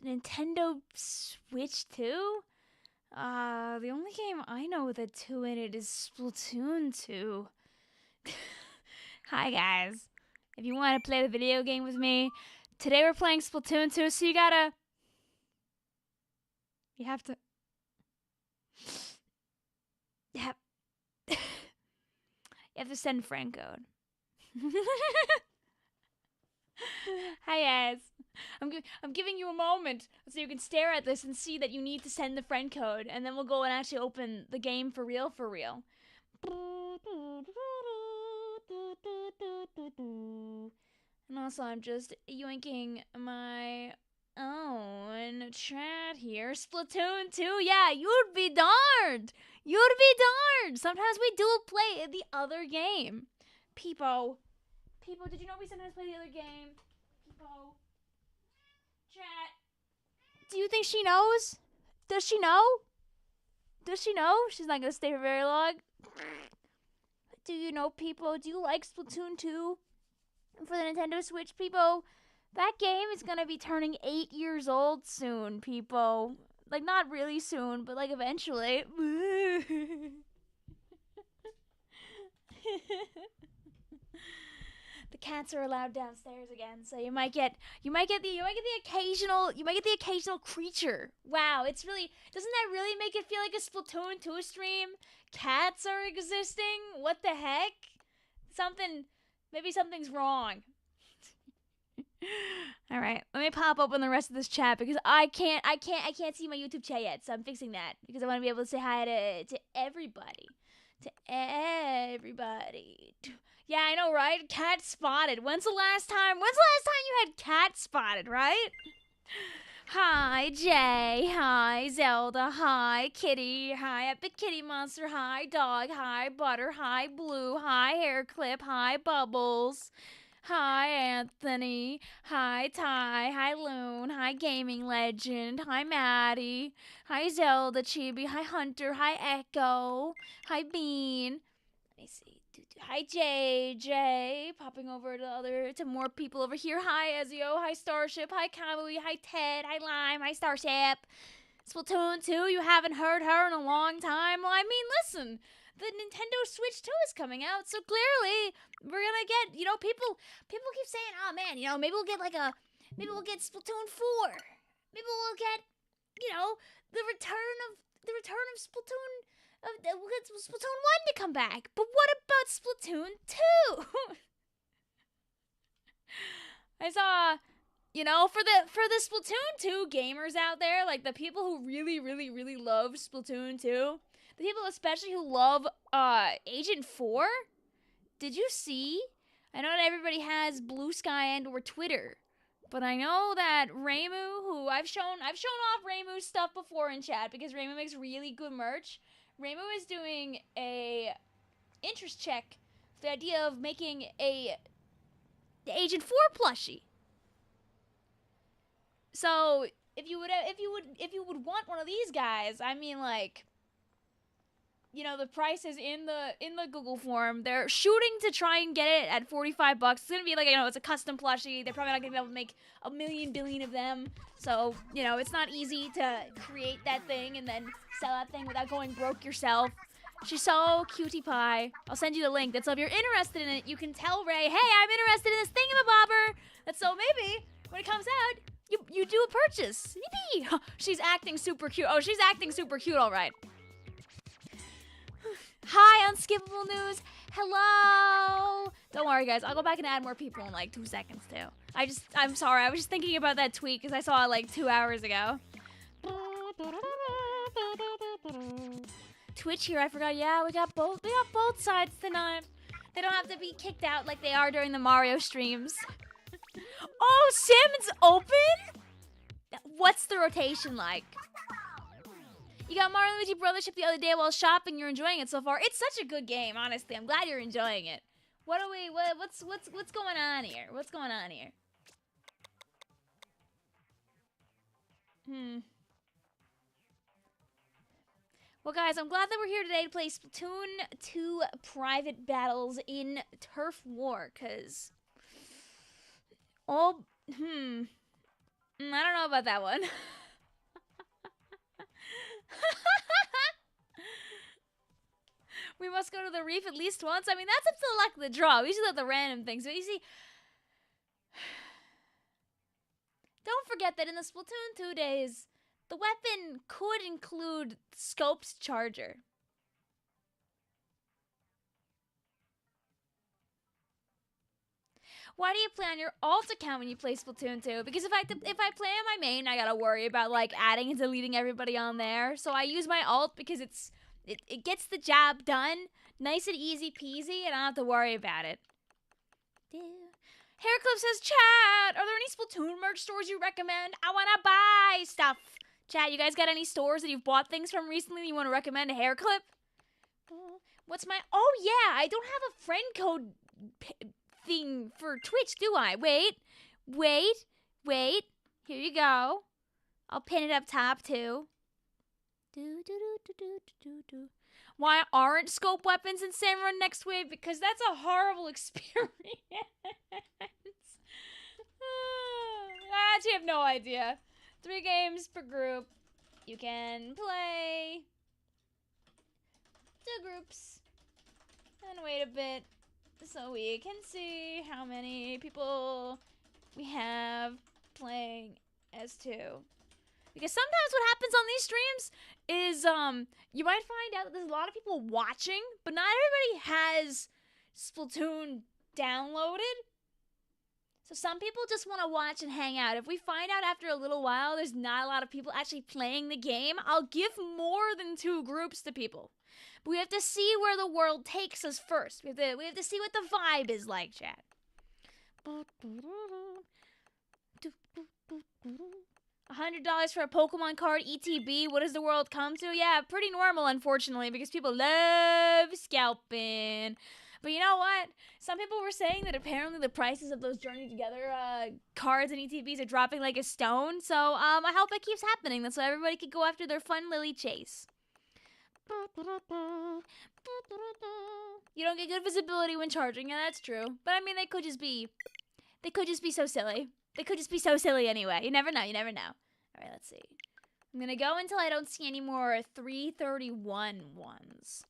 The Nintendo Switch 2? The only game I know with a 2 in it is Splatoon 2. Hi guys. If you want to play the video game with me, today we're playing Splatoon 2, so you have to... You have to send friend code. Hi guys. I'm giving you a moment so you can stare at this and see that you need to send the friend code, and then we'll go and actually open the game for real. And also, I'm just yoinking my own chat here. Splatoon 2, yeah, you'd be darned. You'd be darned. Sometimes we do play the other game. Peepo, did you know we sometimes play the other game? Peepo. Chat. Do you think she knows? Does she know? Does she know? She's not gonna stay for very long. Do you know, people? Do you like Splatoon 2 for the Nintendo Switch, people? That game is gonna be turning 8 years old soon, people. Like, not really soon, but like eventually. The cats are allowed downstairs again, so you might get the occasional creature. Wow, it's really, doesn't that really make it feel like a Splatoon 2 stream? Cats are existing? What the heck? Maybe something's wrong. All right, let me pop open the rest of this chat because I can't see my YouTube chat yet, so I'm fixing that because I want to be able to say hi to everybody. To everybody. Yeah, I know, right? Cat spotted. When's the last time you had cat spotted, right? Hi, Jay. Hi, Zelda. Hi, Kitty. Hi, Epic Kitty Monster. Hi, Dog. Hi, Butter. Hi, Blue. Hi, Hair Clip. Hi, Bubbles. Hi, Anthony. Hi, Ty. Hi, Loon. Hi, Gaming Legend. Hi, Maddie. Hi, Zelda Chibi. Hi, Hunter. Hi, Echo. Hi, Bean. Let me see. Hi, JJ. Popping over to more people over here. Hi, Ezio. Hi, Starship. Hi, Kamui. Hi, Ted. Hi, Lime. Hi, Starship. Splatoon 2, you haven't heard her in a long time? Well, I mean, listen. The Nintendo Switch 2 is coming out, so clearly we're gonna get, people keep saying, oh man, maybe we'll get Splatoon 4. Maybe we'll get, the return of Splatoon, we'll get Splatoon 1 to come back. But what about Splatoon 2? I saw, for the Splatoon 2 gamers out there, like the people who really, really, really love Splatoon 2, the people especially who love Agent 4, did you see? I know not everybody has Blue Sky and or Twitter, but I know that Reimu, who I've shown off Reimu's stuff before in chat because Reimu makes really good merch. Reimu is doing a interest check for the idea of making a Agent 4 plushie. So if you would want one of these guys, I mean, like, the price is in the Google form. They're shooting to try and get it at $45. It's gonna be like, it's a custom plushie. They're probably not gonna be able to make a million billion of them. So, it's not easy to create that thing and then sell that thing without going broke yourself. She's so cutie pie. I'll send you the link. That's so if you're interested in it, you can tell Ray, hey, I'm interested in this thingamabobber. That's so maybe when it comes out, you do a purchase. Yippee! She's acting super cute. Oh, she's acting super cute, all right. Hi, Unskippable News. Hello. Don't worry, guys. I'll go back and add more people in like 2 seconds, too. I'm sorry. I was just thinking about that tweet because I saw it like 2 hours ago. Twitch here, I forgot. Yeah, we got both sides tonight. They don't have to be kicked out like they are during the Mario streams. Oh, Sims open? What's the rotation like? You got Mario and Luigi Brothership the other day while shopping. You're enjoying it so far. It's such a good game, honestly. I'm glad you're enjoying it. What's going on here? What's going on here? Well, guys, I'm glad that we're here today to play Splatoon 2 private battles in Turf War, because I don't know about that one. We must go to the reef at least once. I mean, that's up to the luck of the draw. We usually have the random things. But you see, don't forget that in the Splatoon 2 days, the weapon could include Scope's charger. Why do you play on your alt account when you play Splatoon 2? Because if I play on my main, I gotta worry about like adding and deleting everybody on there. So I use my alt because it gets the job done, nice and easy peasy, and I don't have to worry about it. Hairclip says, chat, are there any Splatoon merch stores you recommend? I wanna buy stuff. Chat, you guys got any stores that you've bought things from recently that you want to recommend a Hairclip? What's my... Oh, yeah, I don't have a friend code thing for Twitch, do I? Wait. Here you go. I'll pin it up top, too. Why aren't scope weapons in Samurai next wave? Because that's a horrible experience. I actually have no idea. 3 games per group. You can play 2 groups and wait a bit so we can see how many people we have playing as 2. Because sometimes what happens on these streams is you might find out that there's a lot of people watching, but not everybody has Splatoon downloaded. So some people just want to watch and hang out. If we find out after a little while there's not a lot of people actually playing the game, I'll give more than 2 groups to people. But we have to see where the world takes us first. We have to see what the vibe is like, chat. $100 for a Pokemon card, ETB. What does the world come to? Yeah, pretty normal, unfortunately, because people love scalping. But you know what? Some people were saying that apparently the prices of those Journey Together cards and ETBs are dropping like a stone. So I hope that keeps happening. That's so everybody could go after their fun lily chase. You don't get good visibility when charging. Yeah, that's true. But I mean, they could just be so silly. They could just be so silly anyway. You never know. You never know. All right, let's see. I'm gonna go until I don't see any more 331 ones.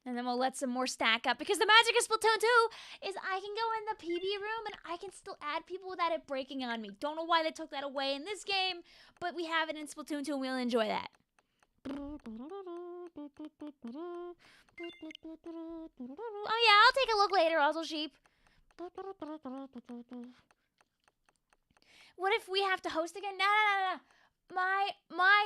And then we'll let some more stack up. Because the magic of Splatoon 2 is I can go in the PB room and I can still add people without it breaking on me. Don't know why they took that away in this game, but we have it in Splatoon 2 and we'll enjoy that. Oh yeah, I'll take a look later, also sheep. What if we have to host again? No. My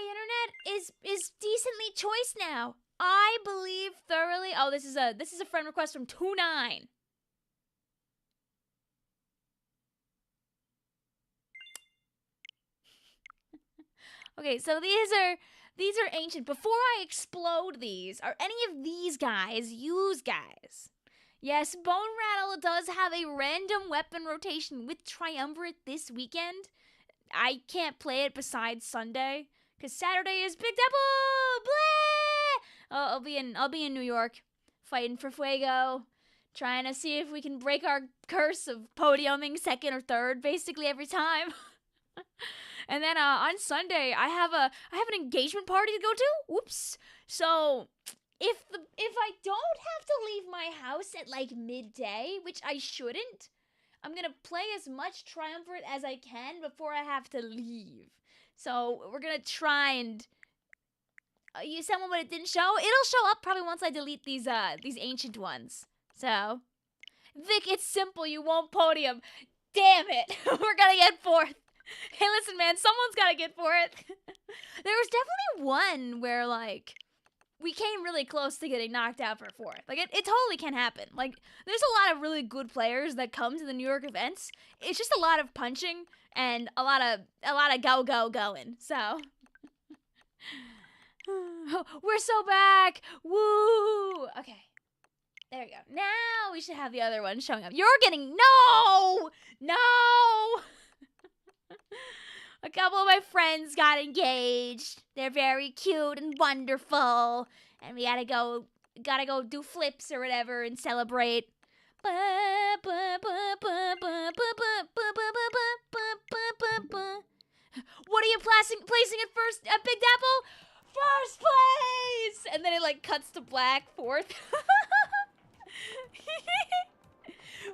internet is decently choice now. I believe thoroughly. Oh, this is a friend request from 29. Okay, so these are ancient. Before I explode these, are any of these guys use guys? Yes, Bone Rattle does have a random weapon rotation with Triumvirate this weekend. I can't play it besides Sunday, because Saturday is Big Double! Blah! I'll be in New York, fighting for Fuego, trying to see if we can break our curse of podiuming 2nd or 3rd basically every time. And then on Sunday I have an engagement party to go to. Whoops. So if I don't have to leave my house at like midday, which I shouldn't, I'm gonna play as much Triumvirate as I can before I have to leave. So we're gonna try and use someone, but it didn't show. It'll show up probably once I delete these ancient ones. So Vic, it's simple. You won't podium. Damn it. We're gonna get 4th. Hey, listen, man. Someone's gotta get 4th. There was definitely one where like we came really close to getting knocked out for 4th. Like, it totally can happen. Like, there's a lot of really good players that come to the New York events. It's just a lot of punching and a lot of going. So, we're so back. Woo! Okay. There we go. Now we should have the other one showing up. You're getting... No! A couple of my friends got engaged. They're very cute and wonderful. And we gotta go do flips or whatever and celebrate. What are you placing at first at Big Apple? First place! And then it like cuts to black, fourth.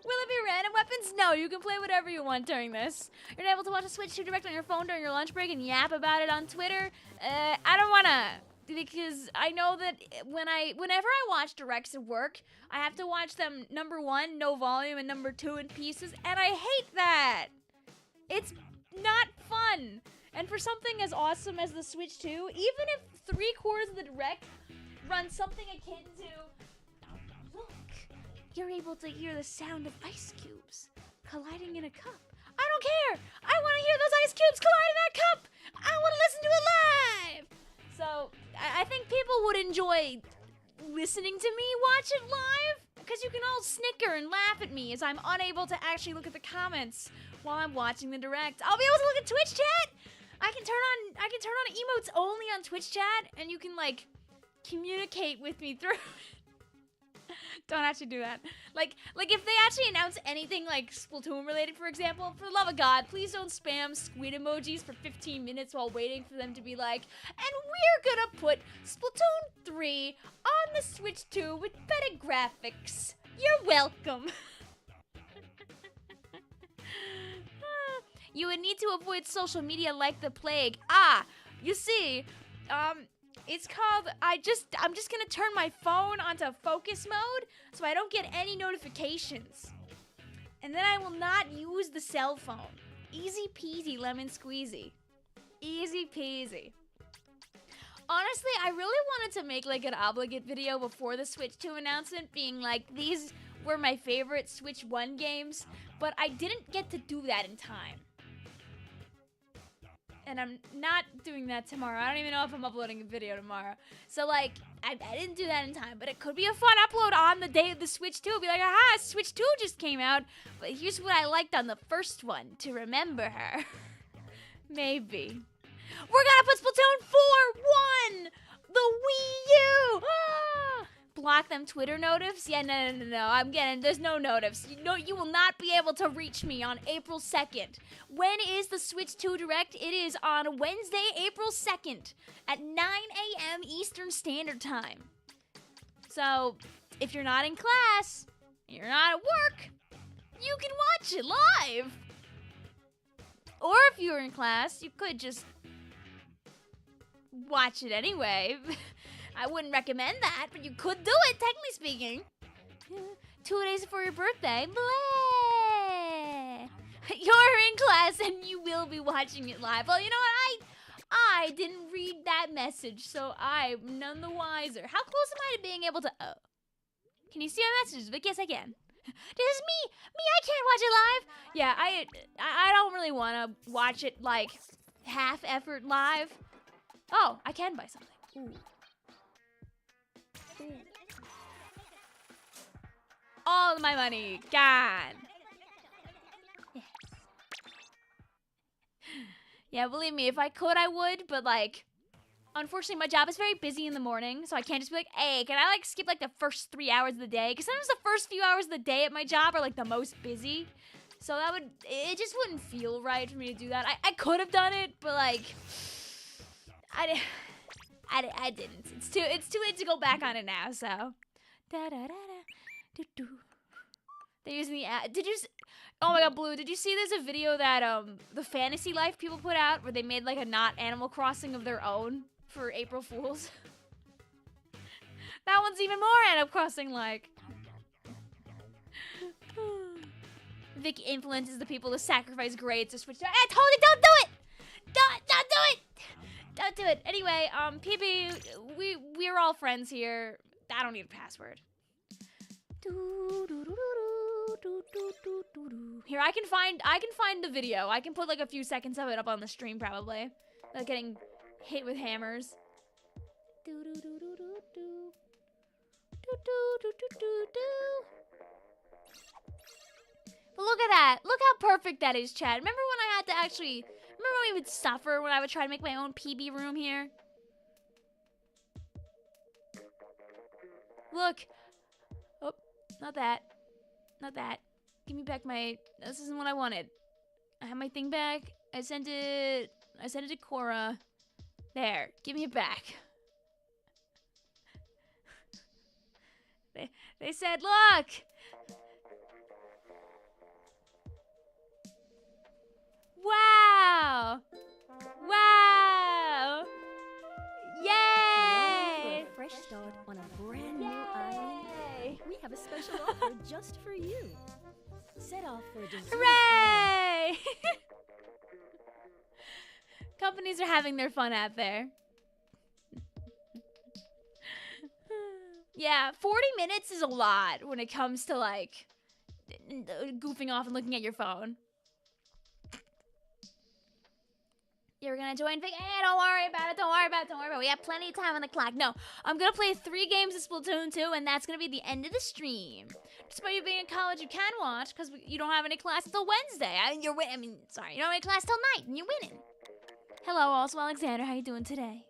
Will it be random weapons? No, you can play whatever you want during this. You're able to watch a Switch 2 Direct on your phone during your lunch break and yap about it on Twitter. I don't wanna, because I know that whenever I watch Directs at work, I have to watch them, number 1, no volume, and number 2, in pieces, and I hate that. It's not fun. And for something as awesome as the Switch 2, even if 3/4 of the Direct runs something akin to, look, you're able to hear the sound of ice cubes colliding in a cup. I don't care. I want to hear those ice cubes collide in that cup. I want to listen to it live. So I think people would enjoy listening to me watch it live, because you can all snicker and laugh at me as I'm unable to actually look at the comments while I'm watching the Direct. I'll be able to look at Twitch chat. I can turn on emotes only on Twitch chat, and you can like communicate with me through. Don't actually do that. Like if they actually announce anything like Splatoon related, for example, for the love of God, please don't spam squid emojis for 15 minutes while waiting for them to be like, and we're gonna put Splatoon 3 on the Switch 2 with better graphics. You're welcome. You would need to avoid social media like the plague. You see, it's called, I'm just gonna turn my phone onto focus mode so I don't get any notifications. And then I will not use the cell phone. Easy peasy lemon squeezy. Easy peasy. Honestly, I really wanted to make like an obligate video before the Switch 2 announcement being like, these were my favorite Switch 1 games, but I didn't get to do that in time. And I'm not doing that tomorrow. I don't even know if I'm uploading a video tomorrow. So, like, I didn't do that in time. But it could be a fun upload on the day of the Switch 2. It'll be like, aha, Switch 2 just came out. But here's what I liked on the first one to remember her. Maybe. We're gonna put Splatoon 4 1! The Wii U! Ah! Block them Twitter notifs? Yeah, no. There's no notifs. You will not be able to reach me on April 2nd. When is the Switch 2 Direct? It is on Wednesday, April 2nd at 9 a.m. Eastern Standard Time. So, if you're not in class, you're not at work, you can watch it live. Or if you're in class, you could just watch it anyway. I wouldn't recommend that, but you could do it, technically speaking. 2 days before your birthday. Bleh. You're in class and you will be watching it live. Well, you know what? I didn't read that message, so I'm none the wiser. How close am I to being able to... Oh. Can you see my messages? But yes, I can. This is me! I can't watch it live! Yeah, I don't really want to watch it, like, half-effort live. Oh, I can buy something. Ooh. All of my money gone. Yes. Yeah, believe me, if I could, I would, but like, unfortunately, my job is very busy in the morning, so I can't just be like, hey, can I like skip like the first 3 hours of the day? Because sometimes the first few hours of the day at my job are like the most busy. So it just wouldn't feel right for me to do that. I could have done it, but like, I didn't. It's too late to go back on it now, so. They're using the app. Oh my god, Blue, did you see there's a video that the Fantasy Life people put out where they made like a not Animal Crossing of their own for April Fools? That one's even more Animal Crossing like. Vic influences the people to sacrifice grades to switch to. I told you, don't do it! Don't do it! Don't do it. Anyway, PB, we're all friends here. I don't need a password. Here, I can find the video. I can put like a few seconds of it up on the stream probably. Like getting hit with hammers. But look at that. Look how perfect that is, Chad. Remember when I had to actually... Remember when we would suffer when I would try to make my own PB room here? Look. Oh, not that. Not that. Give me back my... This isn't what I wanted. I have my thing back. I sent it... I sent it to Cora. There, give me it back. They said, look! Wow! Wow! Yay! For a fresh start on a brand new island, we have a special offer just for you. Set off for a deserted Hooray! Companies are having their fun out there. Yeah, 40 minutes is a lot when it comes to, like, goofing off and looking at your phone. You're gonna join Vic? Hey, don't worry about it, don't worry about it, don't worry about it. We have plenty of time on the clock. No, I'm gonna play 3 games of Splatoon 2, and that's gonna be the end of the stream. Despite you being in college, you can watch, because you don't have any class until Wednesday. You don't have any class till night, and you're winning. Hello, also Alexander, how you doing today?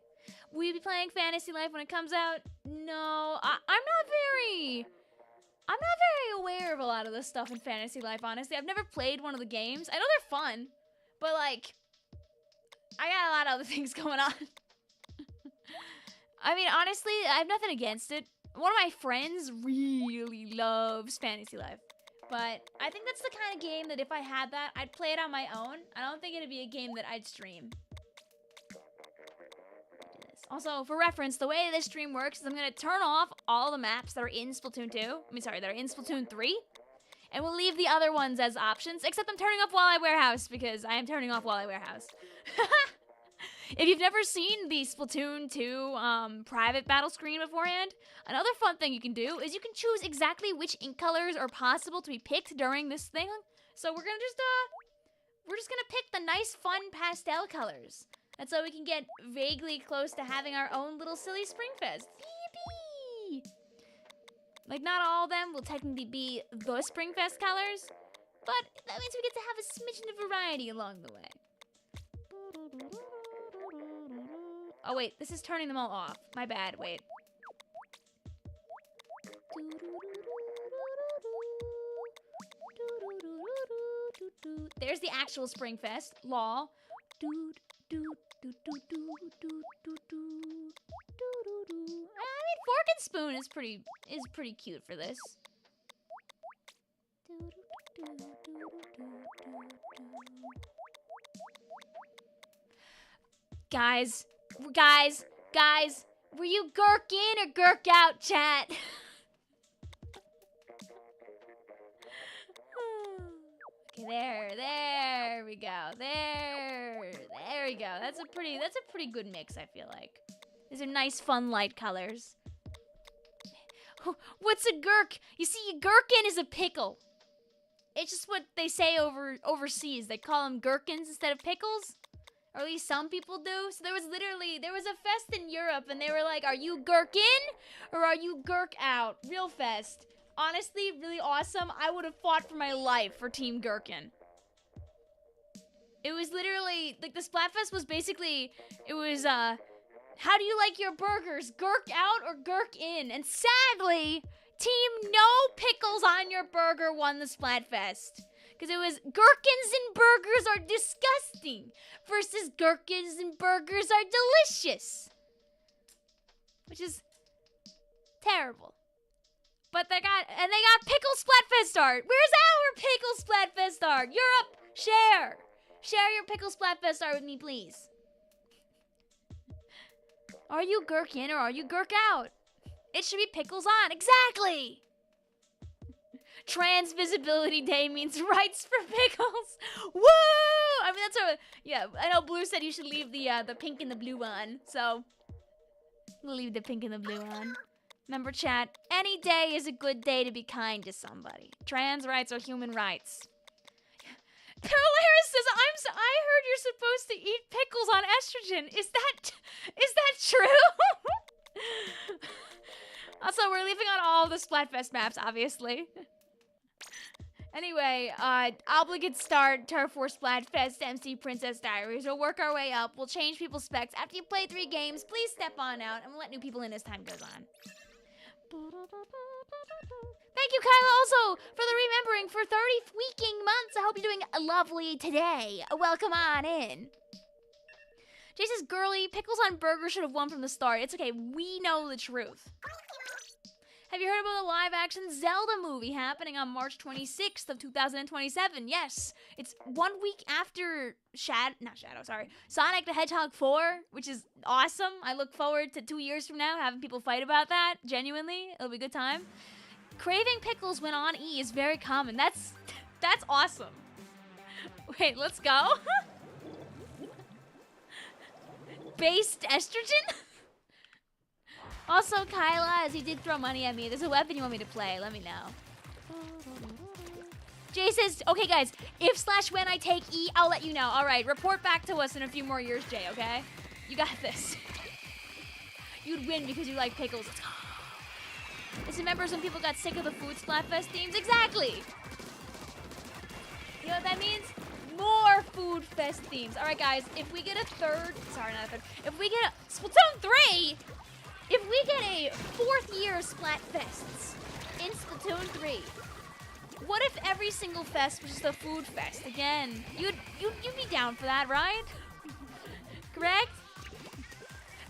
Will you be playing Fantasy Life when it comes out? No, I'm not very aware of a lot of the stuff in Fantasy Life, honestly. I've never played one of the games. I know they're fun, but, like, I got a lot of other things going on. I mean, honestly, I have nothing against it. One of my friends really loves Fantasy Life. But I think that's the kind of game that if I had that, I'd play it on my own. I don't think it'd be a game that I'd stream. Also, for reference, the way this stream works is I'm going to turn off all the maps that are in Splatoon 2. That are in Splatoon 3. And we'll leave the other ones as options, except I'm turning off While I Warehouse, because I am turning off While I Warehouse. If you've never seen the Splatoon 2 private battle screen beforehand, another fun thing you can do is you can choose exactly which ink colors are possible to be picked during this thing. So we're just gonna pick the nice, fun pastel colors. That's so we can get vaguely close to having our own little silly SPRINGFEST. Yippee! Like, not all of them will technically be the SPRINGFEST colors, but that means we get to have a smidgen of variety along the way. Oh, wait, this is turning them all off. My bad, wait. There's the actual SPRINGFEST. Lol. I mean, Fork and Spoon is pretty cute for this. Guys, were you Gurk in or Gurk out, chat? Okay, there we go. There we go. That's a pretty good mix, I feel like. These are nice, fun, light colors. What's a gurk? You see, a gherkin is a pickle. It's just what they say overseas. They call them gherkins instead of pickles. Or at least some people do. So there was a fest in Europe, and they were like, are you gherkin or are you gherk out? Real fest. Honestly, really awesome. I would have fought for my life for Team Gherkin. It was literally, like, the Splatfest was basically, it was, how do you like your burgers? Gherk out or gherk in? And sadly, Team No Pickles on Your Burger won the Splatfest. Because it was gherkins and burgers are disgusting versus gherkins and burgers are delicious. Which is terrible. But they got Pickle Splatfest art. Where's our Pickle Splatfest art? Europe, share. Share your Pickle Splatfest art with me, please. Are you Gurk in or are you Gurk out? It should be Pickles on. Exactly. Trans Visibility Day means rights for pickles. Woo! I mean, that's yeah, I know Blue said you should leave the pink and the blue on. So, we'll leave the pink and the blue on. Remember, chat, any day is a good day to be kind to somebody. Trans rights are human rights. Polaris says, I heard you're supposed to eat pickles on estrogen. Is that true? Also, we're leaving on all the Splatfest maps, obviously. Anyway, obligate start, Turf War Splatfest, MC Princess Diaries. We'll work our way up. We'll change people's specs. After you play 3 games, please step on out, and we'll let new people in as time goes on. Thank you, Kyla, also, for the remembering for 30 weeking months. I hope you're doing lovely today. Welcome on in. Jay says, girly, pickles on burger should have won from the start. It's okay. We know the truth. Have you heard about the live-action Zelda movie happening on March 26th of 2027? Yes. It's 1 week after Sonic the Hedgehog 4, which is awesome. I look forward to 2 years from now having people fight about that. Genuinely. It'll be a good time. Craving pickles when on E is very common. That's awesome. Wait, let's go. Based estrogen? Also, Kyla, as he did throw money at me, there's a weapon you want me to play. Let me know. Jay says, okay, guys, if/when I take E, I'll let you know. All right, report back to us in a few more years, Jay, okay? You got this. You'd win because you like pickles. This remembers when people got sick of the food Splatfest themes? Exactly. You know what that means? More Food Fest themes. All right, guys, if we get a third, if we get a Splatoon 3, if we get a 4th year Splatfests in Splatoon 3, what if every single fest was just a food fest again? You'd be down for that, right? Correct?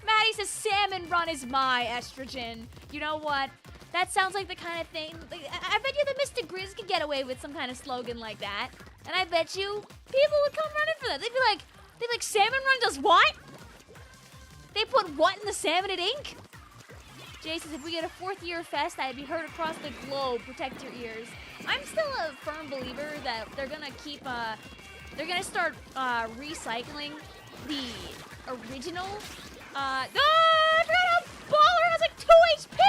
Maddie says salmon run is my estrogen. You know what? That sounds like the kind of thing. Like, I bet you the Mr. Grizz could get away with some kind of slogan like that. And I bet you people would come running for that. They'd be like, salmon run does what? They put what in the salmon at ink? Jay says, if we get a 4th year fest, I'd be heard across the globe. Protect your ears. I'm still a firm believer that they're gonna keep, they're gonna start, recycling the original, I forgot how Baller has like 2 HP!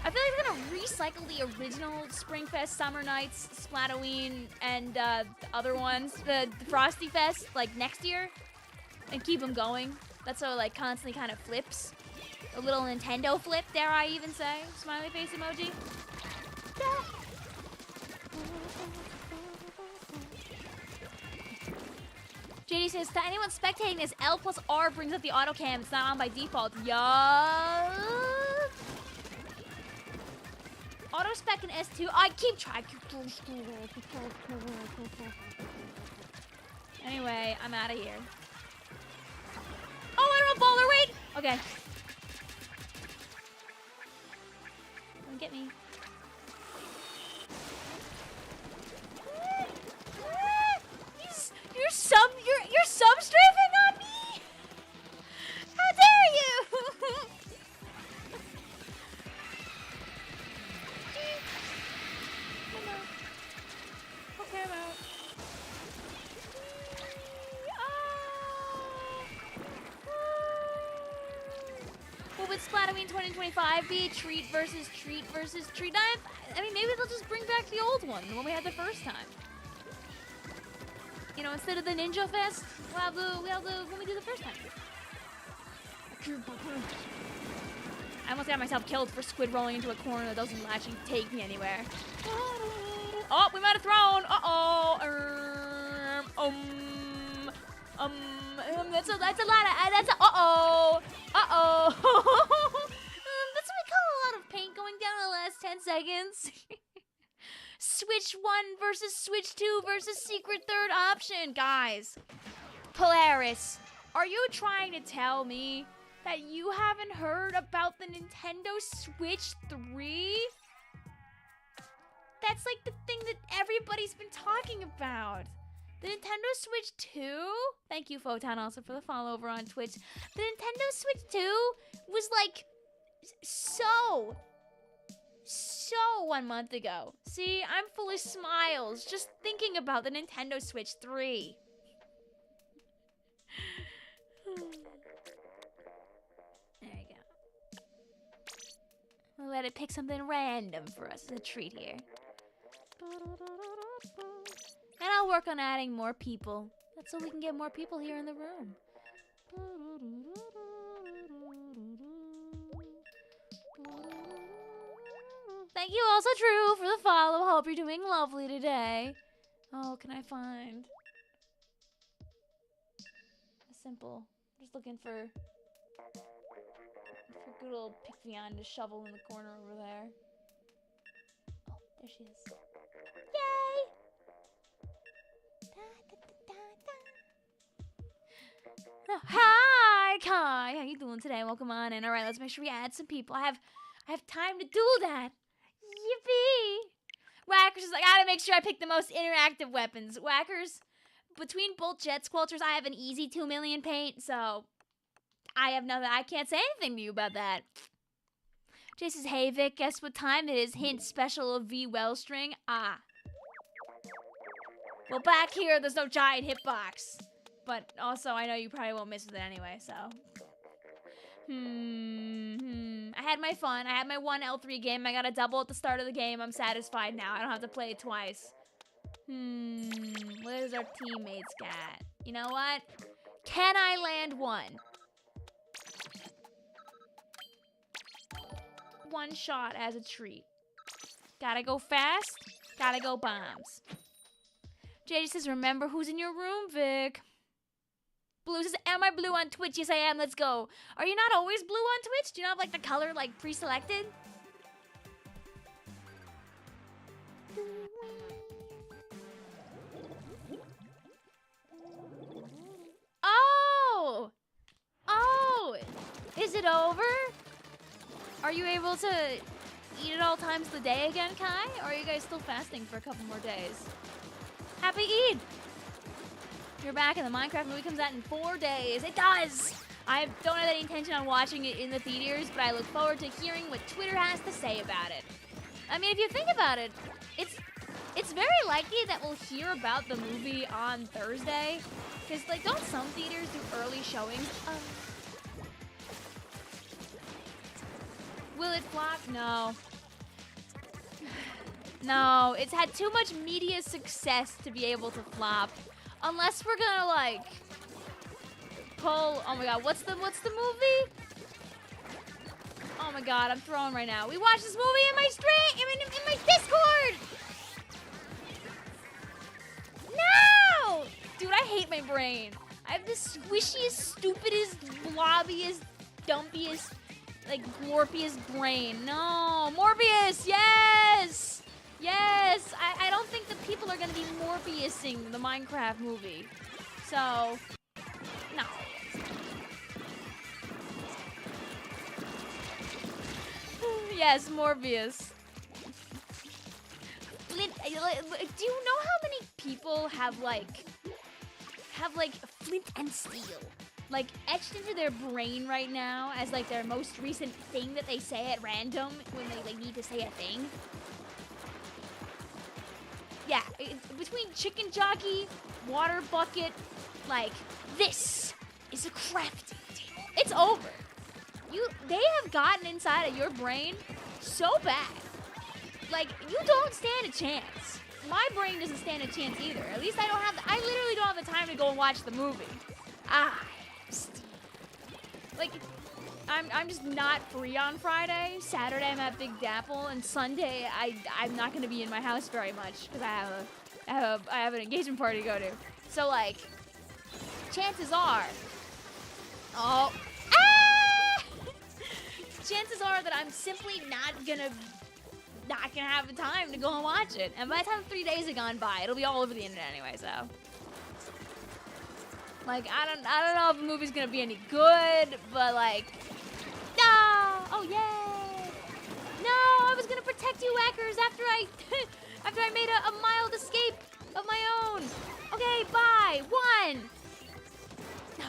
I feel like they're gonna recycle the original SPRINGFEST, Summer Nights, Splatoon, and, the other ones, the Frosty Fest, like, next year, and keep them going. That's so, like, constantly kind of flips. A little Nintendo flip, dare I even say? Smiley face emoji. Yeah. JD says, to anyone spectating this, L plus R brings up the auto cam. It's not on by default. Yup. Auto spec in S2. I keep trying. Anyway, I'm out of here. Oh, I don't know, Baller, wait. Okay. Don't get me. You're sub-strafing on me? How dare you? Okay, I'm out. What would Splatoon 2025 be? Treat versus treat versus treat? I mean, maybe they'll just bring back the old one, the one we had the first time. You know, instead of the Ninja Fest, we'll have the one we did the first time. I almost got myself killed for squid rolling into a corner that doesn't actually take me anywhere. Oh, we might have thrown. Uh-oh. That's a lot of, uh-oh. That's what we call a lot of paint going down in the last 10 seconds. Switch 1 versus Switch 2 versus secret third option. Guys, Polaris, are you trying to tell me that you haven't heard about the Nintendo Switch 3? That's like the thing that everybody's been talking about. The Nintendo Switch 2? Thank you, Photon, also for the follow over on Twitch. The Nintendo Switch 2 was like so 1 month ago. See, I'm full of smiles just thinking about the Nintendo Switch 3. There you go. We'll let it pick something random for us as a treat here. And I'll work on adding more people. That's so we can get more people here in the room. Thank you, Also True, for the follow. Hope you're doing lovely today. Oh, can I find a simple? I'm just looking for good old Vicvillon to shovel in the corner over there. Oh, there she is. Yay! Da, da, da, da, da. Oh, hi, Kai. How you doing today? Welcome on in. All right, let's make sure we add some people. I have time to do that. Yippee! Whackers is like, I gotta make sure I pick the most interactive weapons. Whackers, between both jet squelchers, I have an easy 2 million paint, so I have nothing. I can't say anything to you about that. Jay says, hey Vic, guess what time it is? Hint special of V Wellstring. Ah. Well, back here, there's no giant hitbox. But also, I know you probably won't miss with it anyway, so. I had my fun. I had my one L3 game. I got a double at the start of the game. I'm satisfied now. I don't have to play it twice. What is our teammates got? You know what? Can I land one? One shot as a treat. Gotta go fast. Gotta go bombs. JJ says, remember who's in your room, Vic? Blue says, am I blue on Twitch? Yes, I am. Let's go. Are you not always blue on Twitch? Do you not have, like, the color, like, pre-selected? Oh! Oh! Is it over? Are you able to eat at all times of the day again, Kai? Or are you guys still fasting for a couple more days? Happy Eid! You're back and the Minecraft movie comes out in 4 days. It does! I don't have any intention on watching it in the theaters, but I look forward to hearing what Twitter has to say about it. I mean, if you think about it, it's very likely that we'll hear about the movie on Thursday. Because, like, don't some theaters do early showings? Will it flop? No. No, it's had too much media success to be able to flop. Unless we're gonna, like, pull... Oh my god, what's the movie? Oh my god, I'm throwing right now. We watched this movie in my stream, in my Discord! No! Dude, I hate my brain. I have the squishiest, stupidest, blobbiest, dumpiest, like, glorpiest brain. No! Morbius! Yes! Yes! I don't think that people are gonna be Morbiusing the Minecraft movie. So, no. Yes, Morbius. Flint, do you know how many people have like flint and steel, like, etched into their brain right now as, like, their most recent thing that they say at random when they, like, need to say a thing? Yeah, between chicken jockey, water bucket, like, this is a crafting table. It's over. They have gotten inside of your brain so bad. Like, you don't stand a chance. My brain doesn't stand a chance either. At least I literally don't have the time to go and watch the movie. Like, I'm just not free on Friday. Saturday I'm at Big Dapple, and Sunday I'm not gonna be in my house very much because I have an engagement party to go to. So, like, chances are, chances are that I'm simply not gonna have the time to go and watch it. And by the time 3 days have gone by, it'll be all over the internet anyway. So, like, I don't know if the movie's gonna be any good, but, like, no! Oh, yay! No, I was gonna protect you, Whackers, after I made a mild escape of my own. Okay, bye. One. No,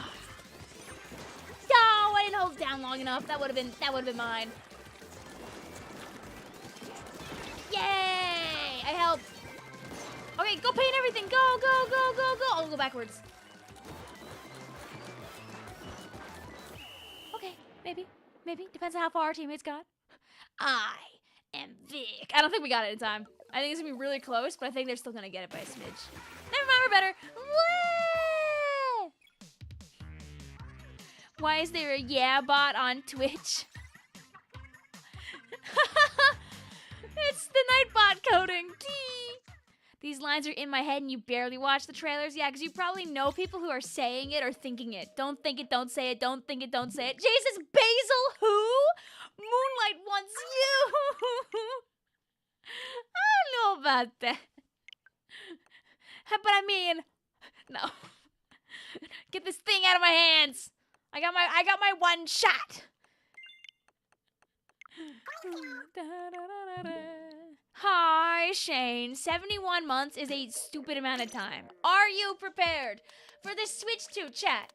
I didn't hold it down long enough. That would have been mine. Yay! I helped. Okay, go paint everything. Go, go, go, go, go. I'll go backwards. Okay, maybe. Depends on how far our teammates got. I am Vic. I don't think we got it in time. I think it's gonna be really close, but I think they're still gonna get it by a smidge. Never mind, we're better. Whee! Why is there a yeah bot on Twitch? It's the Nightbot coding. These lines are in my head and you barely watch the trailers? Yeah, because you probably know people who are saying it or thinking it. Don't think it, don't say it. Don't think it, don't say it. Jesus, Basil, who? Moonlight wants you. I don't know about that. But I mean, no. Get this thing out of my hands. I got my one shot. Hi, Shane. 71 months is a stupid amount of time. Are you prepared for the Switch 2? Chat.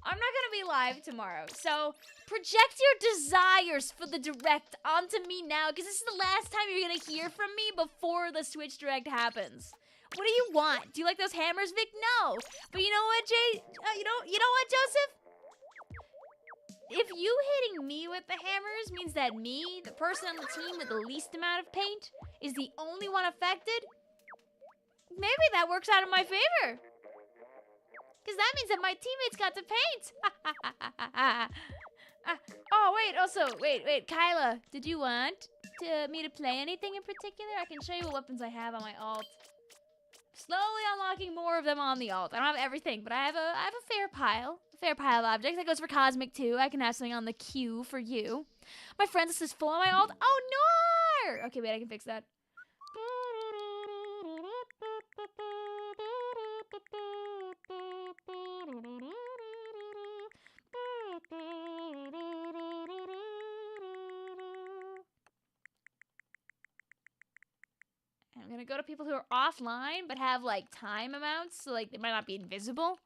I'm not gonna be live tomorrow, so project your desires for the Direct onto me now, because this is the last time you're gonna hear from me before the Switch Direct happens. What do you want? Do you like those hammers, Vic? No. But you know what, Jay? You know what, Joseph? If you hitting me with the hammers means that me, the person on the team with the least amount of paint, is the only one affected, maybe that works out in my favor. Because that means that my teammates got to paint. Oh, wait, Kyla, did you want me to play anything in particular? I can show you what weapons I have on my alt. Slowly unlocking more of them on the alt. I don't have everything, but I have a fair pile. A fair pile of objects. That goes for Cosmic too. I can have something on the queue for you. My friends list is full on my alt. Oh no! Okay, wait, I can fix that. I'm gonna go to people who are offline but have like time amounts, so like they might not be invisible.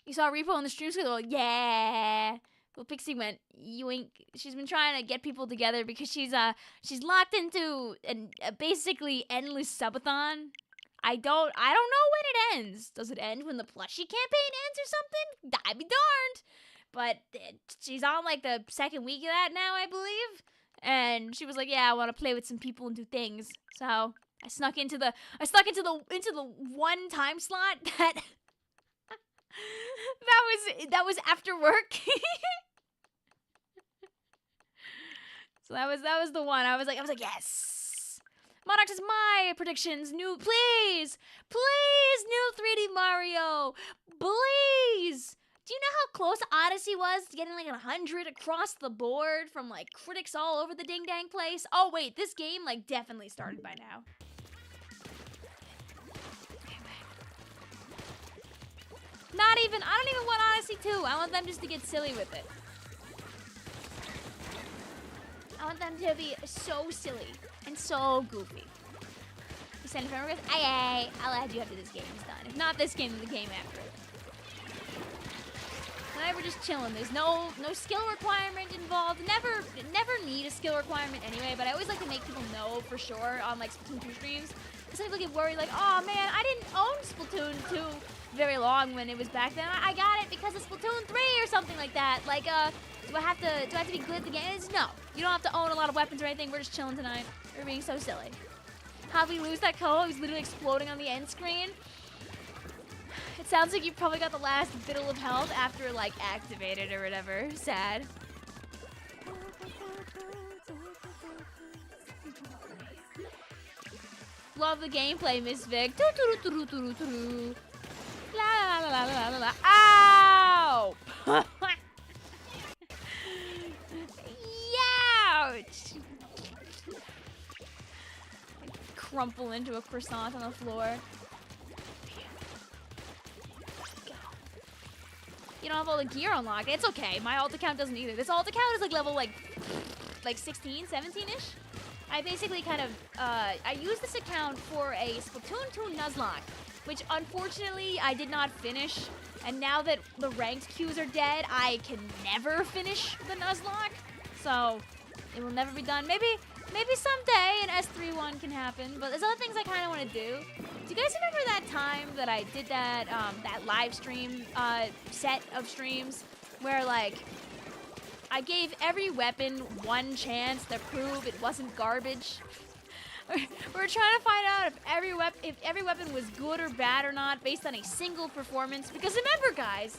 You saw Repo on the stream schedule? Yeah. Well, Pixie went yoink. She's been trying to get people together because she's locked into a basically endless subathon. I don't know when it ends. Does it end when the plushie campaign ends or something? I'd be darned. But she's on like the second week of that now, I believe. And she was like, "Yeah, I want to play with some people and do things." So I snuck into the one time slot that was after work. So that was the one. I was like, yes. Monarch is my predictions. Please, new 3D Mario, please. Do you know how close Odyssey was to getting like 100 across the board from like critics all over the ding dang place? Oh wait, this game like definitely started by now. I don't even want Odyssey 2. I want them just to get silly with it. I want them to be so silly and so goofy. You send a friend request? Aye, I'll add you after this game is done. If not this game, then the game after it. Tonight we're just chilling. There's no skill requirement involved. Never need a skill requirement anyway, but I always like to make people know for sure on like Splatoon 2 streams. Because people get worried like, oh man, I didn't own Splatoon 2 very long when it was back then. I got it because of Splatoon 3 or something like that. Like, do I have to be good at the game? No. You don't have to own a lot of weapons or anything. We're just chilling tonight. We're being so silly. How'd we lose that co? He's literally exploding on the end screen. It sounds like you probably got the last bit of health after, like, activated or whatever. Sad. Love the gameplay, Miss Vic. La la la la la la. Ow! Ouch! Crumple into a croissant on the floor. You don't have all the gear unlocked. It's okay. My alt account doesn't either. This alt account is like level like 16, 17-ish. I basically kind of, I used this account for a Splatoon 2 Nuzlocke, which unfortunately I did not finish. And now that the ranked queues are dead, I can never finish the Nuzlocke. So it will never be done. Maybe someday an S3-1 can happen. But there's other things I kind of want to do. Do you guys remember that time that I did that that live stream set of streams where like I gave every weapon one chance to prove it wasn't garbage? We're trying to find out if every weapon was good or bad or not based on a single performance. Because remember, guys,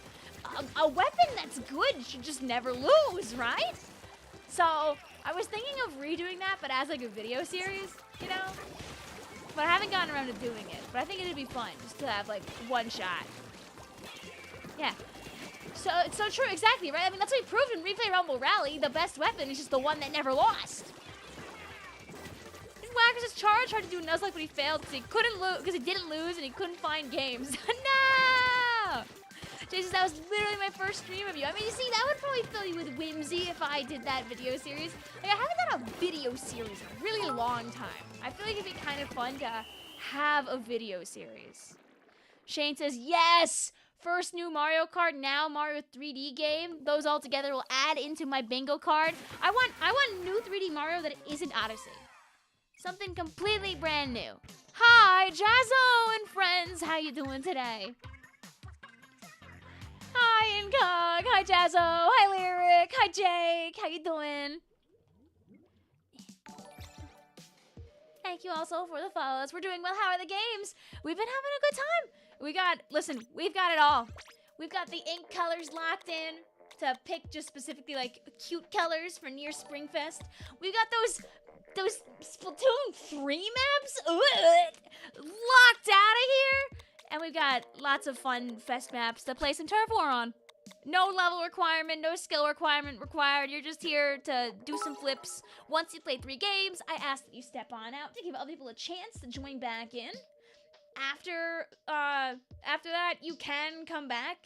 a weapon that's good should just never lose, right? So I was thinking of redoing that, but as like a video series, you know? But I haven't gotten around to doing it. But I think it'd be fun just to have like one shot. Yeah. So it's so true, exactly, right? I mean, that's what we proved in Replay Rumble Rally. The best weapon is just the one that never lost. Wax' charge tried to do Nuzlocke, but he failed because he couldn't lose, because he didn't lose and he couldn't find games. No! Jason, that was literally my first stream of you. I mean, you see, that would probably fill you with whimsy if I did that video series. Like, I haven't done a video series in a really long time. I feel like it'd be kind of fun to have a video series. Shane says, yes! First new Mario Kart, now Mario 3D game. Those all together will add into my bingo card. I want new 3D Mario that isn't Odyssey. Something completely brand new. Hi, Jazzo and friends. How you doing today? Hi, Incog. Hi, Jazzo. Hi, Lyric. Hi, Jake. How you doing? Thank you also for the follows. We're doing well. How are the games? We've been having a good time. Listen, we've got it all. We've got the ink colors locked in to pick just specifically like cute colors for near SPRINGFEST. We've got those Splatoon 3 maps locked out of here. And we've got lots of fun fest maps to play some Turf War on. No level requirement, no skill requirement required. You're just here to do some flips. Once you play 3 games, I ask that you step on out to give other people a chance to join back in. After that, you can come back.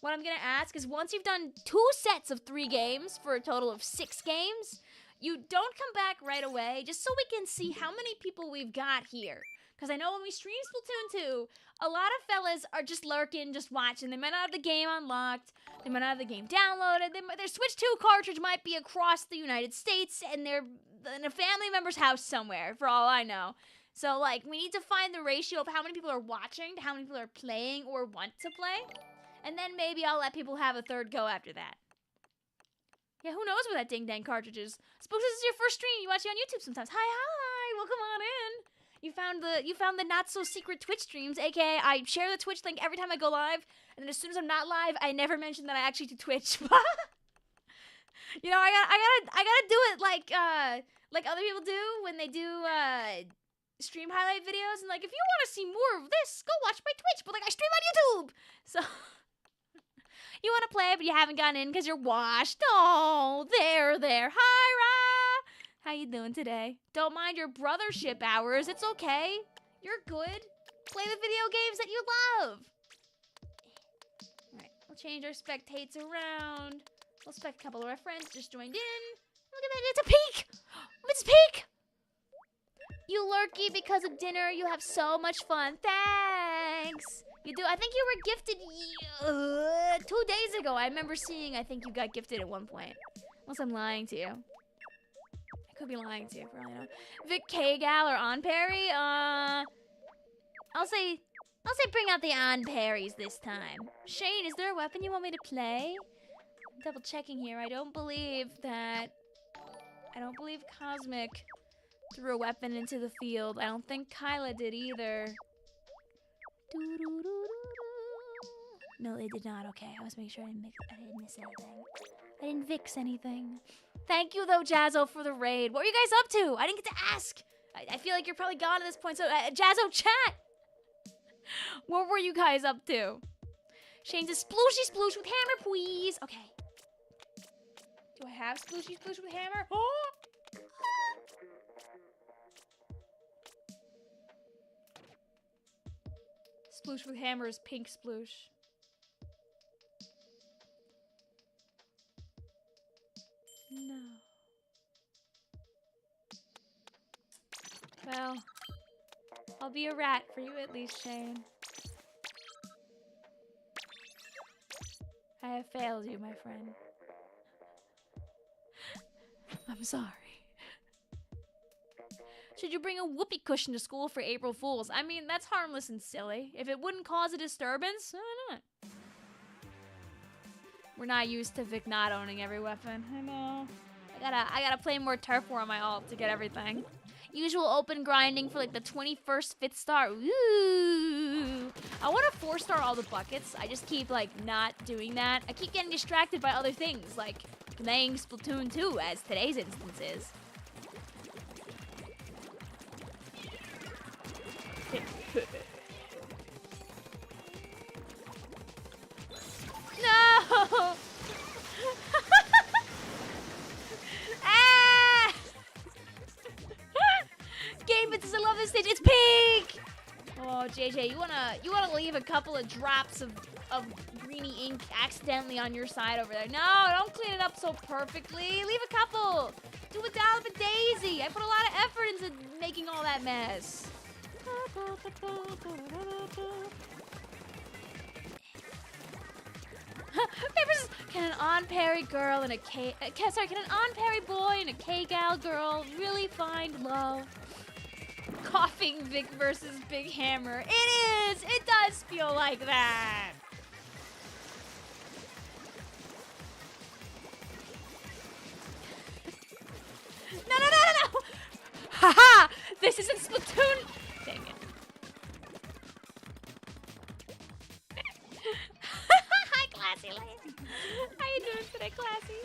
What I'm gonna ask is once you've done 2 sets of 3 games for a total of 6 games, you don't come back right away, just so we can see how many people we've got here. Because I know when we stream Splatoon 2, a lot of fellas are just lurking, just watching. They might not have the game unlocked. They might not have the game downloaded. Their Switch 2 cartridge might be across the United States, and they're in a family member's house somewhere, for all I know. So, like, we need to find the ratio of how many people are watching to how many people are playing or want to play. And then maybe I'll let people have a third go after that. Yeah, who knows where that ding-dang cartridge is? Suppose this is your first stream. You watch it on YouTube sometimes. Hi, welcome on in. You found the not-so-secret Twitch streams, aka I share the Twitch link every time I go live, and then as soon as I'm not live, I never mention that I actually do Twitch. You know, I gotta do it like other people do when they do stream highlight videos, and like, if you want to see more of this, go watch my Twitch, but like, I stream on YouTube, so you want to play, but you haven't gotten in because you're washed. Oh, there. Hi, Ra. How you doing today? Don't mind your brothership hours. It's okay. You're good. Play the video games that you love. All right, we'll change our spectates around. We'll spec a couple of our friends just joined in. Look at that, it's a peak. It's a peak. You lurky because of dinner. You have so much fun. Thanks. You do. I think you were gifted 2 days ago. I remember seeing, I think you got gifted at one point. Unless I'm lying to you. I could be lying to you for all I know. Vic K-Gal or On Perry? I'll say bring out the On Perrys this time. Shane, is there a weapon you want me to play? I'm double checking here. I don't believe Cosmic threw a weapon into the field. I don't think Kyla did either. No, they did not. Okay, I was making sure I didn't miss anything. I didn't fix anything. Thank you, though, Jazzo, for the raid. What were you guys up to? I didn't get to ask. I feel like you're probably gone at this point, so Jazzo, chat! What were you guys up to? Shane says, splooshy sploosh with hammer, please. Okay. Do I have splooshy sploosh with hammer? Oh! Sploosh with hammer is pink sploosh. No. Well, I'll be a rat for you at least, Shane. I have failed you, my friend. I'm sorry. Should you bring a whoopee cushion to school for April Fools? I mean, that's harmless and silly. If it wouldn't cause a disturbance, why not? We're not used to Vic not owning every weapon. I know. I gotta play more Turf War on my alt to get everything. Usual open grinding for like the 21st 5th star. Ooh. I want to 4-star all the buckets. I just keep like not doing that. I keep getting distracted by other things like playing Splatoon 2 as today's instance is. No! Game Okay, you wanna leave a couple of drops of greeny ink accidentally on your side over there. No, don't clean it up so perfectly. Leave a couple. Do a dollop of daisy. I put a lot of effort into making all that mess. Papers. Can an on-parry girl and a K... can an on-parry boy and a K-gal girl really find love? Coughing Vic versus Big Hammer. It is! It does feel like that! No! Haha! This isn't Splatoon! Dang it. Hi, Classy Lane. How you doing today, Classy?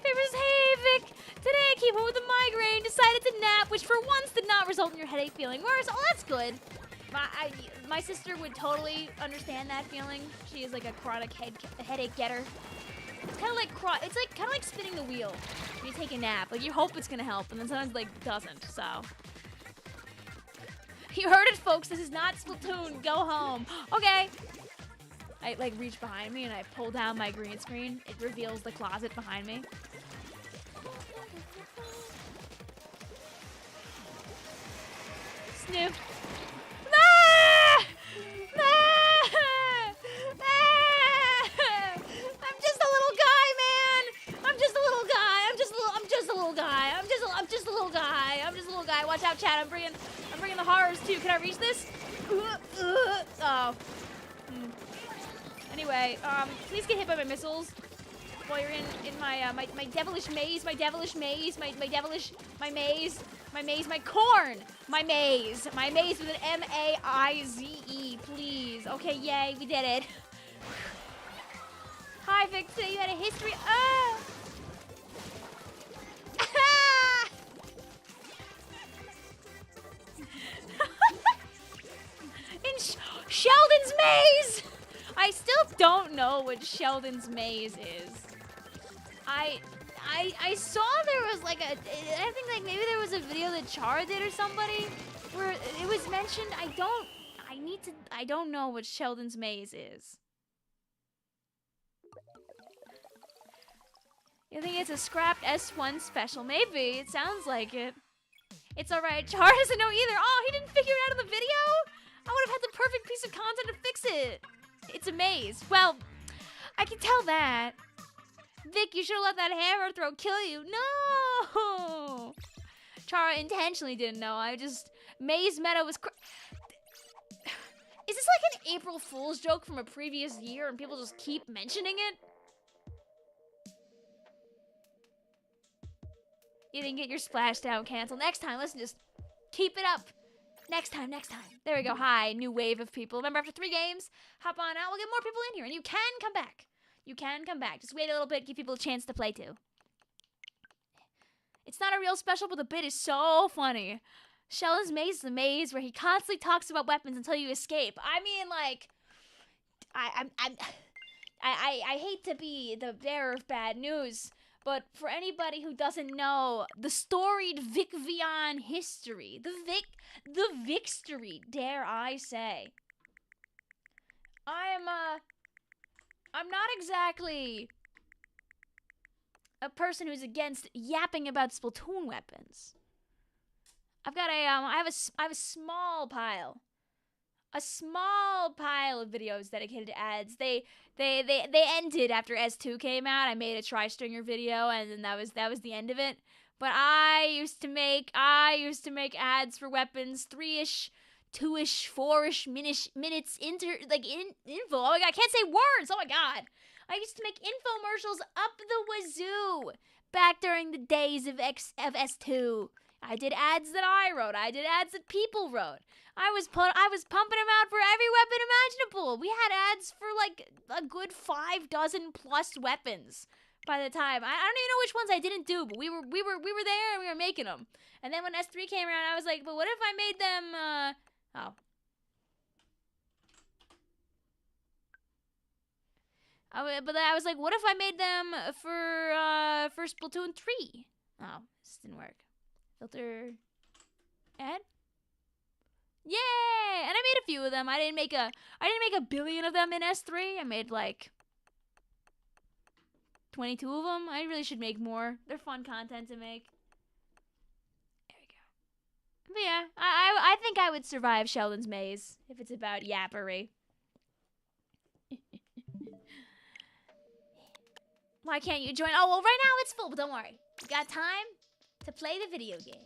Papers, hey, Vic. Today I came home with a migraine, decided to nap, which for once did not result in your headache feeling worse. Oh, that's good. My sister would totally understand that feeling. She is like a chronic headache getter. It's kind of like kind of like spinning the wheel when you take a nap. Like you hope it's gonna help, and then sometimes like doesn't. So you heard it, folks. This is not Splatoon. Go home. Okay. I like reach behind me and I pull down my green screen. It reveals the closet behind me. Snoop. Ah! Ah! Ah! I'm just a little guy, man. I'm just a little guy. I'm just a little guy. I'm just a little guy. I'm just a little guy. Watch out, chat. I'm bringing the horrors too. Can I reach this? Oh. Anyway, please get hit by my missiles while you're in my my devilish maze, my corn, my maze with an M-A-I-Z-E, please. Okay, yay, we did it. Hi, Vic, today you had a history. Ah! In Sheldon's maze. I still don't know what Sheldon's maze is. I saw there was like I think like maybe there was a video that Char did or somebody where it was mentioned. I don't know what Sheldon's maze is. You think it's a scrapped S1 special? Maybe. It sounds like it. It's alright. Char doesn't know either. Oh, he didn't figure it out in the video? I would have had the perfect piece of content to fix it. It's a maze. Well, I can tell that. Vic, you should have let that hammer throw kill you. No! Chara intentionally didn't know. Maze meta was Is this like an April Fool's joke from a previous year and people just keep mentioning it? You didn't get your splashdown canceled. Next time, listen, just keep it up. Next time. There we go. Hi, new wave of people. Remember, after 3 games, hop on out. We'll get more people in here, and you can come back. Just wait a little bit, give people a chance to play too. It's not a real special, but the bit is so funny. Sheldon's maze is the maze where he constantly talks about weapons until you escape. I mean, like, I hate to be the bearer of bad news, but for anybody who doesn't know the storied Vicvillon history, the Vicstory, dare I say, I'm not exactly a person who's against yapping about Splatoon weapons. I've got I have a small pile of videos dedicated to ads. They ended after S2 came out. I made a Tri-Stringer video, and then that was the end of it. But I used to make ads for weapons, 3-ish, 2-ish, 4-ish minutes info. Oh my god, I can't say words. Oh my god. I used to make infomercials up the wazoo back during the days of S2. I did ads that I wrote. I did ads that people wrote. I was pumping them out for every weapon imaginable. We had ads for like a good 6 plus weapons by the time. I don't even know which ones I didn't do, but we were there and we were making them. And then when S3 came around, I was like, but what if I made them But I was like, what if I made them for Splatoon 3? Oh, this didn't work. Filter ad? Yay! And I made a few of them. I didn't make a billion of them in S3. I made like 22 of them. I really should make more. They're fun content to make. There we go. But yeah, I think I would survive Sheldon's Maze if it's about yappery. Why can't you join? Oh, well, right now it's full, but don't worry. We got time to play the video game.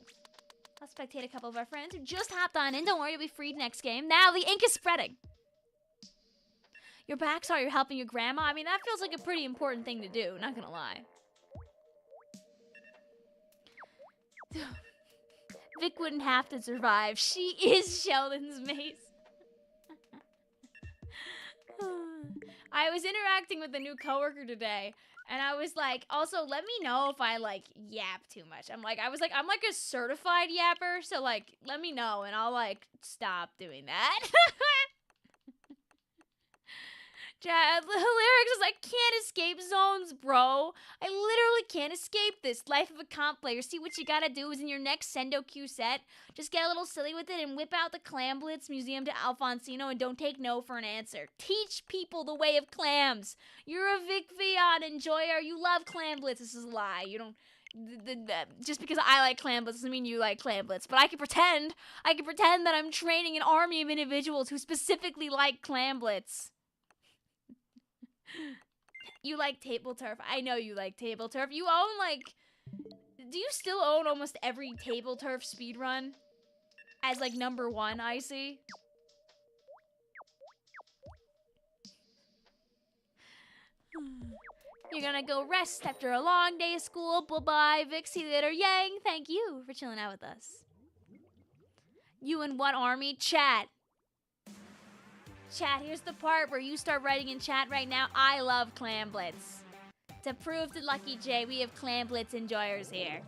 I'll spectate a couple of our friends who just hopped on in. Don't worry, you'll be freed next game. Now the ink is spreading. You're back, sorry you're helping your grandma. I mean, that feels like a pretty important thing to do, not gonna lie. Vic wouldn't have to survive. She is Sheldon's Maze. I was interacting with a new coworker today, and I was like, also, let me know if I, like, yap too much. I'm like a certified yapper, so, like, let me know, and I'll, like, stop doing that. Chad, the lyrics is, I can't escape zones, bro. I literally can't escape this. Life of a comp player. See, what you gotta do is in your next Sendo Q set, just get a little silly with it and whip out the Clam Blitz Museum to Alfonsino and don't take no for an answer. Teach people the way of clams. You're a Vicvillon enjoyer. You love Clam Blitz. This is a lie. You don't... just because I like Clam Blitz doesn't mean you like Clam Blitz. But I can pretend that I'm training an army of individuals who specifically like Clam Blitz. You like table turf. I know you like table turf. You own, like... Do you still own almost every table turf speedrun? As, like, #1, Icy? You're gonna go rest after a long day of school. Bye-bye, Vic. See you later. Yang, thank you for chilling out with us. You in what army? Chat. Chat, here's the part where you start writing in chat right now. I love Clam Blitz. To prove to Lucky J, we have Clam Blitz enjoyers here.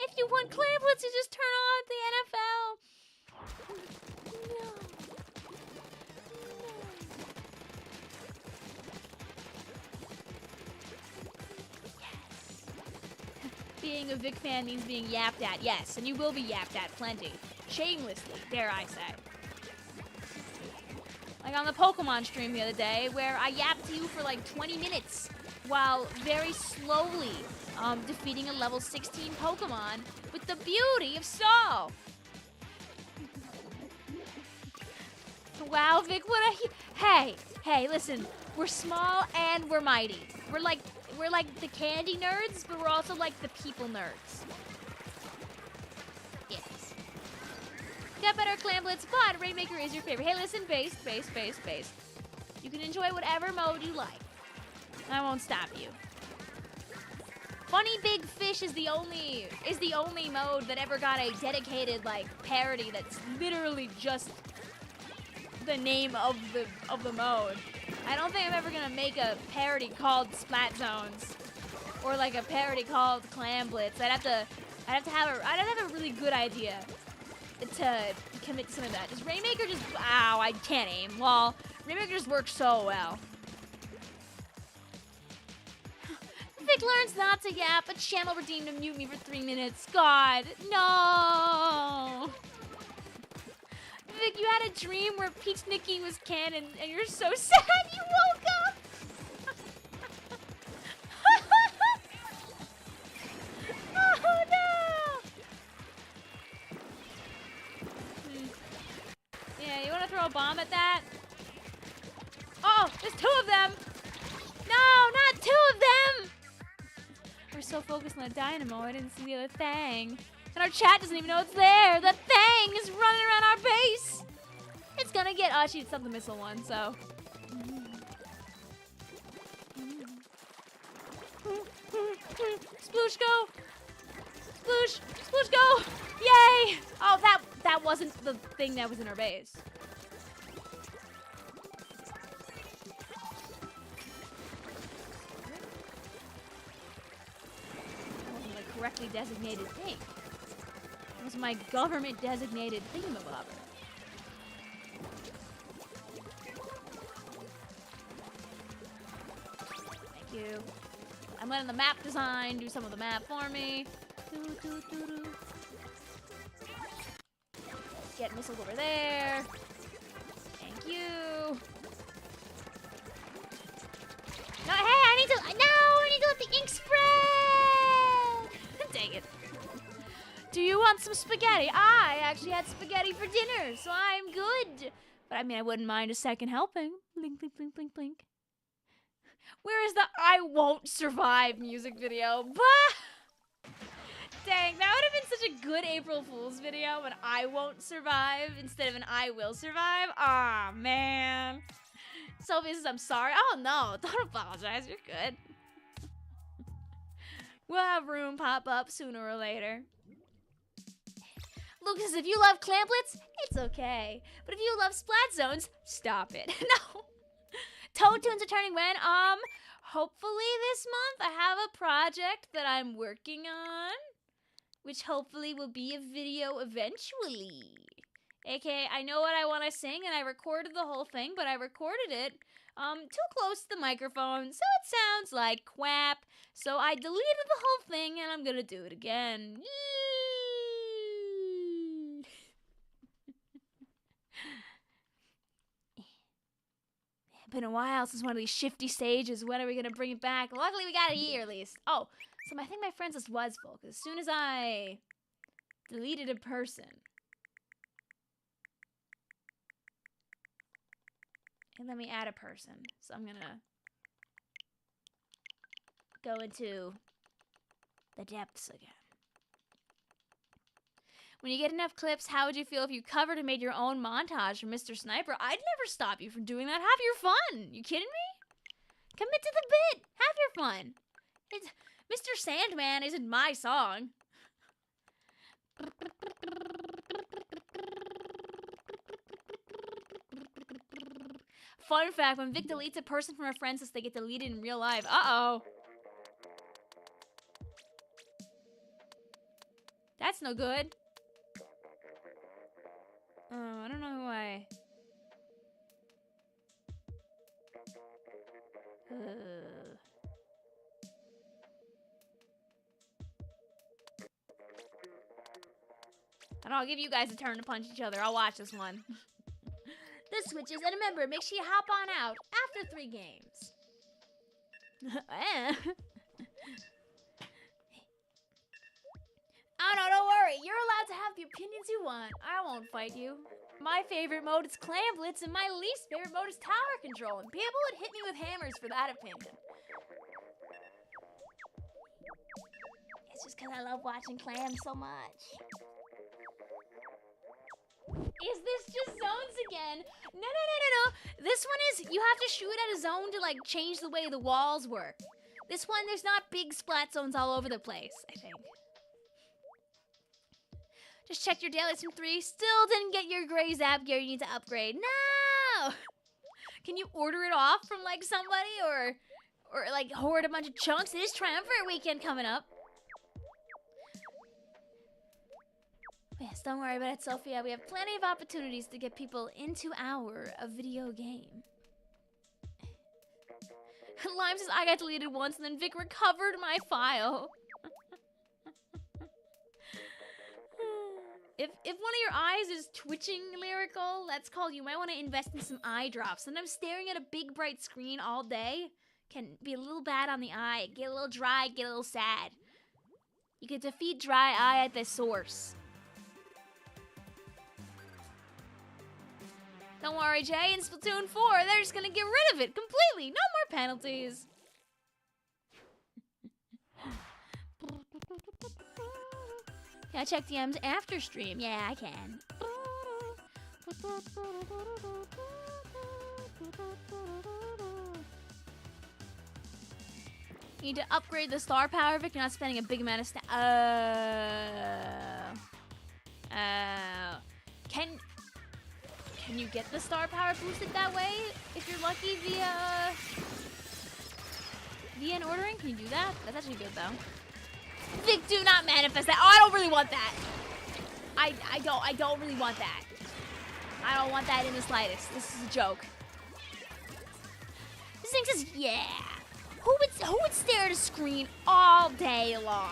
If you want Clam Blitz, you just turn on the NFL. No. Yes. Being a Vic fan means being yapped at, yes. And you will be yapped at plenty. Shamelessly, dare I say. Like on the Pokemon stream the other day, where I yapped to you for like 20 minutes while very slowly defeating a level 16 Pokemon with the beauty of Stall. Wow, Vic, what a hey, listen, we're small and we're mighty. We're like the candy nerds, but we're also like the people nerds. Yes. Got better Clam Blitz, but Rainmaker is your favorite. Hey, listen, base. You can enjoy whatever mode you like. I won't stop you. Funny Big Fish is the only mode that ever got a dedicated like parody that's literally just the name of the mode. I don't think I'm ever gonna make a parody called Splat Zones or like a parody called Clam Blitz. I'd have to have a really good idea to commit to some of that. Does Rainmaker just... Ow, I can't aim. Lol. Rainmaker just works so well. Vic learns not to yap, but Channel redeemed to mute me for 3 minutes. God, no! Vic, you had a dream where Peach Nikki was canon, and you're so sad you woke up! Oh, no! Yeah, you want to throw a bomb at that? Oh, there's 2 of them! No, not 2 of them! We're so focused on the dynamo, I didn't see the other thing. And our chat doesn't even know it's there. The thing is running around our base. It's gonna get... Oh, she stopped the missile one, so... Sploosh, go! Sploosh! Sploosh, go! Yay! Oh, that wasn't the thing that was in our base. Correctly designated thing. It was my government designated thingamabobber. Thank you. I'm letting the map design do some of the map for me. get missiles over there. Thank you. No, hey, I need to let the ink spread. Dang it. Do you want some spaghetti? I actually had spaghetti for dinner, so I'm good. But I mean, I wouldn't mind a second helping. Blink, blink, blink, blink, blink. Where is the I won't survive music video? Bah! Dang, that would have been such a good April Fool's video when I won't survive instead of an I will survive. Aw, man. Sophie says, I'm sorry. Oh, no, don't apologize. You're good. We'll have room pop up sooner or later. Lucas, if you love clamplets, it's okay. But if you love splat zones, stop it. No. Toad Tunes are turning when? Hopefully this month I have a project that I'm working on, which hopefully will be a video eventually. AKA, I know what I want to sing, and I recorded the whole thing, but I recorded it too close to the microphone, so it sounds like quap. So I deleted the whole thing, and I'm gonna do it again. Been a while since one of these shifty stages. When are we gonna bring it back? Luckily, we got a year at least. Oh, so I think my friends list was full, because as soon as I deleted a person, and let me add a person. So I'm gonna go into the depths again. When you get enough clips, how would you feel if you covered and made your own montage for Mr. Sniper? I'd never stop you from doing that. Have your fun. You kidding me? Commit to the bit. Have your fun. It's, Mr. Sandman isn't my song. Fun fact, when Vic deletes a person from her friends list, they get deleted in real life. Uh-oh. That's no good. Oh, I don't know who I... And I'll give you guys a turn to punch each other. I'll watch this one. The switches, and remember, make sure you hop on out after 3 games. Oh no, don't worry. You're allowed to have the opinions you want. I won't fight you. My favorite mode is clamblets, and my least favorite mode is tower control, and people would hit me with hammers for that opinion. It's just because I love watching clams so much. Is this just zones again? No. This one is, you have to shoot at a zone to, like, change the way the walls work. This one, there's not big splat zones all over the place, I think. Just checked your daily from 3. Still didn't get your gray zap gear. You need to upgrade. No! Can you order it off from, like, somebody? Or like, hoard a bunch of chunks? It is Triumvirate weekend coming up. Yes, don't worry about it, Sophia. We have plenty of opportunities to get people into our video game. Lime says I got deleted once and then Vic recovered my file. If one of your eyes is twitching lyrical, that's called you might want to invest in some eye drops. Sometimes staring at a big bright screen all day can be a little bad on the eye. Get a little dry, get a little sad. You can defeat dry eye at the source. Don't worry, Jay, in Splatoon 4, they're just gonna get rid of it completely. No more penalties. Can I check DMs after stream? Yeah, I can. You need to upgrade the star power, Vic. You're not spending a big amount of Can you get the star power boosted that way if you're lucky via an ordering? Can you do that? That's actually good though. Vic, do not manifest that. Oh, I don't really want that. I don't really want that. I don't want that in the slightest. This is a joke. This thing says, yeah. Who would stare at a screen all day long?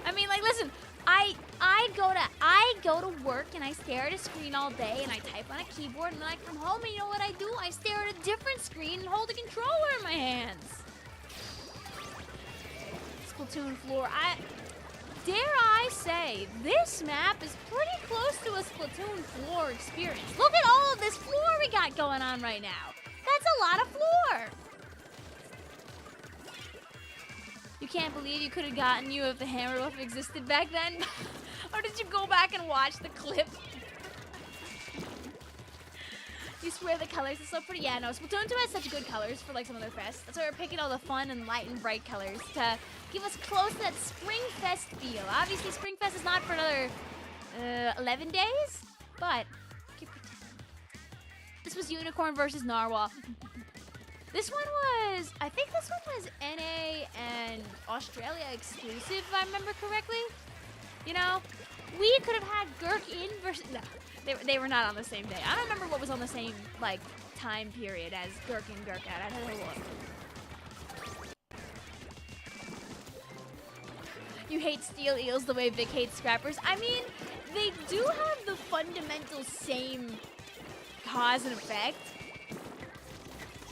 I mean, like, listen, I go to work and I stare at a screen all day and I type on a keyboard and then I come home and you know what I do? I stare at a different screen and hold a controller in my hands. Splatoon floor. Dare I say, this map is pretty close to a Splatoon floor experience. Look at all of this floor we got going on right now. That's a lot of floor. You can't believe you could have gotten you if the hammer wolf existed back then? Or did you go back and watch the clip? You swear the colors are so pretty. Yeah, no, Splatoon 2 has such good colors for like some of their fests. That's why we're picking all the fun and light and bright colors to give us close to that SPRINGFEST feel. Obviously, SPRINGFEST is not for another 11 days, but this was Unicorn versus Narwhal. This one was, I think this one was NA and Australia exclusive, if I remember correctly. You know, we could have had Gherkin versus, no, they were not on the same day. I don't remember what was on the same, like, time period as Gherkin Gherkat. I don't know what. You hate steel eels the way Vic hates scrappers. I mean, they do have the fundamental same cause and effect.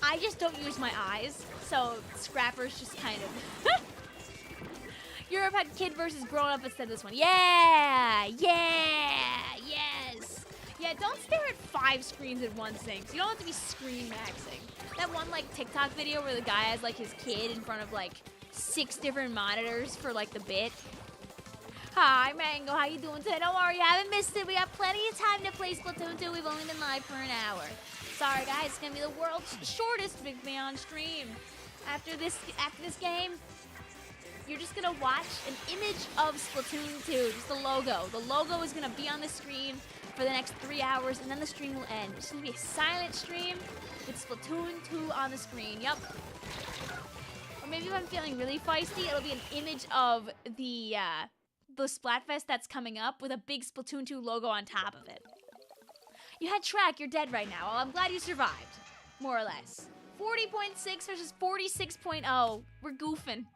I just don't use my eyes, so scrappers just kind of. Europe had kid versus grown up instead of this one. Yeah, yes. Yeah, don't stare at 5 screens at once, things. You don't have to be screen maxing. That one like TikTok video where the guy has like his kid in front of like 6 different monitors for like the bit. Hi, Mango, how you doing today? Don't worry, you haven't missed it. We have plenty of time to play Splatoon 2. We've only been live for an hour. Sorry, guys, it's gonna be the world's shortest Vicvillon stream. After this game, you're just gonna watch an image of Splatoon 2, just the logo. The logo is gonna be on the screen for the next 3 hours, and then the stream will end. It's gonna be a silent stream with Splatoon 2 on the screen. Yup. Or maybe if I'm feeling really feisty, it'll be an image of the Splatfest that's coming up with a big Splatoon 2 logo on top of it. You had track, you're dead right now. Well, I'm glad you survived, more or less. 40.6 versus 46.0. We're goofing.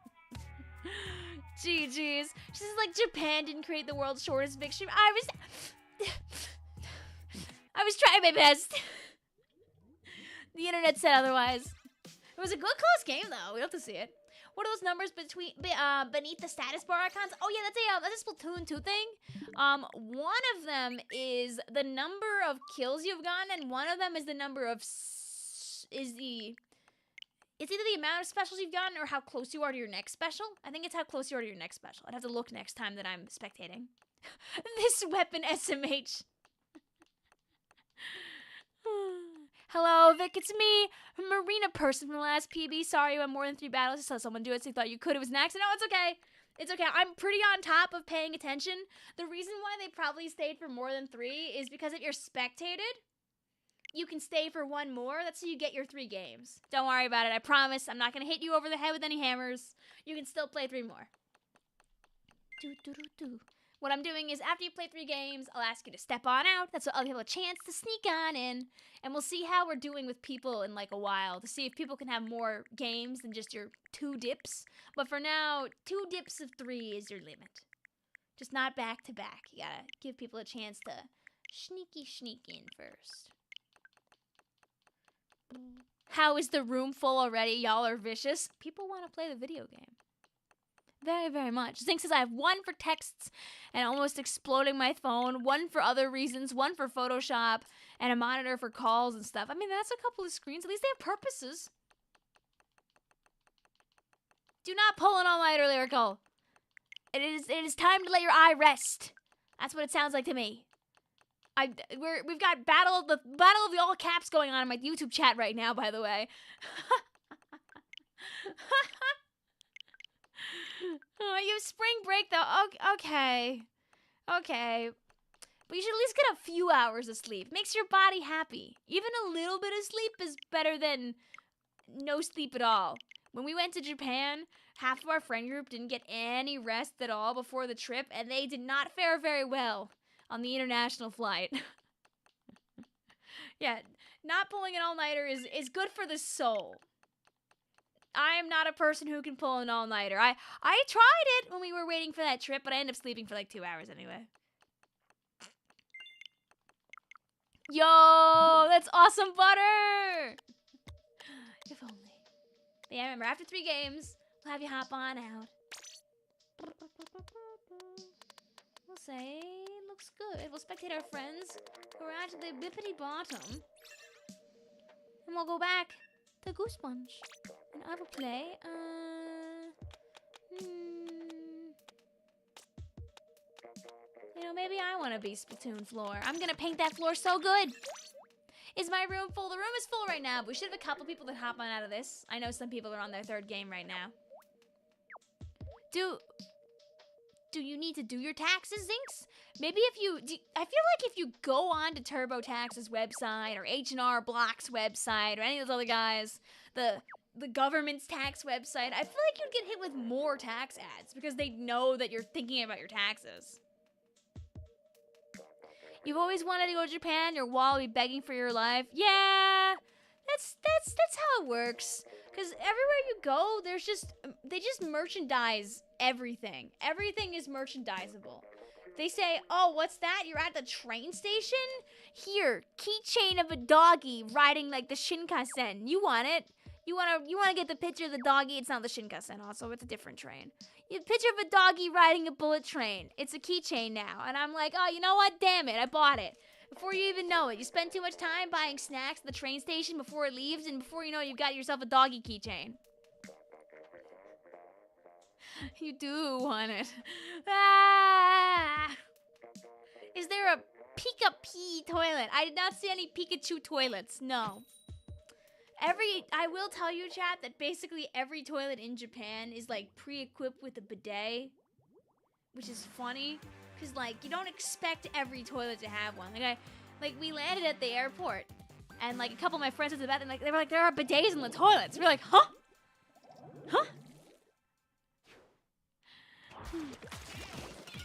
GG's. She says like Japan didn't create the world's shortest Vic stream. I was trying my best. The internet said otherwise. It was a good close game though. We'll have to see it. What are those numbers beneath the status bar icons? Oh yeah, that's a Splatoon 2 thing. One of them is the number of kills you've gotten, and one of them is the number of it's either the amount of specials you've gotten or how close you are to your next special. I think it's how close you are to your next special. I'd have to look next time that I'm spectating. This weapon SMH. Hello, Vic, it's me, Marina Person from the last PB. Sorry, you went more than 3 battles. I saw someone do it, so you thought you could. It was an accident. No, it's okay. It's okay. I'm pretty on top of paying attention. The reason why they probably stayed for more than 3 is because if you're spectated, you can stay for 1 more. That's how you get your 3 games. Don't worry about it. I promise. I'm not going to hit you over the head with any hammers. You can still play 3 more. What I'm doing is after you play 3 games, I'll ask you to step on out. That's what I'll have a chance to sneak on in. And we'll see how we're doing with people in like a while to see if people can have more games than just your 2 dips. But for now, 2 dips of 3 is your limit. Just not back to back. You gotta give people a chance to sneak in first. How is the room full already? Y'all are vicious. People want to play the video game. Very, very much. Zink says I have 1 for texts and almost exploding my phone, 1 for other reasons, 1 for Photoshop, and a monitor for calls and stuff. I mean, that's a couple of screens. At least they have purposes. Do not pull an all-nighter, Lyrical. It is time to let your eye rest. That's what it sounds like to me. We've got battle of the all caps going on in my YouTube chat right now, by the way. Oh, you have spring break though. Okay. But you should at least get a few hours of sleep. Makes your body happy. Even a little bit of sleep is better than no sleep at all. When we went to Japan, half of our friend group didn't get any rest at all before the trip, and they did not fare very well on the international flight. Yeah, not pulling an all-nighter is good for the soul. I am not a person who can pull an all-nighter. I tried it when we were waiting for that trip, but I ended up sleeping for like 2 hours anyway. Yo, that's awesome butter! If only. But yeah, remember, after 3 games, we'll have you hop on out. We'll say, looks good. We'll spectate our friends who are at the bippity bottom. And we'll go back to Goose Bunch. And I will play, You know, maybe I want to be Splatoon floor. I'm gonna paint that floor so good. Is my room full? The room is full right now, but we should have a couple people that hop on out of this. I know some people are on their 3rd game right now. Do you need to do your taxes, Zinx? Maybe if you, I feel like if you go on to TurboTax's website or H&R Block's website or any of those other guys, the government's tax website, I feel like you'd get hit with more tax ads because they know that you're thinking about your taxes. You've always wanted to go to Japan, your wall will be begging for your life. Yeah, that's how it works. Because everywhere you go, they just merchandise everything. Everything is merchandisable. They say, oh, what's that? You're at the train station? Here, keychain of a doggy riding like the Shinkansen. You want it? You wanna get the picture of the doggy? It's not the Shinkansen, also, it's a different train. You picture of a doggy riding a bullet train. It's a keychain now. And I'm like, oh, you know what? Damn it, I bought it. Before you even know it, you spend too much time buying snacks at the train station before it leaves, and before you know it, you've got yourself a doggy keychain. You do want it. Ah! Is there a Pika-Pee toilet? I did not see any Pikachu toilets, no. I will tell you, chat, that basically every toilet in Japan is, like, pre-equipped with a bidet, which is funny, because, like, you don't expect every toilet to have one. Like, we landed at the airport, and, like, a couple of my friends at the bathroom, like, they were like, there are bidets in the toilets. We're like, huh? Huh?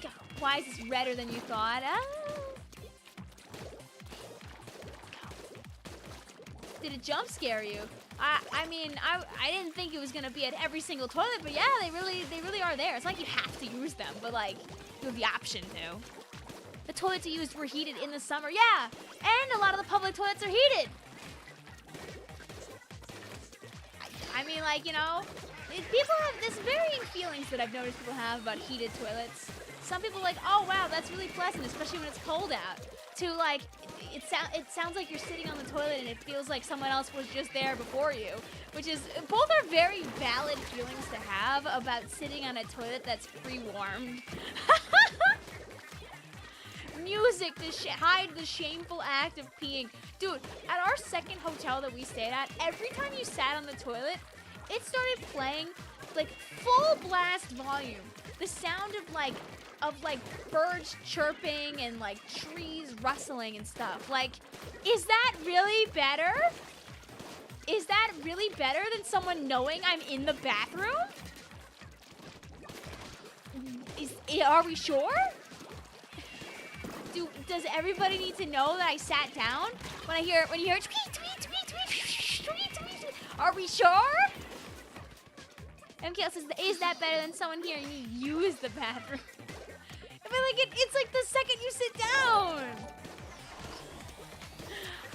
God, why is this redder than you thought? Did it jump scare you? I mean, I didn't think it was gonna be at every single toilet, but yeah, they really are there. It's like you have to use them, but like you have the option to. The toilets you used were heated in the summer, yeah, and a lot of the public toilets are heated. I mean, like, you know, people have this varying feelings that I've noticed people have about heated toilets. Some people are like, oh wow, that's really pleasant, especially when it's cold out. To like, it sounds like you're sitting on the toilet and it feels like someone else was just there before you. Which is, both are very valid feelings to have about sitting on a toilet that's pre-warmed. Music to hide the shameful act of peeing. Dude, at our 2nd hotel that we stayed at, every time you sat on the toilet, it started playing like full blast volume. The sound of like birds chirping and like trees rustling and stuff. Like, is that really better? Is that really better than someone knowing I'm in the bathroom? Are we sure? Does everybody need to know that I sat down when you hear tweet, tweet, tweet, tweet, tweet, tweet? Are we sure? MKL says, is that better than someone hearing you use the bathroom? I feel like it's like the second you sit down.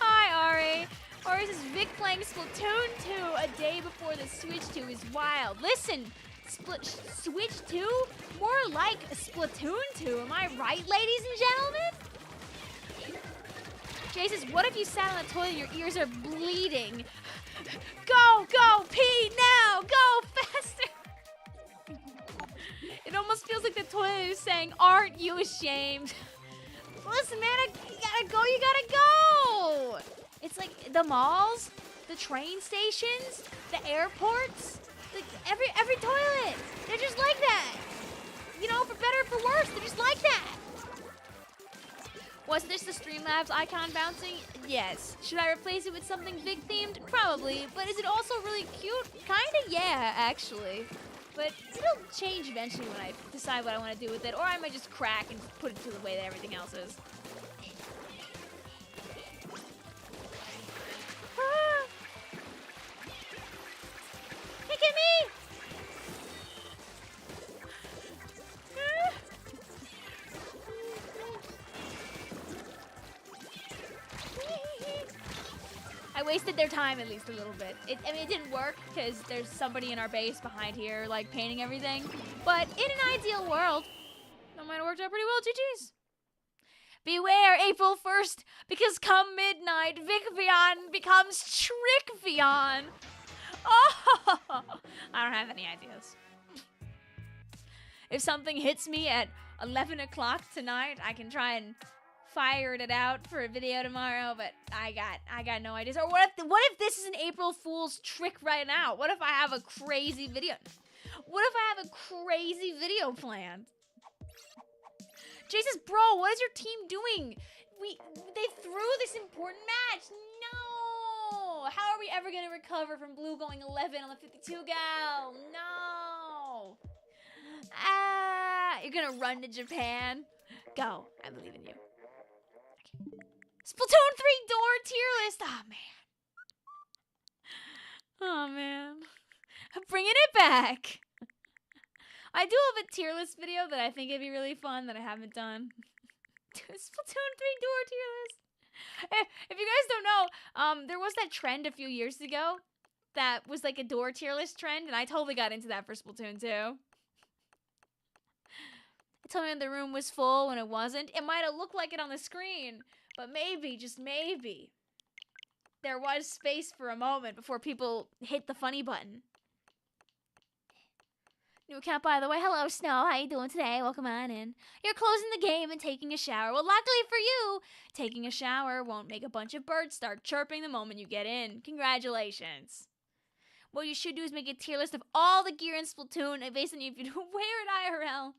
Hi, Ari. Ari says, Vic playing Splatoon 2 a day before the Switch 2 is wild. Listen, Switch 2? More like Splatoon 2. Am I right, ladies and gentlemen? Jay says, what if you sat on the toilet and your ears are bleeding? Go, pee now, go faster. It almost feels like the toilet is saying, aren't you ashamed? Listen, man, you gotta go. It's like the malls, the train stations, the airports, every toilet. They're just like that. You know, for better or for worse, they're just like that. Was this the Streamlabs icon bouncing? Yes. Should I replace it with something big themed? Probably. But is it also really cute? Kinda, yeah, actually. But it'll change eventually when I decide what I want to do with it, or I might just crack and put it to the way that everything else is. wasted their time at least a little bit. I mean, it didn't work because there's somebody in our base behind here, like, painting everything. But in an ideal world, that might have worked out pretty well, GG's. Beware April 1st, because come midnight, Vicvillon becomes Tricolor. Oh, I don't have any ideas. If something hits me at 11 o'clock tonight, I can try and fire it out for a video tomorrow, but I got no ideas. Or what if this is an April Fool's trick right now? What if I have a crazy video? What if I have a crazy video planned? Jesus, bro, what is your team doing? They threw this important match. No! How are we ever gonna recover from blue going 11 on the 52 gal? No! You're gonna run to Japan? Go, I believe in you. Okay. Splatoon 3 door tier list. Oh man. Oh man. I'm bringing it back. I do have a tier list video that I think it'd be really fun that I haven't done. Splatoon 3 door tier list. If you guys don't know, there was that trend a few years ago that was like a door tier list trend, and I totally got into that for Splatoon 2. It told me when the room was full when it wasn't. It might have looked like it on the screen, but maybe, just maybe, there was space for a moment before people hit the funny button. New account, by the way. Hello, Snow. How you doing today? Welcome on in. You're closing the game and taking a shower. Well, luckily for you, taking a shower won't make a bunch of birds start chirping the moment you get in. Congratulations. What you should do is make a tier list of all the gear in Splatoon and based on if you wear it IRL.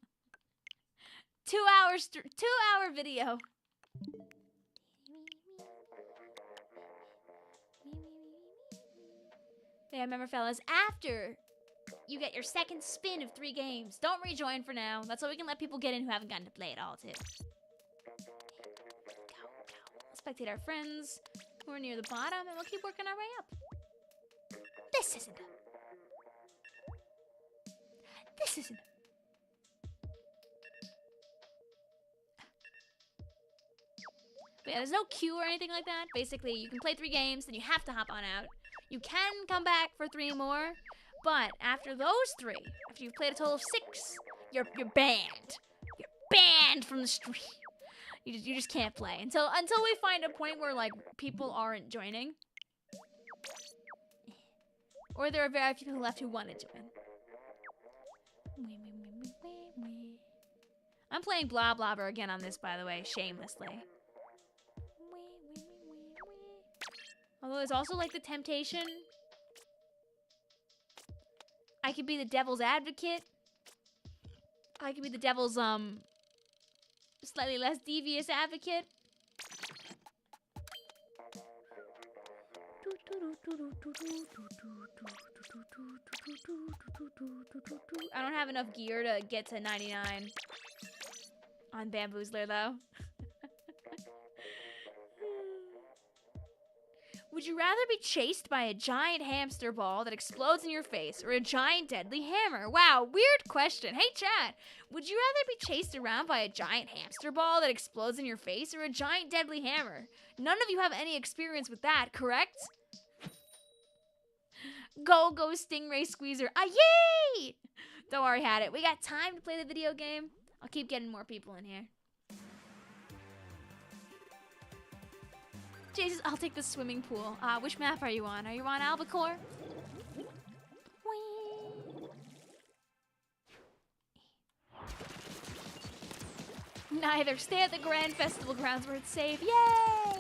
2 hour video. Yeah, remember, fellas, after you get your second spin of 3 games, don't rejoin for now. That's so we can let people get in who haven't gotten to play it all, too. Go. Spectate our friends who are near the bottom, and we'll keep working our way up. This isn't it. This isn't it. But yeah, there's no queue or anything like that. Basically, you can play 3 games, then you have to hop on out. You can come back for 3 more, but after those 3, after you've played a total of 6, you're banned. You're banned from the stream. You just can't play until we find a point where like people aren't joining, or there are very few people left who want to join. I'm playing Blah Blobber again on this, by the way, shamelessly. Although there's also like the temptation. I could be the devil's advocate. I could be the devil's slightly less devious advocate. I don't have enough gear to get to 99 on Bamboozler though. Would you rather be chased by a giant hamster ball that explodes in your face or a giant deadly hammer? Wow, weird question. Hey chat, would you rather be chased around by a giant hamster ball that explodes in your face or a giant deadly hammer? None of you have any experience with that, correct? Go Stingray Squeezer. Ah, yay! Don't worry, had it. We got time to play the video game. I'll keep getting more people in here. Jesus, I'll take the swimming pool. Which map are you on? Are you on Albacore? Neither. Stay at the Grand Festival grounds where it's safe. Yay!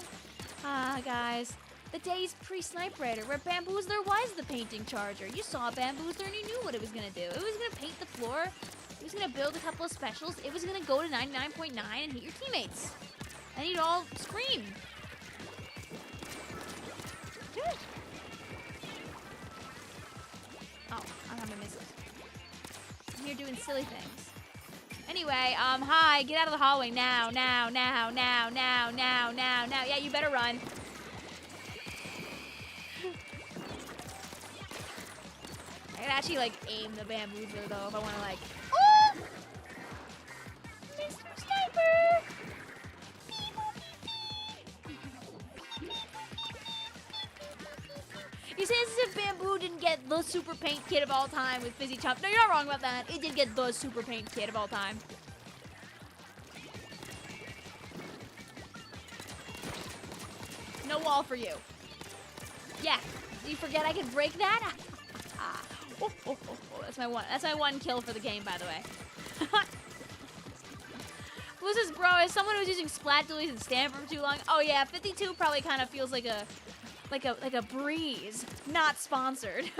Guys. The day's pre-Snipe Raider, where Bamboozler was the painting charger. You saw Bamboozler and you knew what it was gonna do. It was gonna paint the floor. It was gonna build a couple of specials. It was gonna go to 99.9 and hit your teammates. And you'd all scream. Oh, I'm gonna miss it. I'm here doing silly things. Anyway, hi, get out of the hallway now. Yeah, you better run. I could actually, like, aim the Bamboozler, though, if I want to, like... Oh! Mr. Sniper! didn't get the super paint kit of all time with Fizzy Chop. No, you're not wrong about that. It did get the super paint kit of all time. No wall for you. Yeah. Do you forget I could break that? That's my one. That's my one kill for the game, by the way. Blues' bro, as someone who's using splat dualies and stand for too long. Oh yeah, 52 probably kind of feels like a breeze. Not sponsored.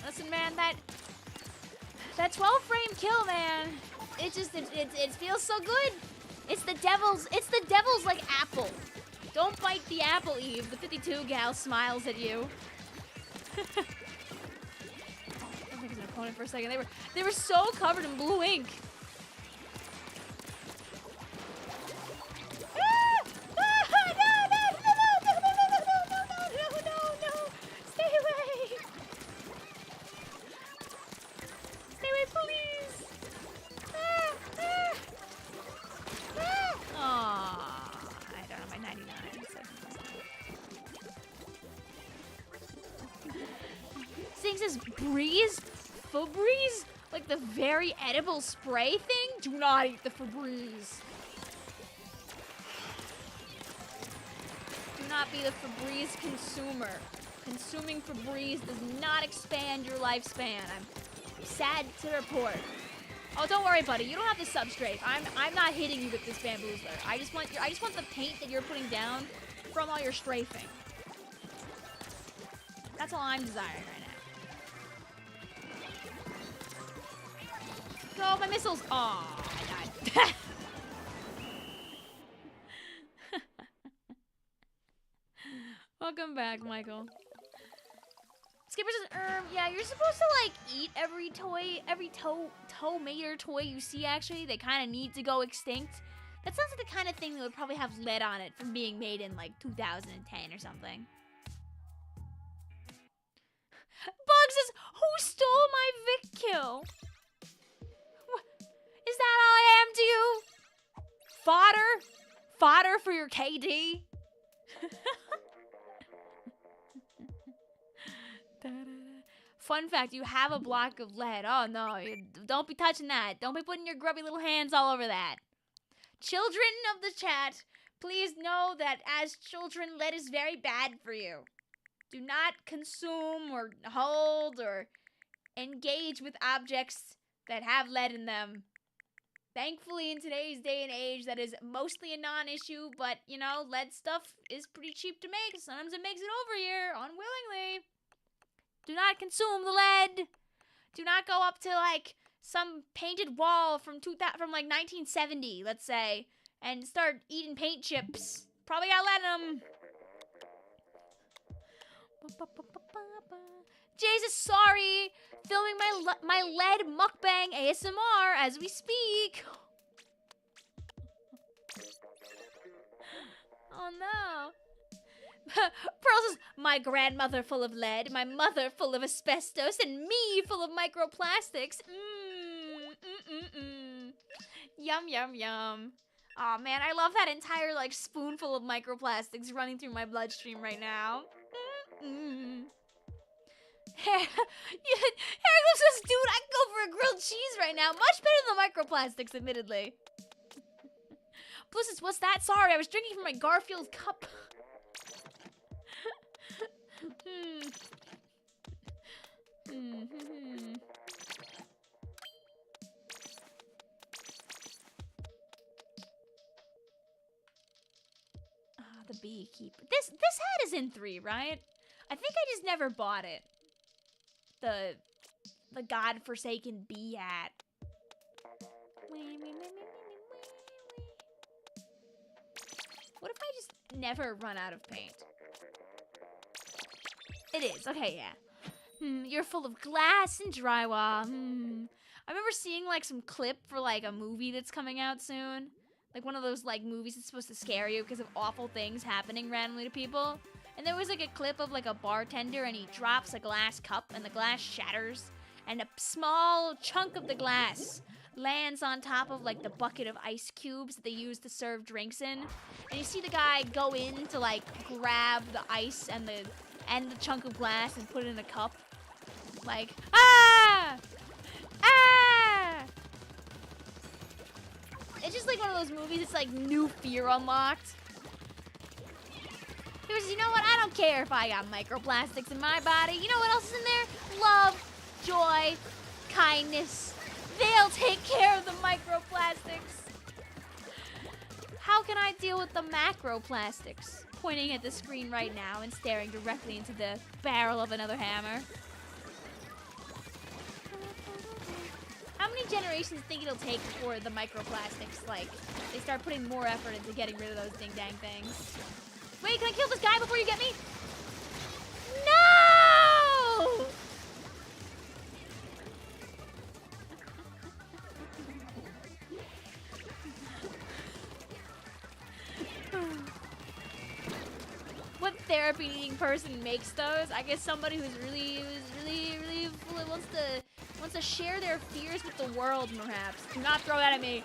Listen, man, that 12 frame kill, man. It feels so good. It's the devil's like apple. Don't bite the apple, Eve. The 52 gal smiles at you. I think it was an opponent for a second. They were so covered in blue ink. Febreze? Like the very edible spray thing? Do not eat the Febreze. Do not be the Febreze consumer. Consuming Febreze does not expand your lifespan. I'm sad to report. Oh, don't worry, buddy. You don't have to substrafe. I'm not hitting you with this bamboozler. I just want the paint that you're putting down from all your strafing. That's all I'm desiring right now. Go, my missiles. Aw, I died. Welcome back, Michael. Skipper says, yeah, you're supposed to, like, eat every tomater toy you see, actually. They kind of need to go extinct. That sounds like the kind of thing that would probably have lead on it from being made in, like, 2010 or something. Bug says, who stole my Vic kill? Is that all I am to you? Fodder? Fodder for your KD? Fun fact, you have a block of lead. Oh no, don't be touching that. Don't be putting your grubby little hands all over that. Children of the chat, please know that as children, lead is very bad for you. Do not consume or hold or engage with objects that have lead in them. Thankfully, in today's day and age, that is mostly a non-issue, but, you know, lead stuff is pretty cheap to make. Sometimes it makes it over here, unwillingly. Do not consume the lead. Do not go up to, like, some painted wall from like 1970, let's say, and start eating paint chips. Probably got lead in them. Jesus, sorry. Filming my lead mukbang ASMR as we speak. Oh no. Pearl says, my grandmother full of lead, my mother full of asbestos, and me full of microplastics. Yum, yum, yum. Aw, man, I love that entire, like, spoonful of microplastics running through my bloodstream right now. Herrick says, dude, I can go for a grilled cheese right now. Much better than the microplastics, admittedly. Plus, what's that? Sorry, I was drinking from my Garfield cup. The beekeeper. This hat is in 3, right? I think I just never bought it. The godforsaken bee hat. What if I just never run out of paint? It is. Okay, yeah. You're full of glass and drywall. I remember seeing, like, some clip for, like, a movie that's coming out soon. Like, one of those, like, movies that's supposed to scare you because of awful things happening randomly to people. And there was, like, a clip of, like, a bartender, and he drops a glass cup, and the glass shatters. and a small chunk of the glass lands on top of like the bucket of ice cubes that they use to serve drinks in. And you see the guy go in to like grab the ice and the chunk of glass and put it in a cup. Like, ah! Ah! It's just like one of those movies, it's like new fear unlocked. Because you know what? I don't care if I got microplastics in my body. You know what else is in there? Love, joy, kindness. They'll take care of the microplastics. How can I deal with the macroplastics? Pointing at the screen right now and staring directly into the barrel of another hammer. How many generations think it'll take before the microplastics, like, they start putting more effort into getting rid of those ding-dang things? Wait, can I kill this guy before you get me? No! What therapy-needing person makes those? I guess somebody who's really wants to share their fears with the world, perhaps. Do not throw that at me.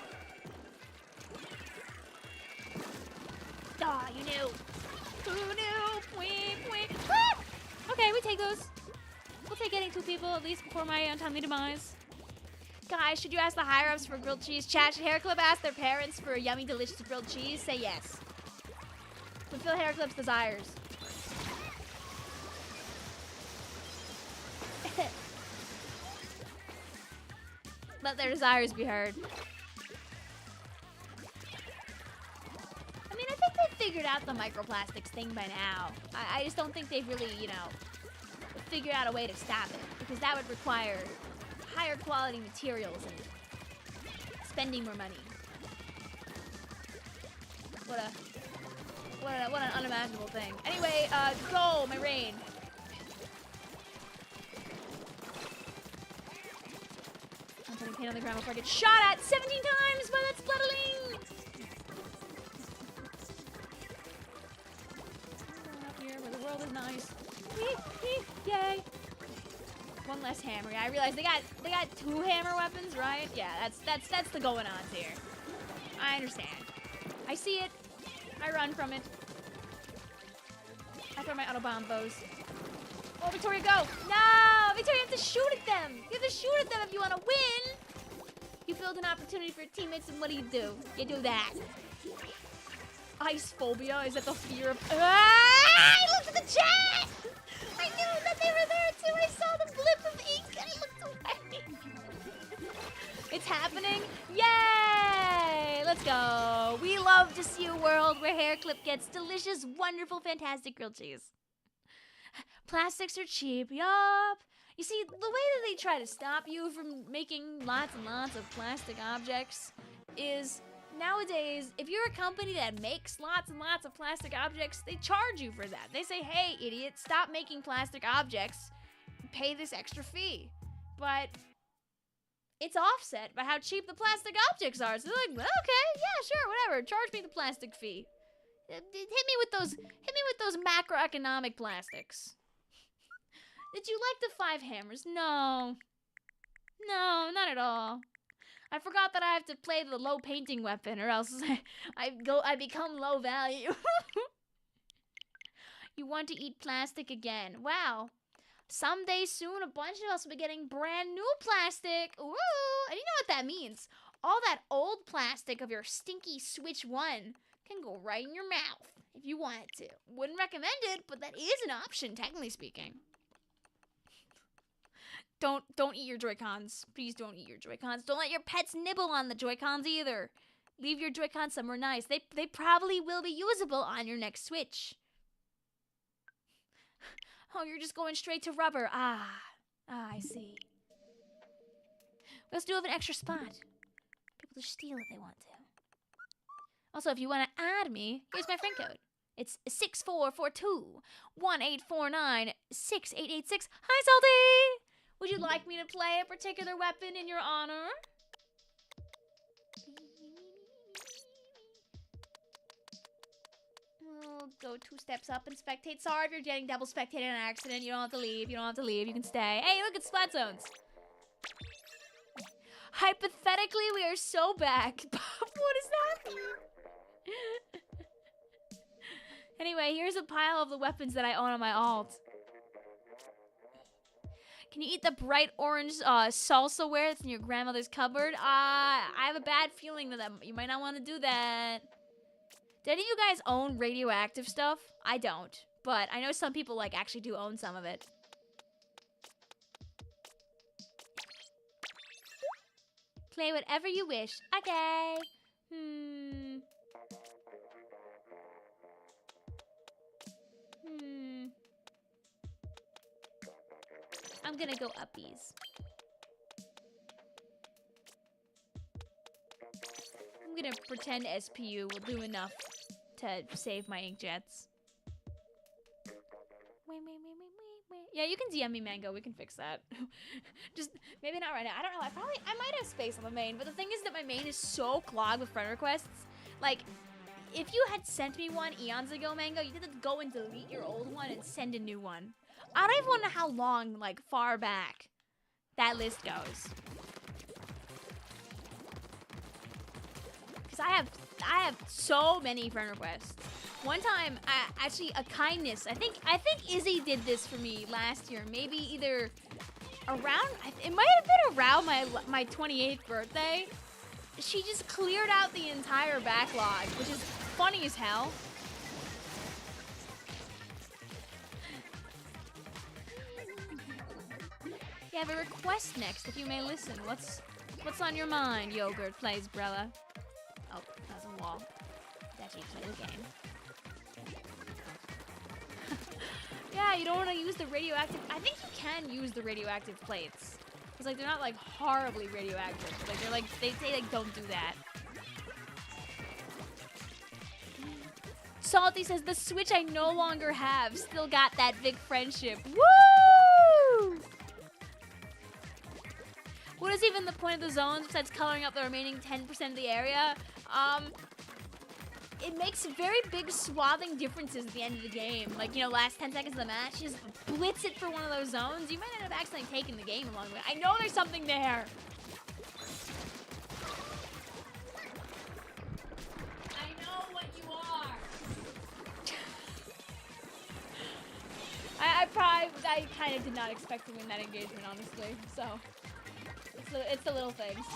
Ah, you knew. Who knew? Wink, wink. Ah! Okay, we take those. We'll take getting 2 people at least before my untimely demise. Guys, should you ask the higher-ups for grilled cheese? Chat, should Hair Clip ask their parents for yummy, delicious grilled cheese? Say yes. Fulfill Hair Clip's desires. Let their desires be heard. I mean, I think they've figured out the microplastics thing by now. I just don't think they've really, you know, figured out a way to stop it. Because that would require higher quality materials and spending more money. What an unimaginable thing. Anyway, go, my rain. I'm putting paint on the ground before I get shot at 17 times by that splutterling! Up here where the world is nice. Yay! One less hammer. Yeah, I realize they got 2 hammer weapons, right? Yeah, that's the going on here. I understand. I see it. I run from it. I throw my autobomb bows. Oh, Victoria, go! No! Victoria, you have to shoot at them! You have to shoot at them if you want to win! You build an opportunity for your teammates, and what do? You do that. Ice phobia? Is that the fear of... Ah! I looked at the chat! I knew that they were there, too! I saw the blip of ink, and I looked away! It's happening! Yay! Let's go! We love to see a world where Hair Clip gets delicious, wonderful, fantastic grilled cheese. Plastics are cheap, yup. You see, the way that they try to stop you from making lots and lots of plastic objects is, nowadays, if you're a company that makes lots and lots of plastic objects, they charge you for that. They say, hey, idiot, stop making plastic objects, pay this extra fee. But it's offset by how cheap the plastic objects are. So they're like, well, okay, yeah, sure, whatever, charge me the plastic fee. Hit me with those macroeconomic plastics. Did you like the 5 hammers? No. No, not at all. I forgot that I have to play the low painting weapon or else I become low value. You want to eat plastic again. Wow. Someday soon a bunch of us will be getting brand new plastic. Ooh, and you know what that means. All that old plastic of your stinky Switch 1 can go right in your mouth if you want to. Wouldn't recommend it, but that is an option, technically speaking. Don't eat your Joy-Cons. Please don't eat your Joy-Cons. Don't let your pets nibble on the Joy-Cons either. Leave your Joy-Cons somewhere nice. They probably will be usable on your next Switch. Oh, you're just going straight to rubber. Ah, I see. We also do have an extra spot. People just steal if they want to. Also, if you want to add me, here's my friend code. It's 6442-1849-6886. Hi, Salty! Would you like me to play a particular weapon in your honor? We'll go 2 steps up and spectate. Sorry if you're getting double spectated on accident. You don't have to leave. You don't have to leave. You can stay. Hey, look at Splat Zones. Hypothetically, we are so back. What is happening? Anyway, here's a pile of the weapons that I own on my alt. Can you eat the bright orange salsaware that's in your grandmother's cupboard? I have a bad feeling that you might not want to do that. Do any of you guys own radioactive stuff? I don't, but I know some people like actually do own some of it. Play whatever you wish. Okay. I'm gonna go uppies. I'm gonna pretend SPU will do enough to save my inkjets. Yeah, you can DM me, Mango. We can fix that. Just maybe not right now. I don't know. I might have space on the main, but the thing is that my main is so clogged with friend requests. Like, if you had sent me one eons ago, Mango, you had to go and delete your old one and send a new one. I don't even wonder how long, like, far back that list goes. Because I have so many friend requests. One time, actually, a kindness. I think Izzy did this for me last year. Maybe either around, it might have been around my 28th birthday. She just cleared out the entire backlog, which is funny as hell. You have a request next, if you may listen. What's on your mind, Yogurt plays Brella? Oh, that's a wall. That you play the game. Yeah, you don't want to use the radioactive. I think you can use the radioactive plates. Because, like, they're not, like, horribly radioactive. Like, they're, like, they say, like, don't do that. Salty says, the Switch I no longer have. Still got that big friendship. Woo! What is even the point of the zones besides coloring up the remaining 10% of the area? It makes very big swathing differences at the end of the game. Like, you know, last 10 seconds of the match, just blitz it for one of those zones. You might end up accidentally taking the game along the way. I know there's something there. I know what you are. I kind of did not expect to win that engagement, honestly. So, it's the little things.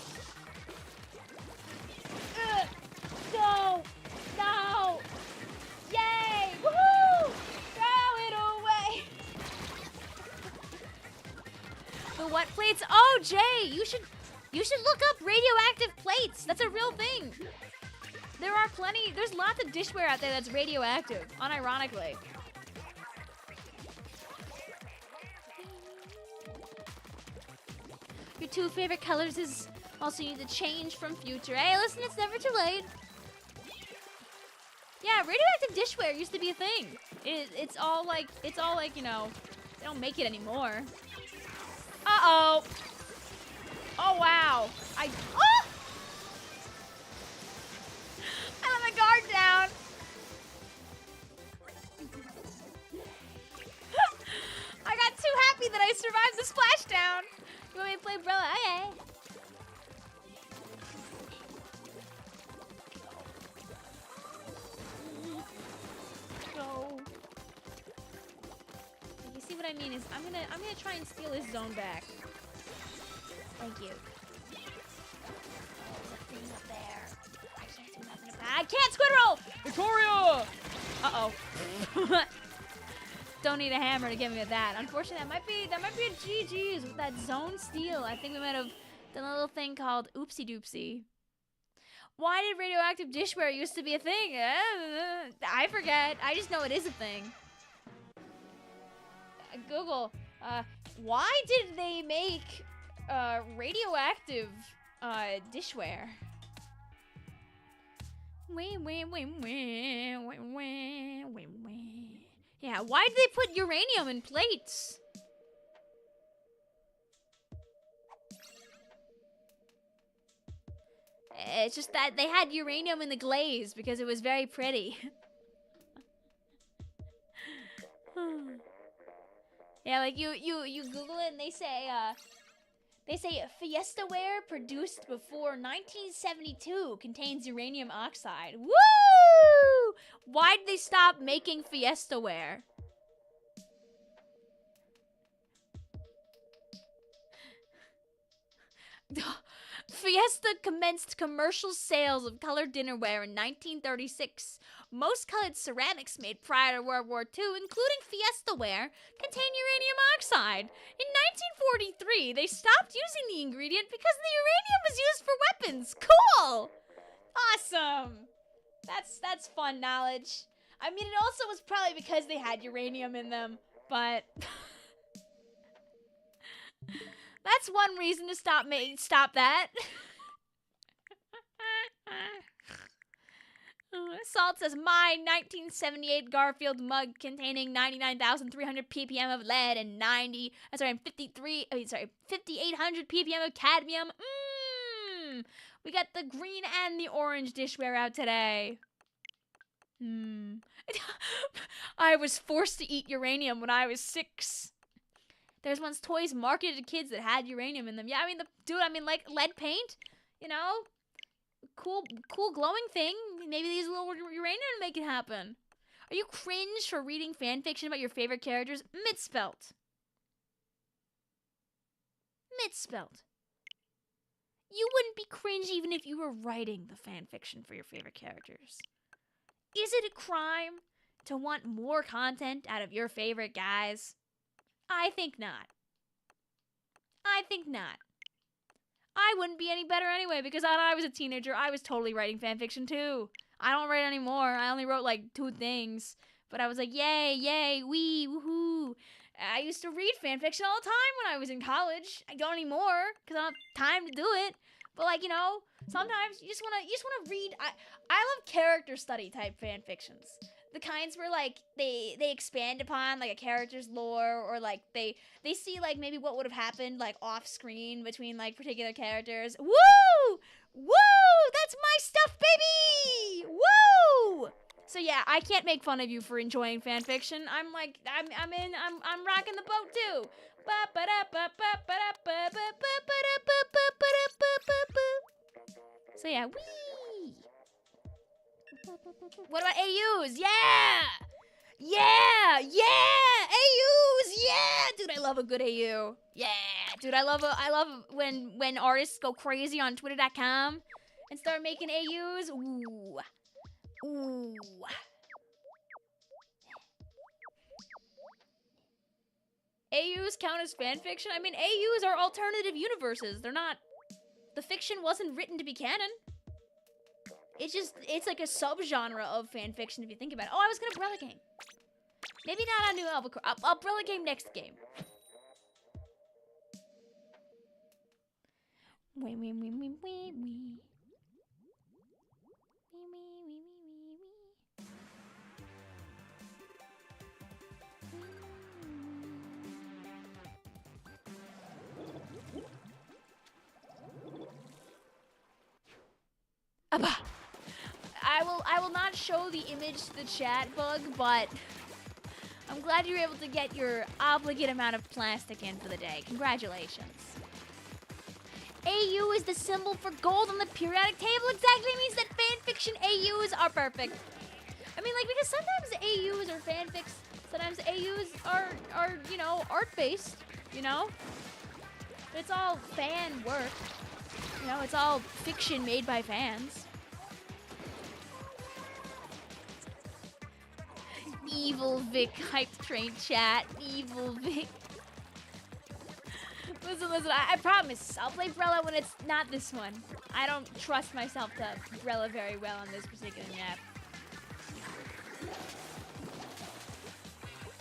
No! No! Yay! Woohoo! Throw it away! The what plates? Oh, Jay, you should look up radioactive plates. That's a real thing. There's lots of dishware out there that's radioactive, unironically. Your two favorite colors is also you need to change from future. Hey, listen, it's never too late. Yeah, radioactive dishware used to be a thing. It's all like, you know, they don't make it anymore. Uh-oh. Oh, wow. I let my guard down. I got too happy that I survived the splashdown. You want me to play Brella? Okay. Go. You see what I mean is I'm gonna try and steal this zone back. Thank you. Oh, there's a thing up there. I can't do nothing about it. I can't squid roll! Victoria! Uh-oh. Don't need a hammer to get me with that. Unfortunately, that might be a GG's with that zone steal. I think we might have done a little thing called oopsie doopsie. Why did radioactive dishware used to be a thing? I forget. I just know it is a thing. Google. Why did they make radioactive dishware? Yeah, why did they put uranium in plates? It's just that they had uranium in the glaze because it was very pretty. Yeah, like you Google it and they say They say Fiestaware produced before 1972 contains uranium oxide. Woo! Why did they stop making Fiestaware? Fiesta commenced commercial sales of colored dinnerware in 1936. Most colored ceramics made prior to World War II, including Fiestaware, contain uranium oxide. In 1943, they stopped using the ingredient because the uranium was used for weapons. Cool! Awesome! That's fun knowledge. I mean, it also was probably because they had uranium in them, but... That's one reason to stop that. Salt says, my 1978 Garfield mug containing 99,300 ppm of lead and 5,800 ppm of cadmium. We got the green and the orange dishware out today. I was forced to eat uranium when I was 6. There's once toys marketed to kids that had uranium in them. Yeah, I mean, like lead paint, you know? Cool glowing thing. Maybe these little uranium make it happen. Are you cringe for reading fan fiction about your favorite characters? Misspelt. You wouldn't be cringe even if you were writing the fan fiction for your favorite characters. Is it a crime to want more content out of your favorite guys? I think not. I wouldn't be any better anyway, because when I was a teenager, I was totally writing fanfiction too. I don't write anymore. I only wrote like 2 things. But I was like, yay, wee, woohoo. I used to read fanfiction all the time when I was in college. I don't anymore, because I don't have time to do it. But like, you know, sometimes you just wanna read. I love character study type fanfictions. The kinds where like they expand upon like a character's lore, or like they see like maybe what would have happened like off screen between like particular characters. Woo! That's my stuff, baby! Woo! So yeah, I can't make fun of you for enjoying fan fiction. I'm rocking the boat too. So yeah, wee! What about AUs? Yeah! AUs! Yeah! Dude, I love a good AU. Yeah! Dude, I love when artists go crazy on twitter.com and start making AUs. Ooh. AUs count as fanfiction? I mean, AUs are alternative universes. They're not... The fiction wasn't written to be canon. It's like a subgenre of fanfiction if you think about it. Oh, I was gonna Umbrella Game. Maybe not a new Umbrella Game next game. I will not show the image to the chat bug, but I'm glad you were able to get your obligate amount of plastic in for the day. Congratulations. AU is the symbol for gold on the periodic table. Exactly means that fanfiction AUs are perfect. I mean, like, because sometimes AUs are fanfics, sometimes AUs are you know, art-based, you know? But it's all fan work. You know, it's all fiction made by fans. Evil Vic hype train chat. Evil Vic. Listen, I promise. I'll play Brella when it's not this one. I don't trust myself to Brella very well on this particular map.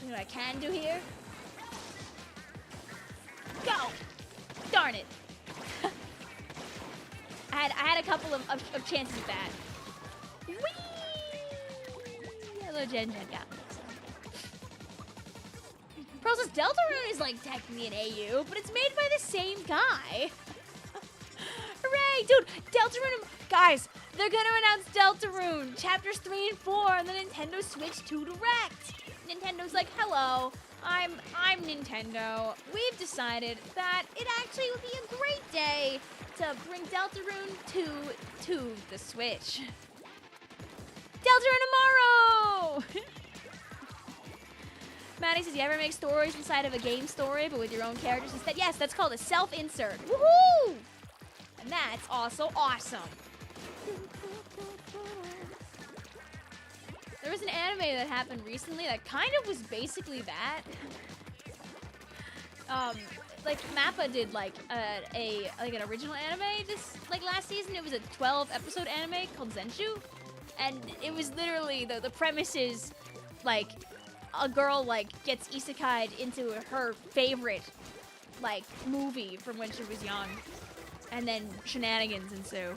You know what I can do here? Go! Darn it. I had a couple of chances at that. Whee! Hello, Jen got me. Pearl says Deltarune is like technically an AU, but it's made by the same guy. Hooray, dude! Deltarune, guys, they're gonna announce Deltarune chapters 3 and 4 on the Nintendo Switch 2 Direct. Nintendo's like, hello, I'm Nintendo. We've decided that it actually would be a great day to bring Deltarune to the Switch. Deltarune tomorrow! Maddie says, you ever make stories inside of a game story, but with your own characters instead? Yes, that's called a self-insert. Woohoo! And that's also awesome. There was an anime that happened recently that kind of was basically that. Like Mappa did like an original anime this like last season. It was a 12-episode anime called Zenshu, and it was literally the premise is like a girl like gets isekai'd into her favorite like movie from when she was young, and then shenanigans ensue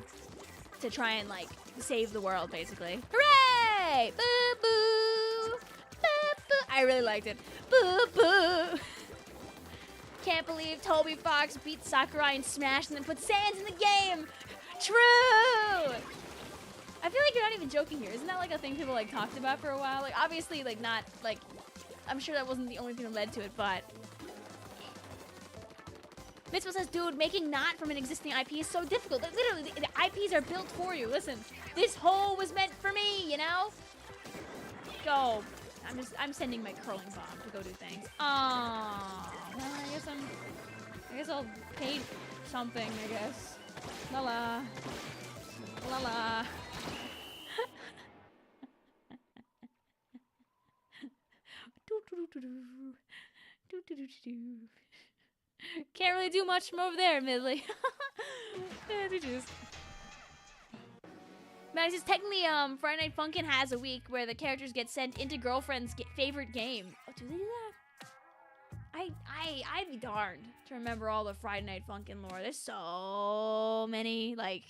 to try and like save the world basically. Hooray! Boo boo! Boo boo! I really liked it. Boo boo! Can't believe Toby Fox beat Sakurai in Smash and then put Sans in the game! True! I feel like you're not even joking here. Isn't that like a thing people like talked about for a while? Like obviously like not like, I'm sure that wasn't the only thing that led to it, but. Mitzvah says, dude, making not from an existing IP is so difficult. Like, literally, the IPs are built for you. Listen, this hole was meant for me, you know? Go. I'm sending my curling bomb to go do things. Aww. Well, I guess I'll pay something, I guess. La la. La la. Can't really do much from over there, admittedly. Maddie says, technically, Friday Night Funkin' has a week where the characters get sent into girlfriend's favorite game. Oh, do they do that? I'd be darned to remember all the Friday Night Funkin' lore. There's so many, like,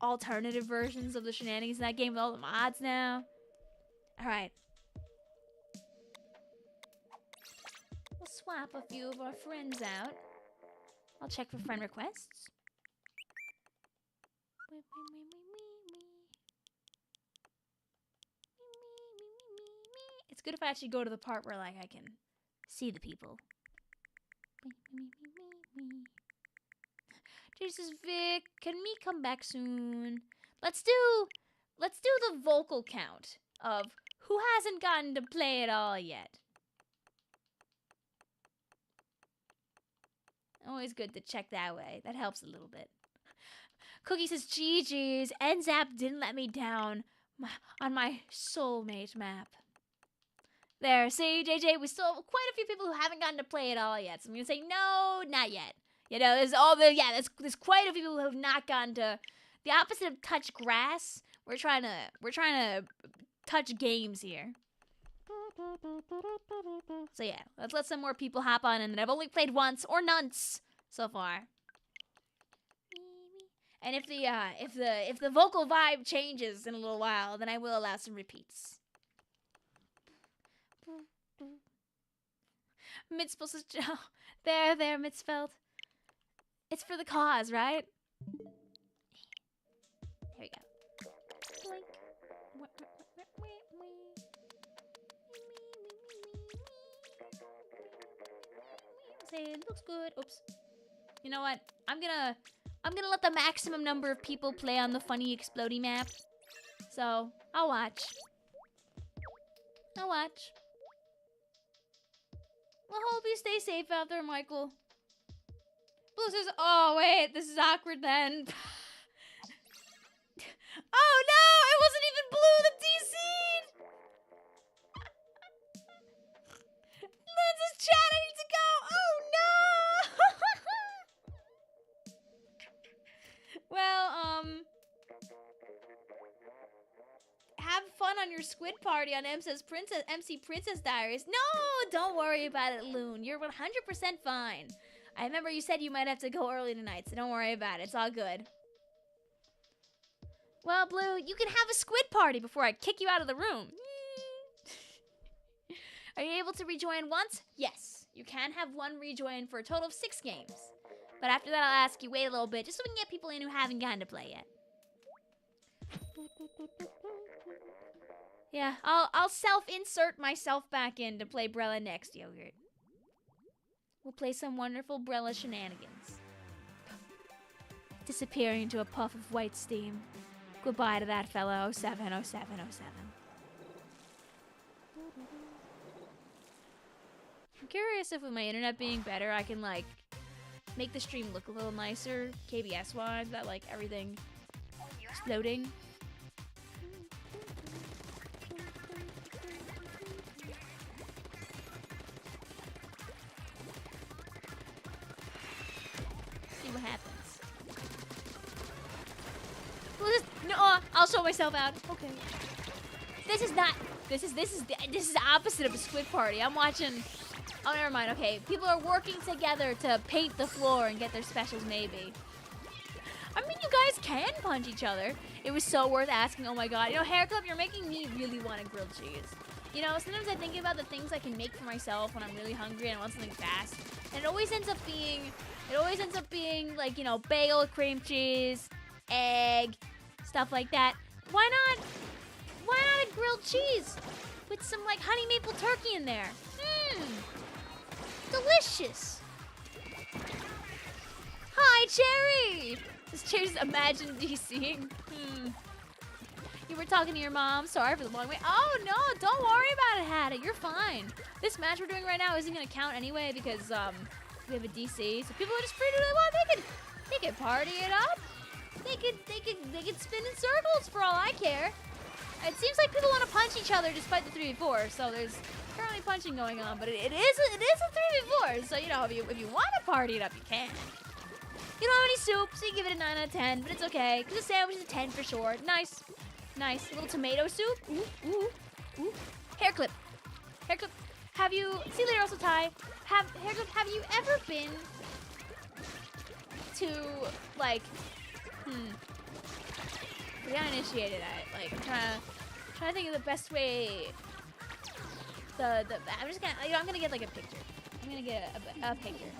alternative versions of the shenanigans in that game with all the mods now. Alright. We'll swap a few of our friends out. I'll check for friend requests. It's good if I actually go to the part where like I can see the people. Jesus, Vic, can me come back soon? Let's do the vocal count of who hasn't gotten to play it all yet. Always good to check that way. That helps a little bit. Cookie says, GG's, NZAP didn't let me down on my soulmate map. There, see, JJ, we still have quite a few people who haven't gotten to play it all yet. So I'm going to say, no, not yet. You know, there's quite a few people who have not gotten to, the opposite of touch grass. We're trying to touch games here. So yeah, let's let some more people hop on, and I've only played once or nonce so far. And if the vocal vibe changes in a little while, then I will allow some repeats. Mitzvah says, oh, there, Mitzfeld. It's for the cause, right? Here we go. Blink. Say it looks good. Oops. You know what? I'm gonna let the maximum number of people play on the funny explodey map. So I'll watch. Well, hope you stay safe out there, Michael. Blue says, oh wait, this is awkward then. Oh no, it wasn't even Blue that DC'd. Blue says, chat, I need to go. Oh no. Well, have fun on your squid party on MC Princess Diaries. No, don't worry about it, Loon. You're 100% fine. I remember you said you might have to go early tonight, so don't worry about it. It's all good. Well, Blue, you can have a squid party before I kick you out of the room. Are you able to rejoin once? Yes. You can have one rejoin for a total of 6 games. But after that, I'll ask you wait a little bit, just so we can get people in who haven't gotten to play yet. Yeah, I'll self-insert myself back in to play Brella next, Yogurt. We'll play some wonderful Brella shenanigans. Disappearing into a puff of white steam. Goodbye to that fellow 070707. I'm curious if with my internet being better, I can like make the stream look a little nicer, KBS-wise, that like everything exploding. See what happens. No, I'll show myself out. Okay. This is the opposite of a squid party. I'm watching. Oh, never mind. Okay, people are working together to paint the floor and get their specials. Maybe. I mean, you guys can punch each other. It was so worth asking. Oh my god. You know, Hair Club, you're making me really want a grilled cheese. You know, sometimes I think about the things I can make for myself when I'm really hungry and I want something fast, and it always ends up being like, you know, bagel with cream cheese, egg, stuff like that. Why not a grilled cheese with some like honey maple turkey in there? Delicious. Hi, Cherry. This Cherry's Imagine DCing. You were talking to your mom. Sorry for the long wait. Oh no, don't worry about it, Hattie. You're fine. This match we're doing right now isn't gonna count anyway because we have a DC, so people are just free to do what they could party it up. They could spin in circles for all I care. It seems like people want to punch each other despite the 3v4, so there's currently punching going on, but it is a 3v4, so you know, if you want to party it up, you can. You don't have any soup, so you give it a 9 out of 10, but it's okay, because the sandwich is a 10 for sure. Nice. Nice. A little tomato soup. Ooh. Hair clip. Have you, see you later also, Ty. Hair clip, have you ever been to, like, yeah, I initiated it. Like, I'm trying to think of the best way. I'm just gonna, you know, I'm gonna get like a picture. I'm gonna get a picture.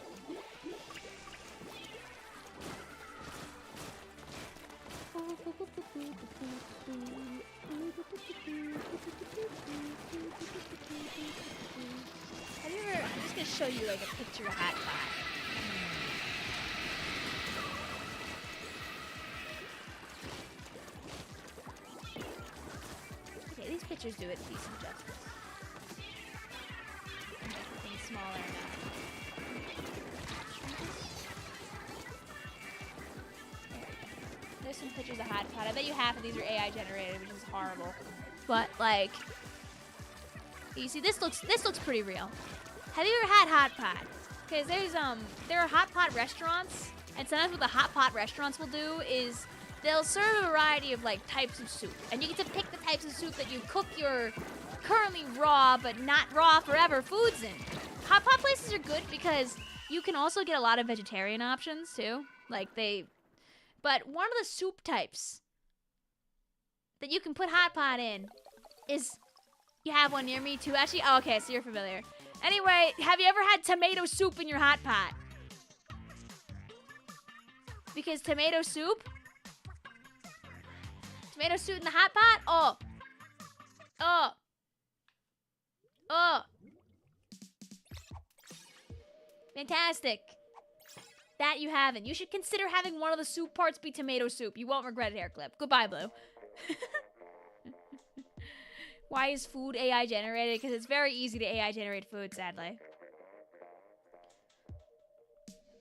Have you ever? I'm just gonna show you like a picture of Hot Pot. These pictures do it decent justice. Everything's smaller now. There's some pictures of Hot Pot. I bet you half of these are AI generated, which is horrible. But like, you see, this looks pretty real. Have you ever had Hot Pot? Because there are Hot Pot restaurants, and sometimes what the Hot Pot restaurants will do is they'll serve a variety of like types of soup, and you get to pick the types of soup that you cook your currently raw but not raw forever foods in. Hot pot places are good because you can also get a lot of vegetarian options too. But one of the soup types that you can put hot pot in is, you have one near me too actually? Oh, okay, so you're familiar. Anyway, have you ever had tomato soup in your hot pot? Because tomato soup in the hot pot? Oh. Fantastic. That you haven't. You should consider having one of the soup parts be tomato soup. You won't regret it, Hair Clip. Goodbye, Blue. Why is food AI generated? Because it's very easy to AI generate food, sadly.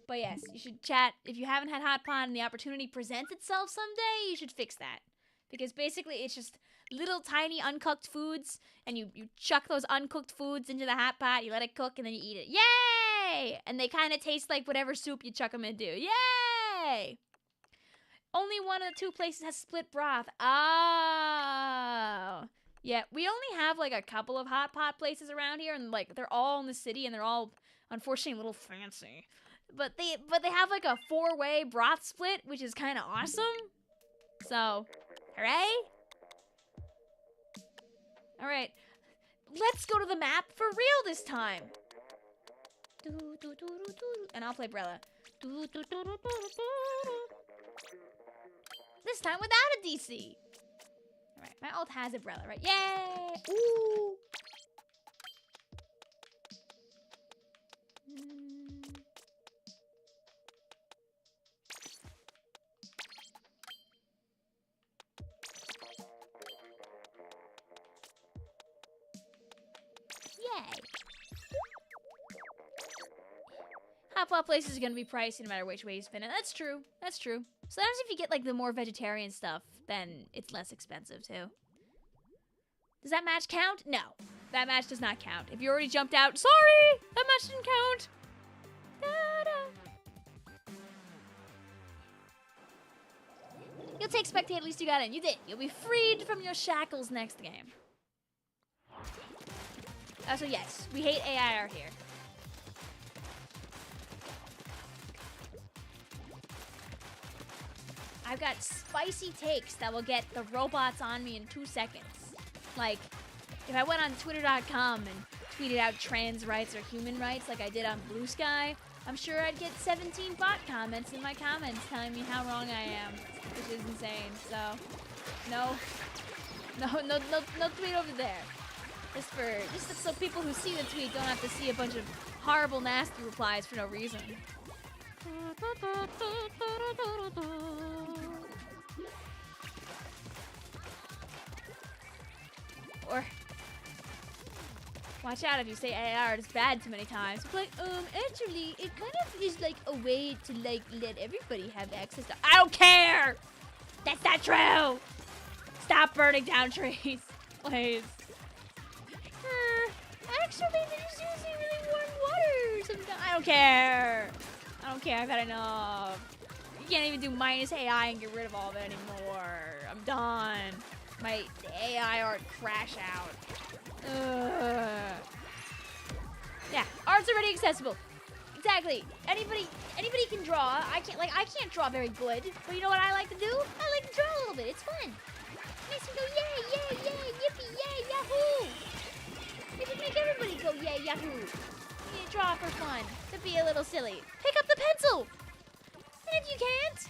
But yes, you should chat. If you haven't had hot pot and the opportunity presents itself someday, you should fix that. Because basically it's just little tiny uncooked foods, and you chuck those uncooked foods into the hot pot, you let it cook, and then you eat it. Yay! And they kind of taste like whatever soup you chuck them into. Yay! Only one of the two places has split broth. Oh. Yeah, we only have like a couple of hot pot places around here, and like they're all in the city, and they're all unfortunately a little fancy. But they have like a 4-way broth split, which is kind of awesome. So, hooray! All right, let's go to the map for real this time. And I'll play Brella. This time without a DC. Alright, my ult has umbrella, right? Yay! Ooh! Yay! Hotpot places are gonna be pricey no matter which way you spin it. That's true. That's true. Sometimes if you get like the more vegetarian stuff, then it's less expensive too. Does that match count? No. That match does not count. If you already jumped out, sorry! That match didn't count. Da-da. You'll take spectate, at least you got in. You did. You'll be freed from your shackles next game. So yes, we hate AIR here. I've got spicy takes that will get the robots on me in 2 seconds. Like, if I went on Twitter.com and tweeted out trans rights or human rights like I did on Blue Sky, I'm sure I'd get 17 bot comments in my comments telling me how wrong I am, which is insane. So, no tweet over there. Just so people who see the tweet don't have to see a bunch of horrible, nasty replies for no reason. Or watch out if you say AR is bad too many times. It's like, actually, it kind of is like a way to like let everybody have access to. I don't care. That's not true. Stop burning down trees, please. Actually, they're just using really warm water sometimes. I don't care. I don't care. I've had enough. You can't even do minus AI and get rid of all of it anymore. I'm done. My AI art crash out. Yeah, art's already accessible. Exactly. Anybody can draw. I can't draw very good. But you know what I like to do? I like to draw a little bit. It's fun. It makes me go yay, yay, yay, yippee, yay, yahoo. It would make everybody go yay, yahoo. You draw for fun. To be a little silly. Pick up the pencil. And if you can't,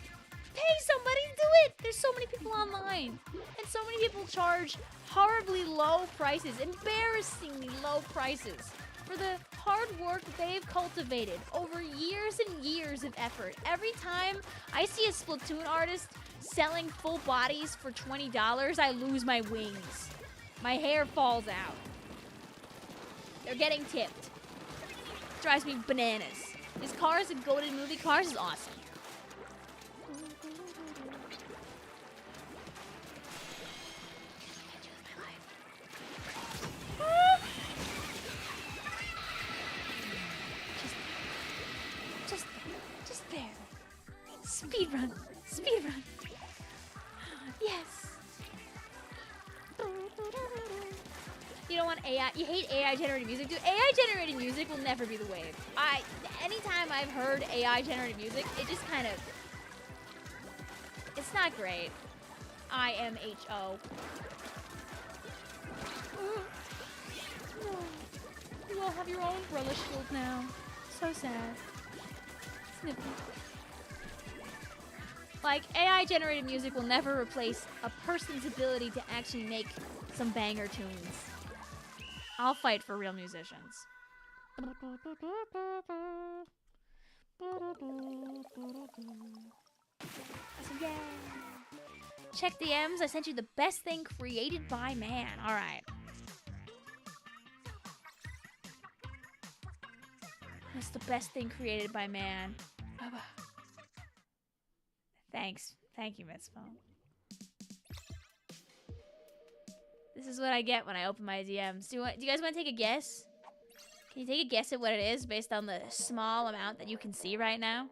pay somebody to do it. There's so many people online. And so many people charge horribly low prices, embarrassingly low prices, for the hard work they've cultivated over years and years of effort. Every time I see a Splatoon artist selling full bodies for $20, I lose my wings. My hair falls out. They're getting tipped. Drives me bananas. Is Cars a goated movie? Cars is awesome. Just barely. Speed run. Speed run. Yes. You don't want AI. You hate AI generated music. Dude, AI generated music will never be the wave. Anytime I've heard AI generated music, it just kind of, it's not great. IMHO. No. You all have your own umbrella shield now. So sad. Snippy. Like, AI generated music will never replace a person's ability to actually make some banger tunes. I'll fight for real musicians. Yeah. Check DMs. I sent you the best thing created by man. All right. What's the best thing created by man? Thanks. Thank you, Miss Phone. This is what I get when I open my DMs. Do you guys want to take a guess? Can you take a guess at what it is based on the small amount that you can see right now?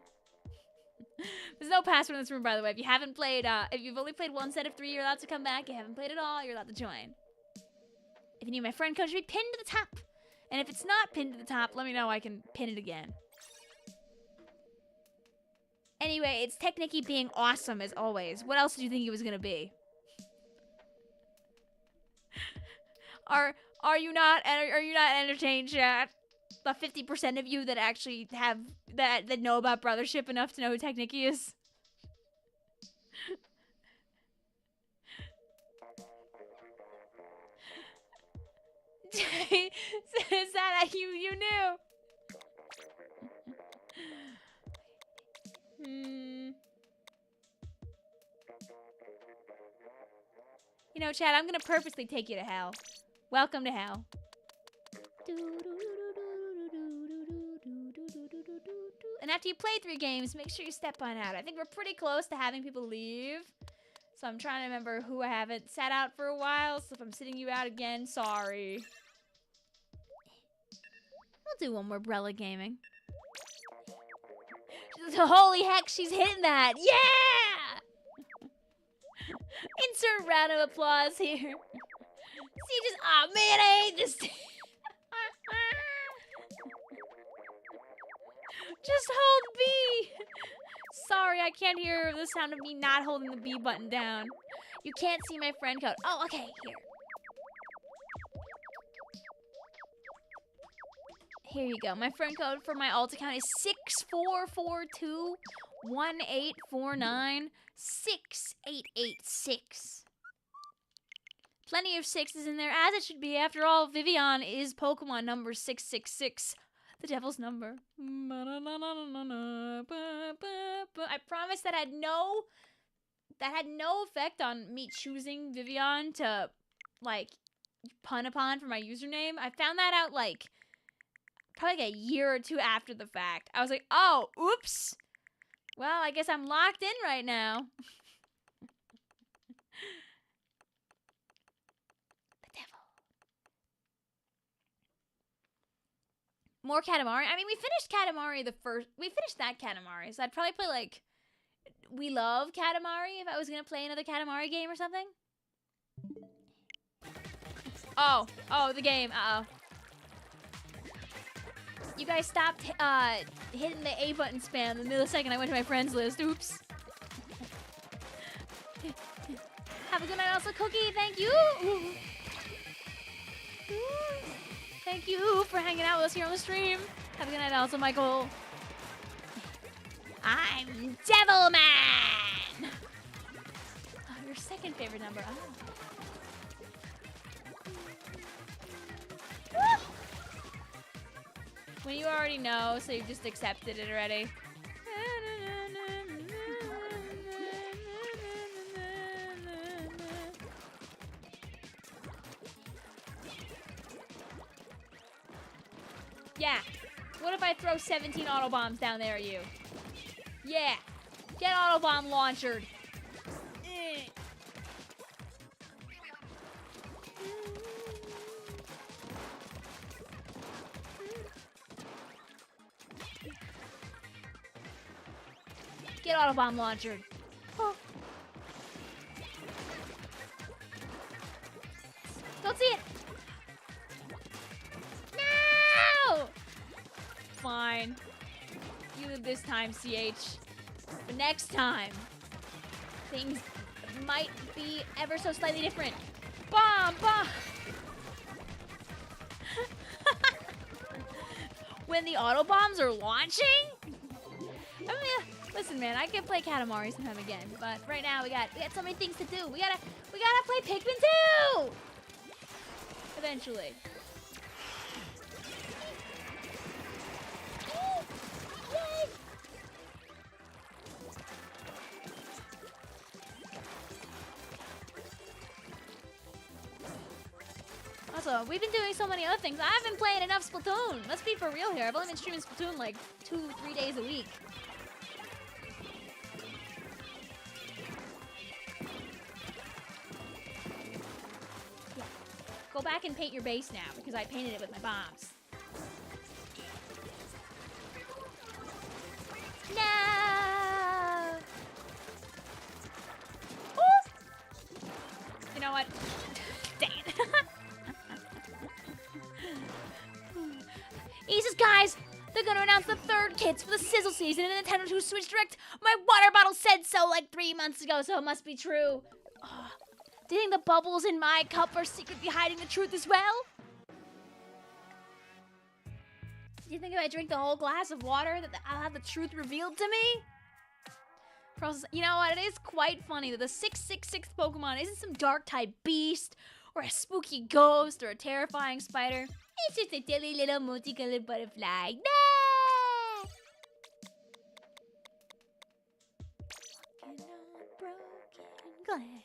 There's no password in this room, by the way. If you haven't played, if you've only played one set of 3, you're allowed to come back. If you haven't played at all, you're allowed to join. If you need my friend code, it should be pinned to the top. And if it's not pinned to the top, let me know. I can pin it again. Anyway, it's Technicky being awesome as always. What else did you think it was gonna be? Are you not entertained, chat? The 50% of you that actually have that know about brothership enough to know who Technicky is. Okay. Is that you knew? You know, Chad, I'm gonna purposely take you to hell. Welcome to hell. And after you play 3 games, make sure you step on out. I think we're pretty close to having people leave. So I'm trying to remember who I haven't sat out for a while. So if I'm sitting you out again, sorry. I'll do one more Brella gaming. Holy heck, she's hitting that. Yeah! Insert round of applause here. See, just, oh man, I hate this. Just hold B. Sorry, I can't hear the sound of me not holding the B button down. You can't see my friend code. Oh, okay, here. Here you go. My friend code for my alt account is 644218496886. Plenty of 6s in there, as it should be. After all, Vicvillon is Pokemon number 666. The devil's number. I promise that had no effect on me choosing Vicvillon to, like, pun upon for my username. I found that out, like, probably like a year or 2 after the fact. I was like, oh, oops. Well, I guess I'm locked in right now. The devil. More Katamari. I mean, we finished Katamari we finished that Katamari, so I'd probably play, like, We Love Katamari if I was gonna play another Katamari game or something. Oh, the game, uh-oh. You guys stopped hitting the A button spam the millisecond I went to my friends list. Oops. Have a good night also, Cookie. Thank you. Thank you for hanging out with us here on the stream. Have a good night also, Michael. I'm Devilman. Oh, your second favorite number. Oh. When you already know, so you've just accepted it already. Yeah. What if I throw 17 auto bombs down there at you? Yeah. Get auto bomb launchered. Get auto bomb launchered. Oh. Don't see it. No! Fine. You live this time, CH. But next time, things might be ever so slightly different. Bomb! Bomb! When the auto bombs are launching? I mean, listen, man, I can play Katamari sometime again, but right now we got so many things to do. We gotta play Pikmin 2! Eventually. Yay! Also, we've been doing so many other things. I've been playing enough Splatoon. Let's be for real here. I've only been streaming Splatoon like 2-3 days a week. Yeah. Go back and paint your base now because I painted it with my bombs. No! Ooh! You know what? Dang it. Aces, guys! They're gonna announce the 3rd kits for the Sizzle season in the Nintendo 2 Switch Direct. My water bottle said so like 3 months ago, so it must be true. Oh, do you think the bubbles in my cup are secretly hiding the truth as well? Do you think if I drink the whole glass of water that I'll have the truth revealed to me? You know what? It is quite funny that the 666th Pokemon isn't some Dark-type beast or a spooky ghost, or a terrifying spider. It's just a silly little multicolored butterfly. Nah! Walking on broken glass.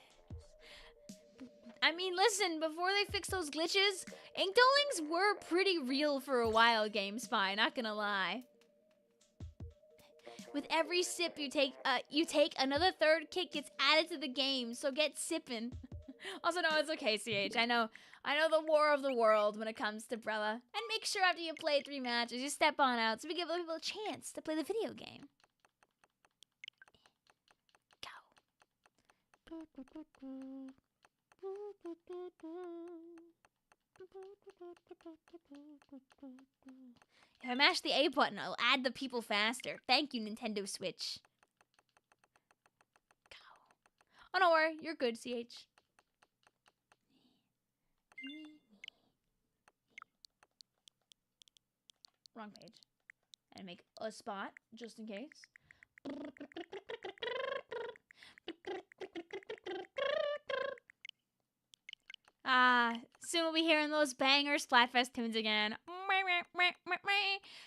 I mean, listen, before they fixed those glitches, Inkdolings were pretty real for a while, GameSpy, not gonna lie. With every sip you take, another third kick gets added to the game, so get sippin'. Also, no, it's okay, CH. I know the war of the world when it comes to Brella. And make sure after you play 3 matches, you step on out so we give other people a chance to play the video game. Go. If I mash the A button, I'll add the people faster. Thank you, Nintendo Switch. Go. Oh, no worry. You're good, CH. Wrong page. And make a spot, just in case. Soon we'll be hearing those banger Splatfest tunes again.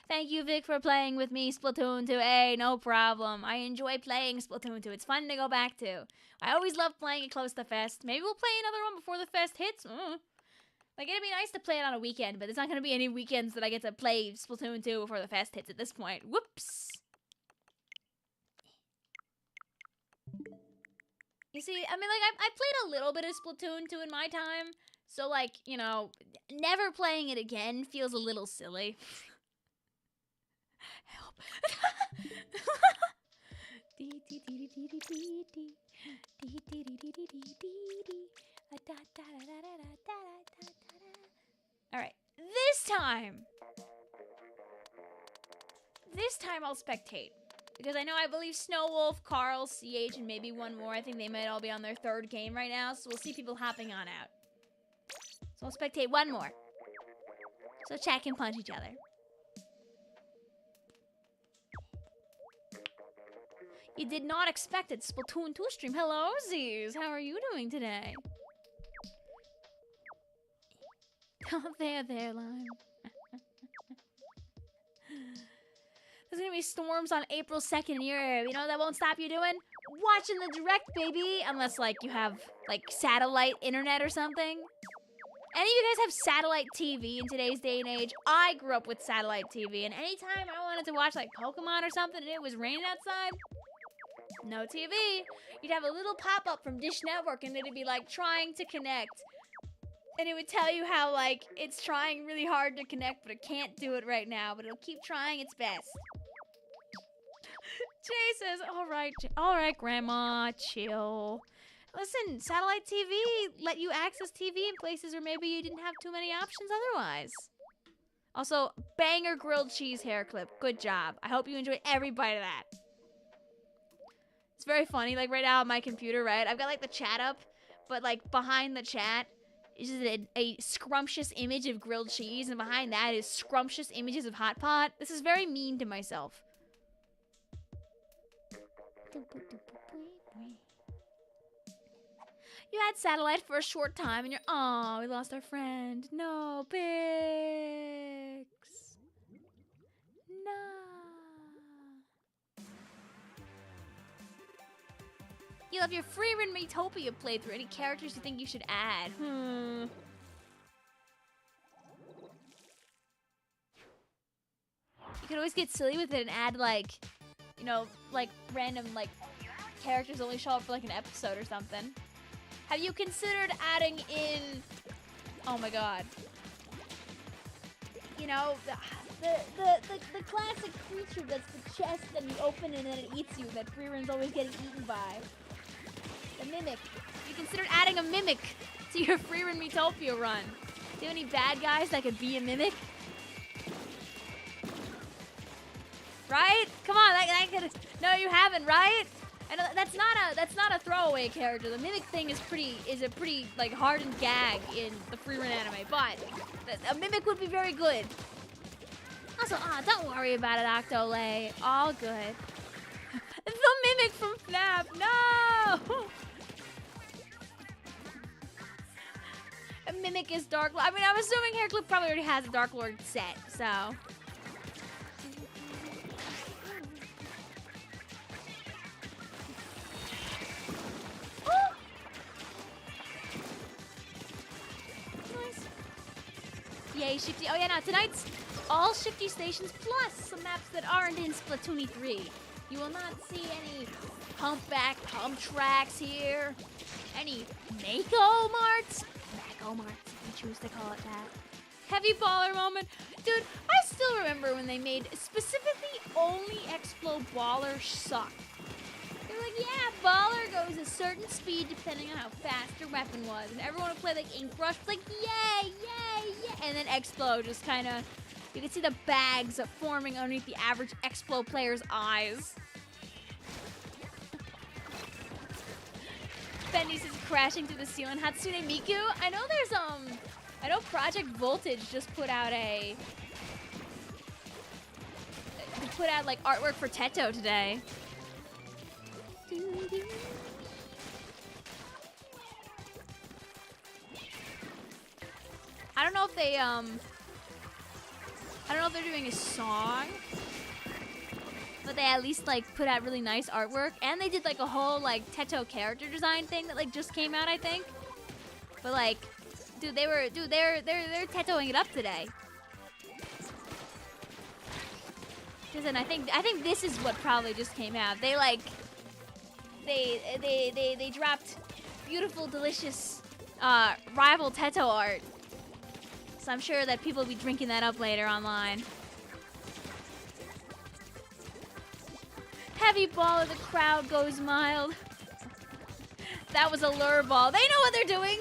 Thank you, Vic, for playing with me Splatoon 2A. No problem. I enjoy playing Splatoon 2. It's fun to go back to. I always love playing it close to Fest. Maybe we'll play another one before the Fest hits. Like, it'd be nice to play it on a weekend, but there's not going to be any weekends that I get to play Splatoon 2 before the Fest hits at this point. Whoops. You see, I mean, like, I played a little bit of Splatoon 2 in my time, so, like, you know, never playing it again feels a little silly. Help. Alright, this time I'll spectate. Because I believe Snowwolf, Carl, CH, and maybe one more. I think they might all be on their 3rd game right now, so we'll see people hopping on out. So I'll spectate one more. So chat can punch each other. You did not expect it, Splatoon 2 stream. Hello, Z's. How are you doing today? Oh, there, Lime. There's gonna be storms on April 2nd here. You know what that won't stop you doing? Watching the direct, baby. Unless, like, you have, like, satellite internet or something. Any of you guys have satellite TV in today's day and age? I grew up with satellite TV, and anytime I wanted to watch, like, Pokemon or something and it was raining outside, no TV. You'd have a little pop-up from Dish Network, and it'd be, like, trying to connect. And it would tell you how, like, it's trying really hard to connect, but it can't do it right now, but it'll keep trying its best. Jay says, all right, Grandma, chill. Listen, satellite TV let you access TV in places where maybe you didn't have too many options otherwise. Also, banger grilled cheese hair clip. Good job. I hope you enjoyed every bite of that. It's very funny. Like, right now on my computer, right, I've got, like, the chat up, but, like, behind the chat is just a scrumptious image of grilled cheese, and behind that is scrumptious images of hot pot. This is very mean to myself. You had satellite for a short time, and oh, we lost our friend. No, Bix. No. You love your free run Metopia playthrough. Any characters you think you should add? You could always get silly with it and add, like, you know, like, random, like, characters only show up for, like, an episode or something. Have you considered adding in... Oh, my God. You know, the classic creature that's the chest that you open and then it eats you, that free run's always getting eaten by. The Mimic. You considered adding a Mimic to your free run Metopia run. Do you have any bad guys that could be a Mimic? Right? Come on, that could. No, you haven't, right? And that's not a throwaway character. The Mimic thing is a pretty like hardened gag in the free run anime, but a Mimic would be very good. Also, don't worry about it, Octolay. All good. The Mimic from FNAF. No. mimic his Dark Lord. I mean, I'm assuming Hairclip probably already has a Dark Lord set, so. Yay, Shifty. Oh, yeah, now tonight's all Shifty Stations plus some maps that aren't in Splatoon 3. You will not see any humpback pump tracks here. Any Mako Marts. Mako Marts, if you choose to call it that. Heavy baller moment. Dude, I still remember when they made specifically only Explo Baller suck. They were like, yeah, Baller goes a certain speed depending on how fast your weapon was. And everyone would play like Ink Rush, like, yay, yay, yay. And then Explo just kind of, you could see the bags forming underneath the average Explo player's eyes. Bendy's is crashing through the ceiling. Hatsune Miku, I know there's, I know Project Voltage just put out like artwork for Teto today. I don't know if they, I don't know if they're doing a song, but they at least like put out really nice artwork, and they did like a whole like Teto character design thing that like just came out, I think. But like, dude, they're Tetoing it up today. Listen, I think this is what probably just came out. They like, they dropped beautiful, delicious rival Teto art. So I'm sure that people will be drinking that up later online. Heavy ball of the crowd goes mild. That was a lure ball. They know what they're doing.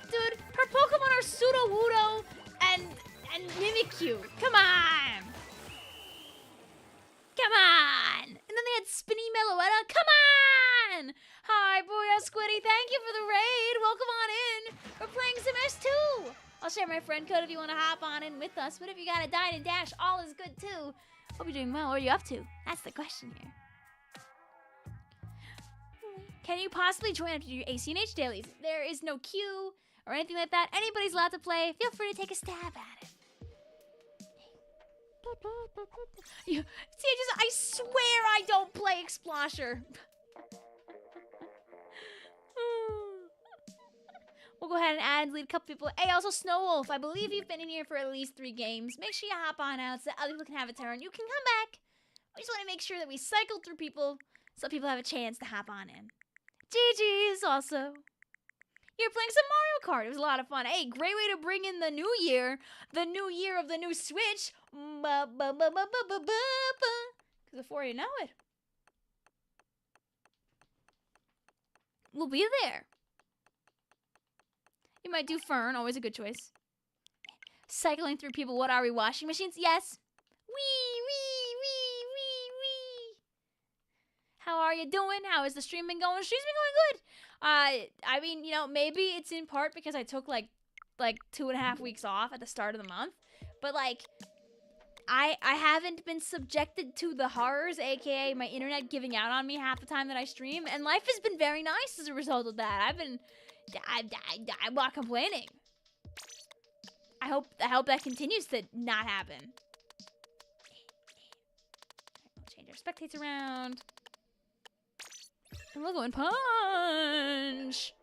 Dude, her Pokemon are Sudowoodo and Mimikyu. Come on. Come on. And then they had Spinny Meloetta. Come on. Hi, Booyah Squiddy. Thank you for the raid. Welcome on in. We're playing some S2. I'll share my friend code if you want to hop on in with us. But if you got a dine and dash, all is good too. Hope you're doing well. What are you up to? That's the question here. Can you possibly join up to do ACNH dailies? There is no queue or anything like that. Anybody's allowed to play. Feel free to take a stab at it. See, I swear I don't play Explosher. We'll go ahead and add and delete a couple people. Hey, also Snow Wolf, I believe you've been in here for at least 3 games. Make sure you hop on out so that other people can have a turn. You can come back. We just want to make sure that we cycle through people so people have a chance to hop on in. GG's also. You're playing some Mario Kart. It was a lot of fun. Hey, great way to bring in the new year. The new year of the new Switch. Because before you know it, we'll be there. You might do Fern, always a good choice. Cycling through people, what are we, washing machines? Yes. Wee. How are you doing? How is the stream been going? Stream's been going good. I mean, you know, maybe it's in part because I took like 2.5 weeks off at the start of the month. But like, I haven't been subjected to the horrors, aka my internet giving out on me half the time that I stream, and life has been very nice as a result of that. I'm not complaining. I hope that continues to not happen. We'll change our spectates around. And we'll go and punch.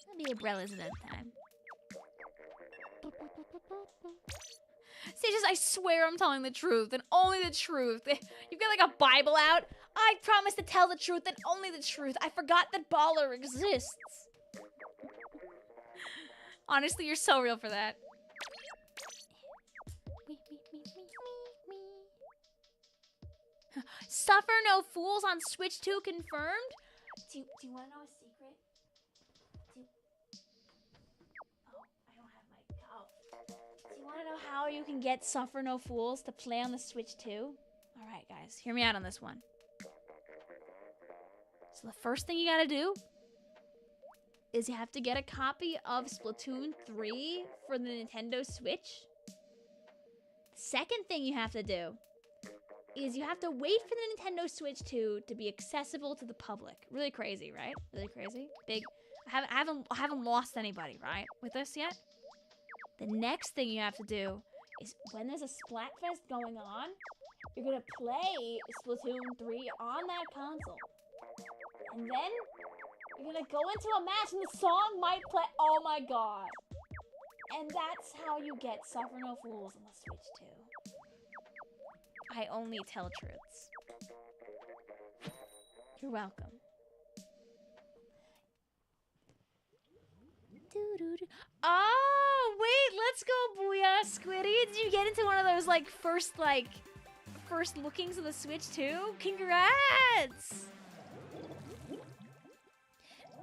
That'll be Umbrellas at that time. See, I swear I'm telling the truth and only the truth. You've got like a Bible out. I promise to tell the truth and only the truth. I forgot that Baller exists. Honestly, you're so real for that. Suffer no fools on Switch 2 confirmed? Do you want to know a secret? Do you want to know how you can get Suffer No Fools to play on the Switch 2? Alright, guys, hear me out on this one. So the first thing you gotta do is you have to get a copy of Splatoon 3 for the Nintendo Switch. The second thing you have to do is you have to wait for the Nintendo Switch 2 to be accessible to the public. Really crazy, right? Really crazy. Big I haven't lost anybody, right, with this yet. The next thing you have to do is when there's a Splatfest going on, you're gonna play Splatoon 3 on that console. And then you're gonna go into a match and the song might play. Oh my god. And that's how you get Suffer No Fools on the Switch too. I only tell truths. You're welcome. Oh, wait, let's go, Booyah Squiddy. Did you get into one of those, like, first lookings of the Switch, too? Congrats!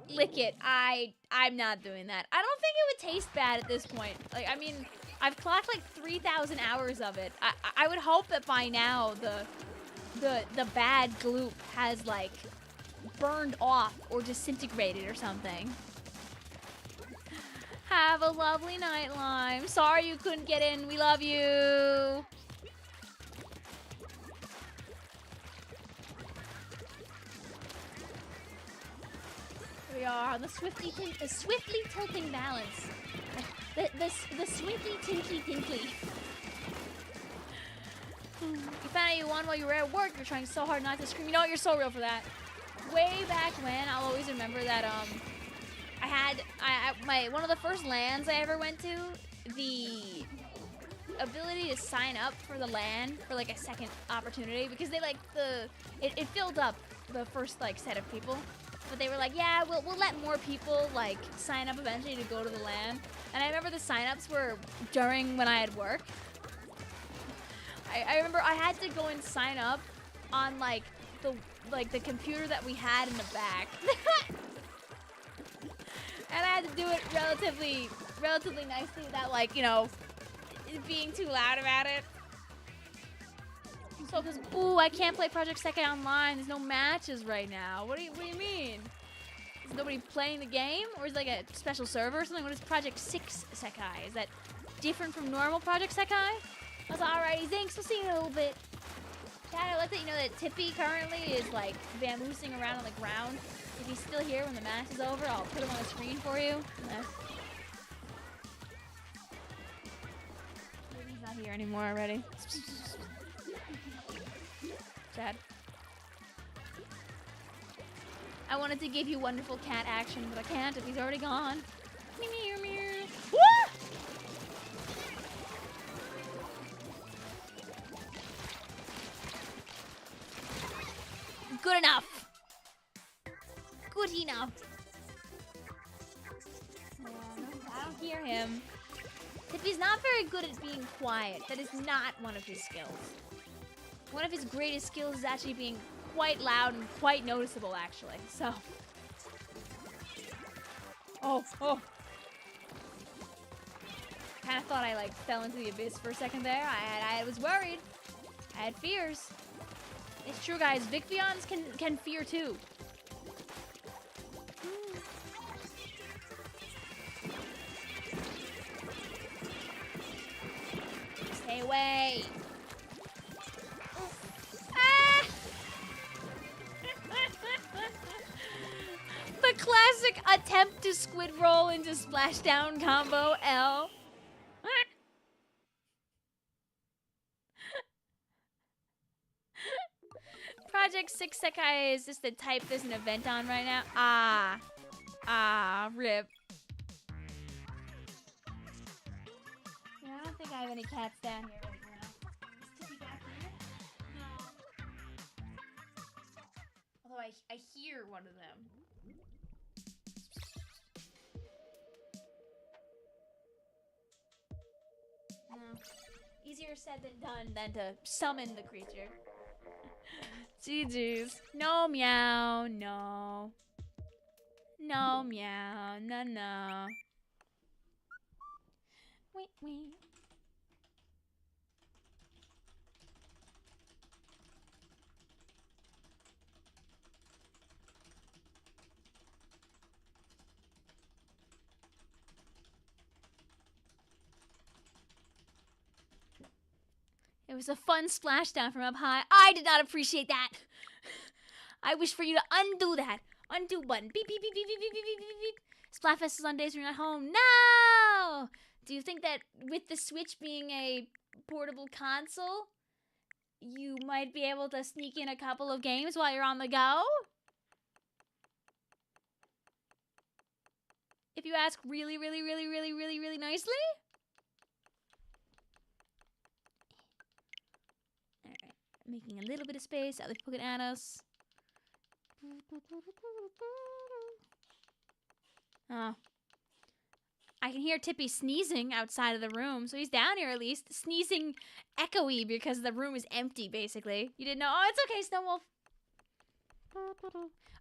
Lick it. I'm not doing that. I don't think it would taste bad at this point. Like, I mean, I've clocked, like, 3,000 hours of it. I would hope that by now the bad gloop has, like, burned off or disintegrated or something. Have a lovely night, Lime. Sorry you couldn't get in. We love you. Here we are on the swiftly tilting balance. The swiftly tinkly. You found out you won while you were at work. You're trying so hard not to scream. You know what? You're so real for that. Way back when, I'll always remember that one of the first LANs I ever went to, the ability to sign up for the LAN for like a second opportunity, because they like it filled up the first like set of people, but they were like, yeah, we'll let more people like sign up eventually to go to the LAN. And I remember the sign-ups were during when I had work. I remember I had to go and sign up on like the computer that we had in the back. And I had to do it relatively nicely without, like, you know, being too loud about it. So, because, ooh, I can't play Project Second online. There's no matches right now. What do you mean? Is nobody playing the game? Or is it like a special server or something? What is Project 6 Sekai? Is that different from normal Project Sekai? That's alrighty. Thanks. We'll see you in a little bit. Chad, I'd like to let you know that Tippy currently is, like, vamoosing around on the ground. If he's still here when the match is over, I'll put him on the screen for you. Maybe he's not here anymore already. Chad. I wanted to give you wonderful cat action, but I can't if he's already gone. Meow, meow. Woo! Good enough. Good enough. I don't hear him. Tippy's not very good at being quiet. That is not one of his skills. One of his greatest skills is actually being quite loud and quite noticeable, actually. So. Oh. Kind of thought I, like, fell into the abyss for a second there. I was worried. I had fears. It's true, guys. Vicvillons can fear, too. Stay away. Ah! The classic attempt to squid roll into splashdown combo L. Project 6 Sekai is just the type there's an event on right now. Rip. Yeah, I don't think I have any cats down here right now. Is Tippy back here? No. Although I hear one of them. No. Easier said than done than to summon the creature. GG's. No meow, no. No meow, no. Wait. It was a fun splashdown from up high. I did not appreciate that. I wish for you to undo that. Undo button. Beep, beep, beep, beep, beep, beep, beep, beep, beep. Splatfest is on days when you're not home. No! Do you think that with the Switch being a portable console, you might be able to sneak in a couple of games while you're on the go? If you ask really, really, really, really, really, really nicely? Alright, making a little bit of space. Other people can add us. Oh. I can hear Tippy sneezing outside of the room, so he's down here at least. Sneezing echoey because the room is empty, basically. You didn't know? Oh, it's okay, Snowwolf.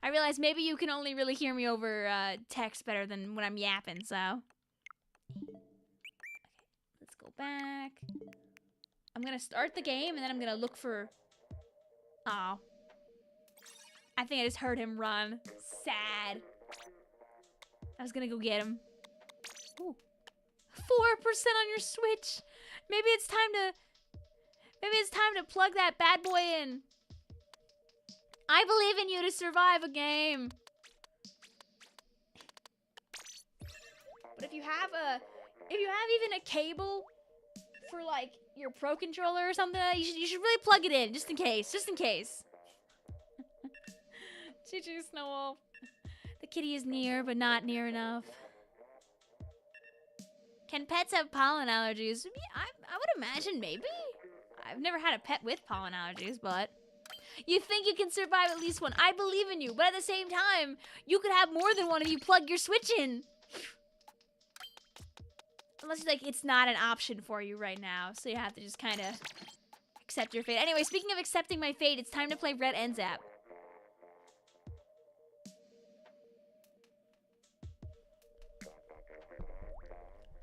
I realize maybe you can only really hear me over text better than when I'm yapping, so. Okay, let's go back. I'm gonna start the game, and then I'm gonna look for... Oh. I think I just heard him run. Sad. I was gonna go get him. Ooh. 4% on your Switch. Maybe it's time to plug that bad boy in. I believe in you to survive a game. But if you have even a cable for like your Pro controller or something, you should really plug it in just in case. Choo-choo, Snowwolf. The kitty is near, but not near enough. Can pets have pollen allergies? I would imagine maybe. I've never had a pet with pollen allergies, but... You think you can survive at least one. I believe in you, but at the same time, you could have more than one if you plug your Switch in. Unless, like, it's not an option for you right now, so you have to just kind of accept your fate. Anyway, speaking of accepting my fate, it's time to play Red End Zap.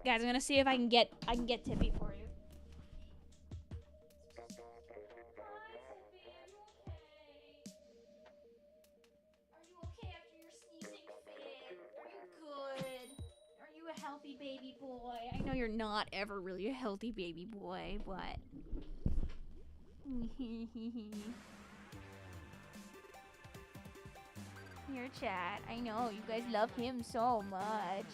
Guys, I'm gonna see if I can get Tippy for you. Are you okay after your sneezing fit? Are you good? Are you a healthy baby boy? I know you're not ever really a healthy baby boy, but... Your chat. I know, you guys love him so much.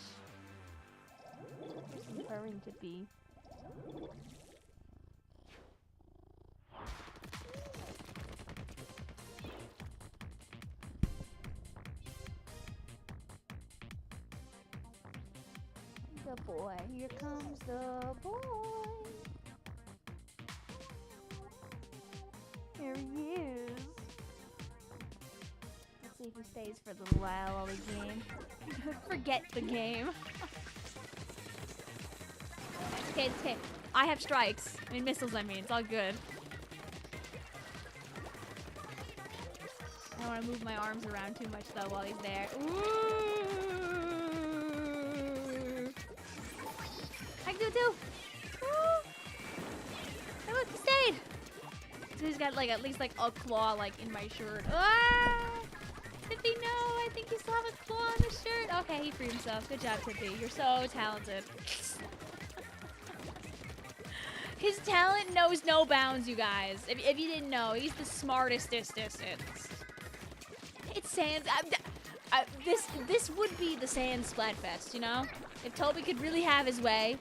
Preferring to be. The boy, here comes the boy. There he is. Let's see if he stays for a little while we game. Forget the game. It's okay. I have strikes. I mean, missiles, I mean. It's all good. I don't want to move my arms around too much, though, while he's there. Ooh. I can do it, too. Ooh. Hey, look, he stayed. So he's got, like, at least, like, a claw, like, in my shirt. Ah! Tippy, no. I think you still have a claw in the shirt. Okay, he freed himself. Good job, Tippy. You're so talented. His talent knows no bounds, you guys. If you didn't know, he's the smartest. It's Sans. This would be the Sans Splatfest, you know? If Toby could really have his way.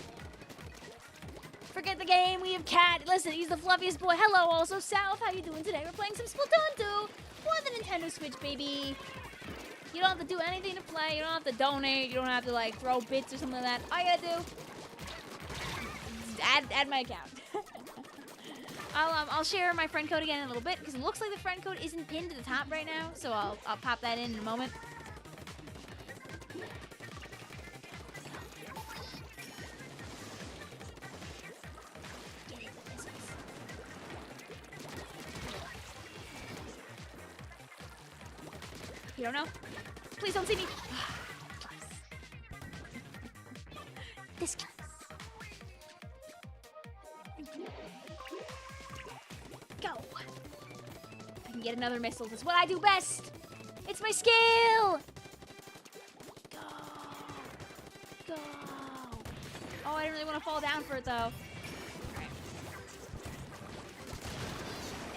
Forget the game. We have Cat. Listen, he's the fluffiest boy. Hello, also South. How you doing today? We're playing some Splatoon 2 for the Nintendo Switch, baby. You don't have to do anything to play. You don't have to donate. You don't have to like throw bits or something like that. All you gotta do. Add my account. I'll share my friend code again in a little bit because it looks like the friend code isn't pinned to the top right now, so I'll pop that in a moment. You don't know? Please don't see me. This guy. Go. I can get another missile. That's what I do best. It's my skill. Go. Go. Oh, I didn't really want to fall down for it, though. All right.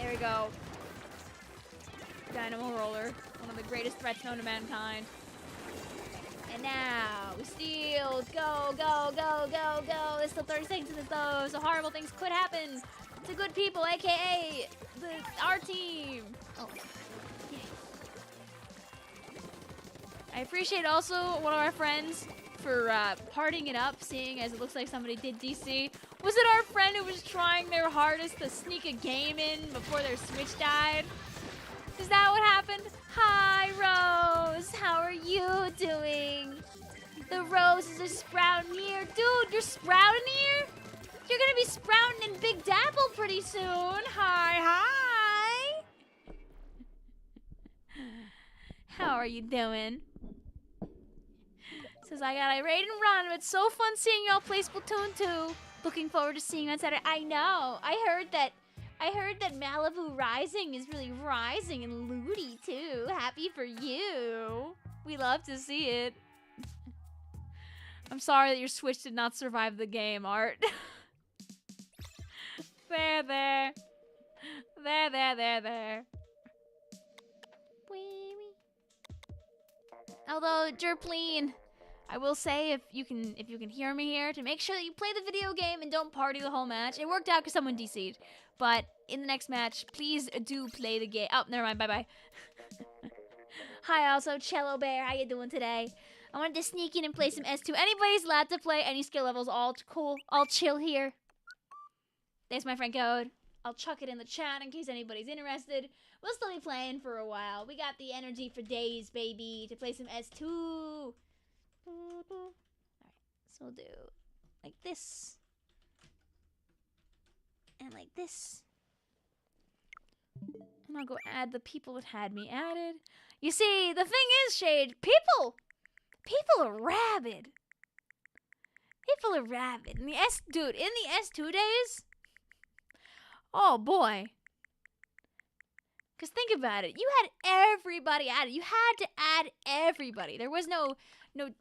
There we go. Dynamo Roller. One of the greatest threats known to mankind. And now, we steal. Go, go, go, go, go. There's still 30 seconds in this though, so horrible things could happen to good people, aka our team. Oh, yay. I appreciate also one of our friends for partying it up, seeing as it looks like somebody did DC. Was it our friend who was trying their hardest to sneak a game in before their Switch died? Is that what happened? Hi, Rose. How are you doing? The roses are sprouting here. Dude, you're sprouting here? You're gonna be sprouting in Big Dapple pretty soon. Hi, hi. How are you doing? Says I got irate and run, but it's so fun seeing y'all play Splatoon 2. Looking forward to seeing you on Saturday. I know. I heard that Malibu Rising is really rising and looty too. Happy for you. We love to see it. I'm sorry that your Switch did not survive the game, Art. There. There. Wee wee. Although, Jerpleen, I will say if you can hear me here, to make sure that you play the video game and don't party the whole match. It worked out because someone DC'd. But in the next match, please do play the game. Oh, never mind. Bye-bye. Hi, also, Cello Bear. How you doing today? I wanted to sneak in and play some S2. Anybody's allowed to play any skill levels. All cool. All chill here. There's my friend code. I'll chuck it in the chat in case anybody's interested. We'll still be playing for a while. We got the energy for days, baby, to play some S2. Alright, so we'll do like this. And like this. And I'll go add the people that had me added. You see, the thing is, Shade, people are rabid. People are rabid. In the S2 days, oh boy. Because think about it. You had everybody added. You had to add everybody. There was no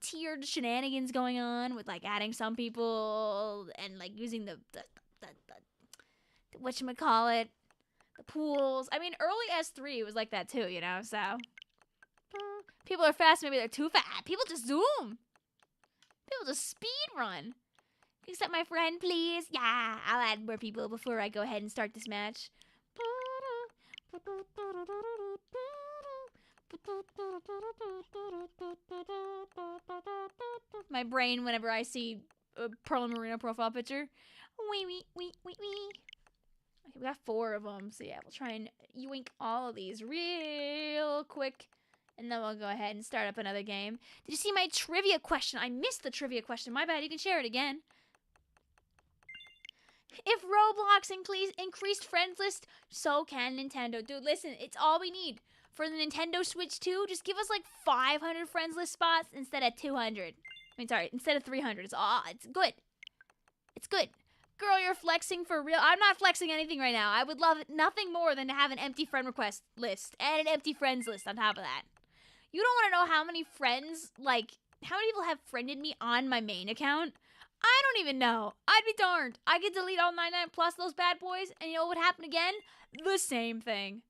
tiered shenanigans going on with like adding some people and like using the whatchamacallit, the pools. I mean, early S3 was like that too, you know, so. People are fast, maybe they're too fast. People just zoom. People just speed run. Accept my friend, please. Yeah, I'll add more people before I go ahead and start this match. My brain whenever I see a Pearl and Marina profile picture. Wee. Okay, we got 4 of them, so yeah, we'll try and yoink all of these real quick, and then we'll go ahead and start up another game. Did you see my trivia question? I missed the trivia question. My bad. You can share it again. If Roblox increased friends list, so can Nintendo. Dude, listen, it's all we need. For the Nintendo Switch 2, just give us like 500 friends list spots instead of 200. Instead of 300. It's good. It's good. Girl, you're flexing for real. I'm not flexing anything right now. I would love nothing more than to have an empty friend request list and an empty friends list on top of that. You don't want to know how many friends, like, how many people have friended me on my main account? I don't even know. I'd be darned. I could delete all 99 plus those bad boys, and you know what would happen again? The same thing.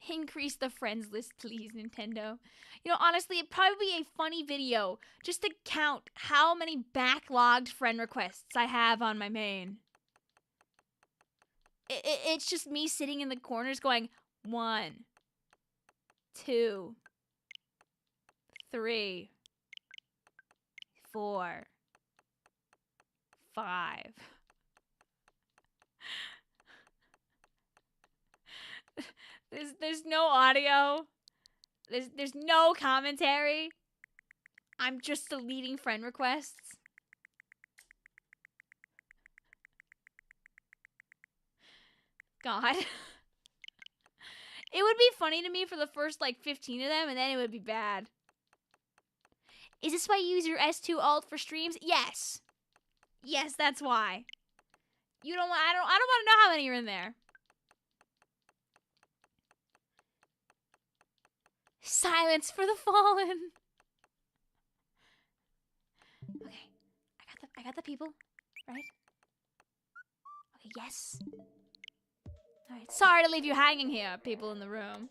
Increase the friends list, please, Nintendo. You know, honestly, it'd probably be a funny video just to count how many backlogged friend requests I have on my main. It's just me sitting in the corners going, 1, 2, 3, 4, 5. There's no audio. There's no commentary. I'm just deleting friend requests. God. It would be funny to me for the first like 15 of them, and then it would be bad. Is this why you use your S2 alt for streams? Yes. Yes, that's why. I don't want to know how many are in there. Silence for the fallen. Okay. I got the people, right? Okay, yes. Alright, sorry to leave you hanging here, people in the room.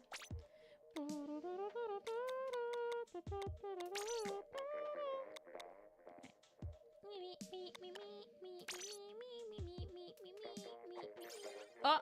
Oh.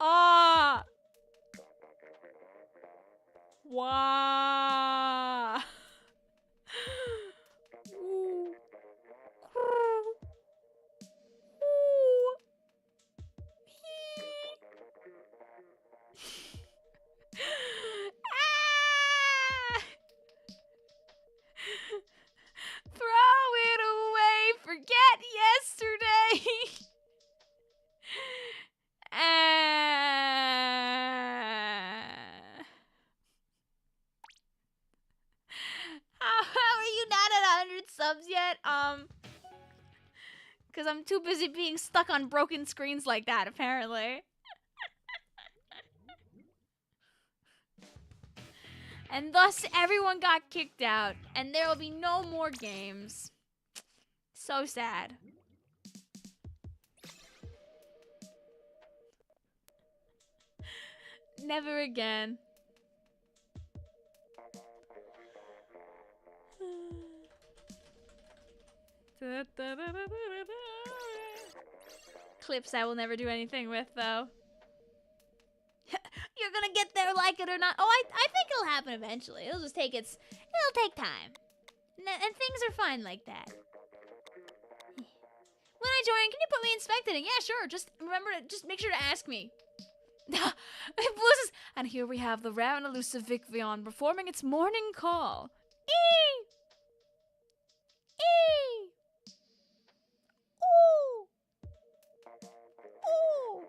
Ah! Wow! Ooh. Ooh. Ah! Throw it away, forget yesterday. How are you not at 100 subs yet? Because I'm too busy being stuck on broken screens like that, apparently. And thus, everyone got kicked out, and there will be no more games. So sad. Never again. Clips I will never do anything with, though. You're gonna get there, like it or not. Oh, I think it'll happen eventually. It'll just take it'll take time. And things are fine like that. When I join, can you put me in spectating? Yeah, sure. Just remember to, just make sure to ask me. And here we have the rare and elusive Vicvillon performing its morning call. Eee! Eee! Ooh! Ooh!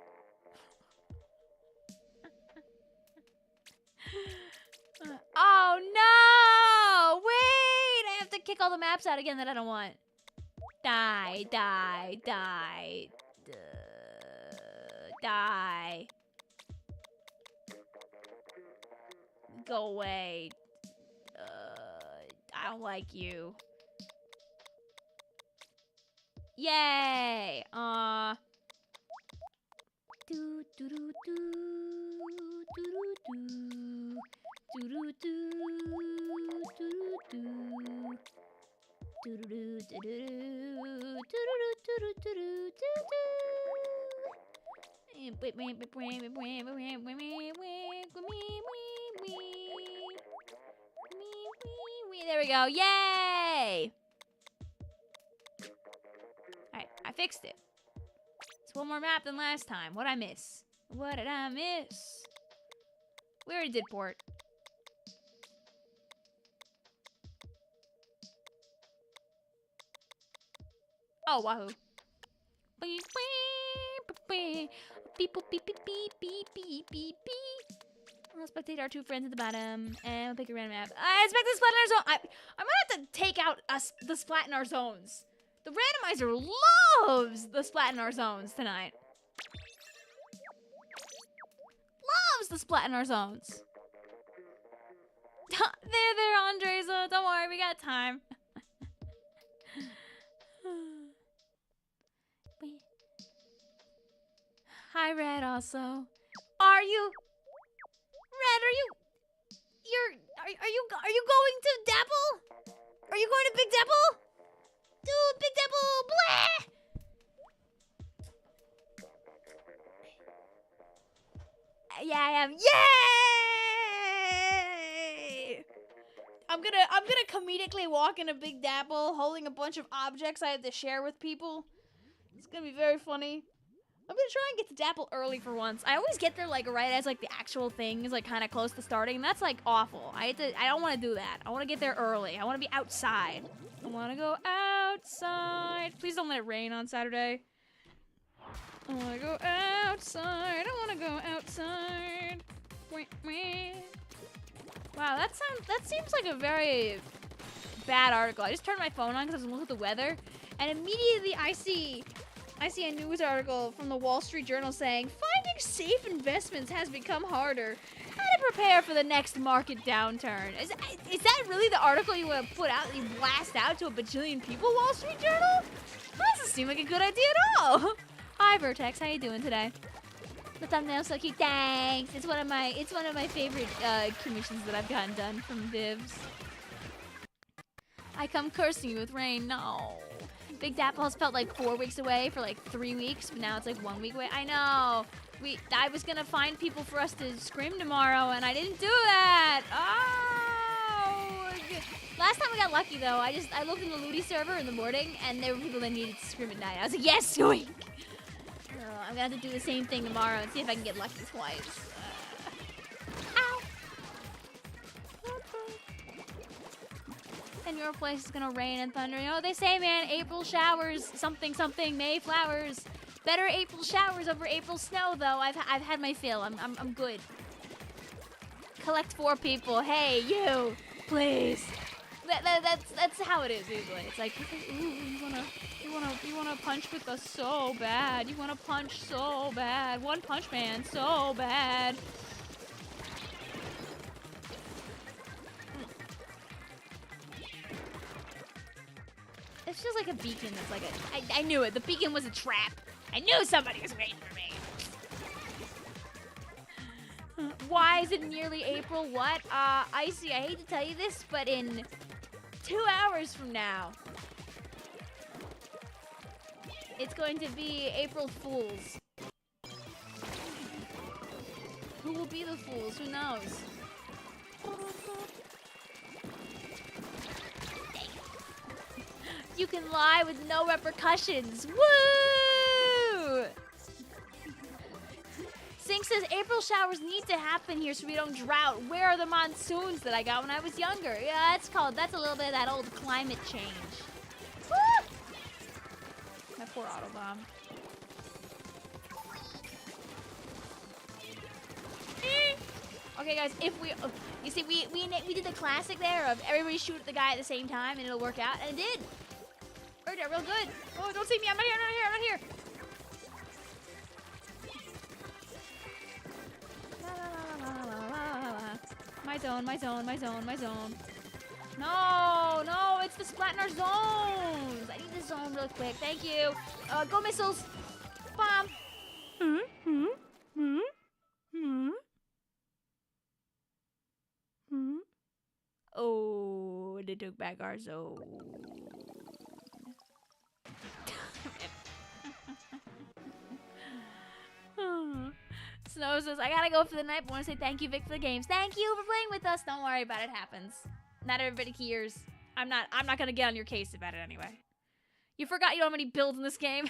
Oh no! Wait! I have to kick all the maps out again that I don't want. Die, die, die. Die. Go away. I don't like you. Yay! Do do do do do do do do do There we go. Yay! Alright, I fixed it. It's one more map than last time. What'd I miss? What did I miss? We already did port. Oh, wahoo. Beep, beep, beep, beep, beep, beep, beep, beep, beep, beep, beep. I'll spectate our two friends at the bottom, and I'll pick a random map. I expect the splat in our zone. I'm gonna have to take out the splat in our zones. The randomizer loves the splat in our zones tonight. Loves the splat in our zones. There, Andreza. Don't worry, we got time. Hi, Red. Also, are you? Red, are you going to Dapple? Are you going to Big Dapple? Dude, Big Dapple, blah! Yeah, I am. Yay! I'm gonna comedically walk in a Big Dapple holding a bunch of objects I have to share with people. It's gonna be very funny. I'm gonna try and get to Dapple early for once. I always get there like right as like the actual thing is like kind of close to starting. And that's like awful. I don't want to do that. I want to get there early. I want to be outside. I want to go outside. Please don't let it rain on Saturday. I want to go outside. I want to go outside. Wow, that seems like a very bad article. I just turned my phone on because I was looking at the weather, and immediately I see a news article from the Wall Street Journal saying finding safe investments has become harder. How to prepare for the next market downturn. Is that really the article you want to put out? You blast out to a bajillion people, Wall Street Journal? That doesn't seem like a good idea at all. Hi, Vertex. How you doing today? The thumbnail's so cute. Thanks. It's one of my favorite commissions that I've gotten done from Vivs. I come cursing you with rain. No. Big Dapple has felt like 4 weeks away for like 3 weeks, but now it's like 1 week away. I know. I was gonna find people for us to scrim tomorrow, and I didn't do that. Oh. Last time we got lucky though. I looked in the Ludi server in the morning, and there were people that needed to scrim at night. I was like, yes, yoink. I'm gonna have to do the same thing tomorrow and see if I can get lucky twice. Ow. And your place is gonna rain and thunder. You know what they say, man? April showers, something, something, May flowers. Better April showers over April snow, though. I've had my fill. I'm good. Collect 4 people. Hey, you, please. That's how it is usually. It's like, ooh, you wanna punch with us so bad. You wanna punch so bad. One Punch Man, so bad. It's just like a beacon that's like I knew it. The beacon was a trap. I knew somebody was waiting for me. Why is it nearly April? What? Icy, I hate to tell you this, but in 2 hours from now, it's going to be April Fools. Who will be the fools? Who knows? You can lie with no repercussions. Woo! Sink says April showers need to happen here so we don't drought. Where are the monsoons that I got when I was younger? Yeah, that's a little bit of that old climate change. Woo! My poor Autobomb. Okay, guys, if you see, we did the classic there of everybody shoot at the guy at the same time and it'll work out, and it did. Worked out real good. Oh, don't see me! I'm not here! I'm not here! I'm not here! My zone! My zone! My zone! My zone! No! No! It's the splat in our zones! I need the zone real quick. Thank you. Go missiles! Bomb! Oh, they took back our zone. Snow says, I gotta go for the night, but I want to say thank you, Vic, for the games. Thank you for playing with us. Don't worry about it. It happens. Not everybody hears. I'm not gonna get on your case about it anyway. You forgot you don't have any builds in this game.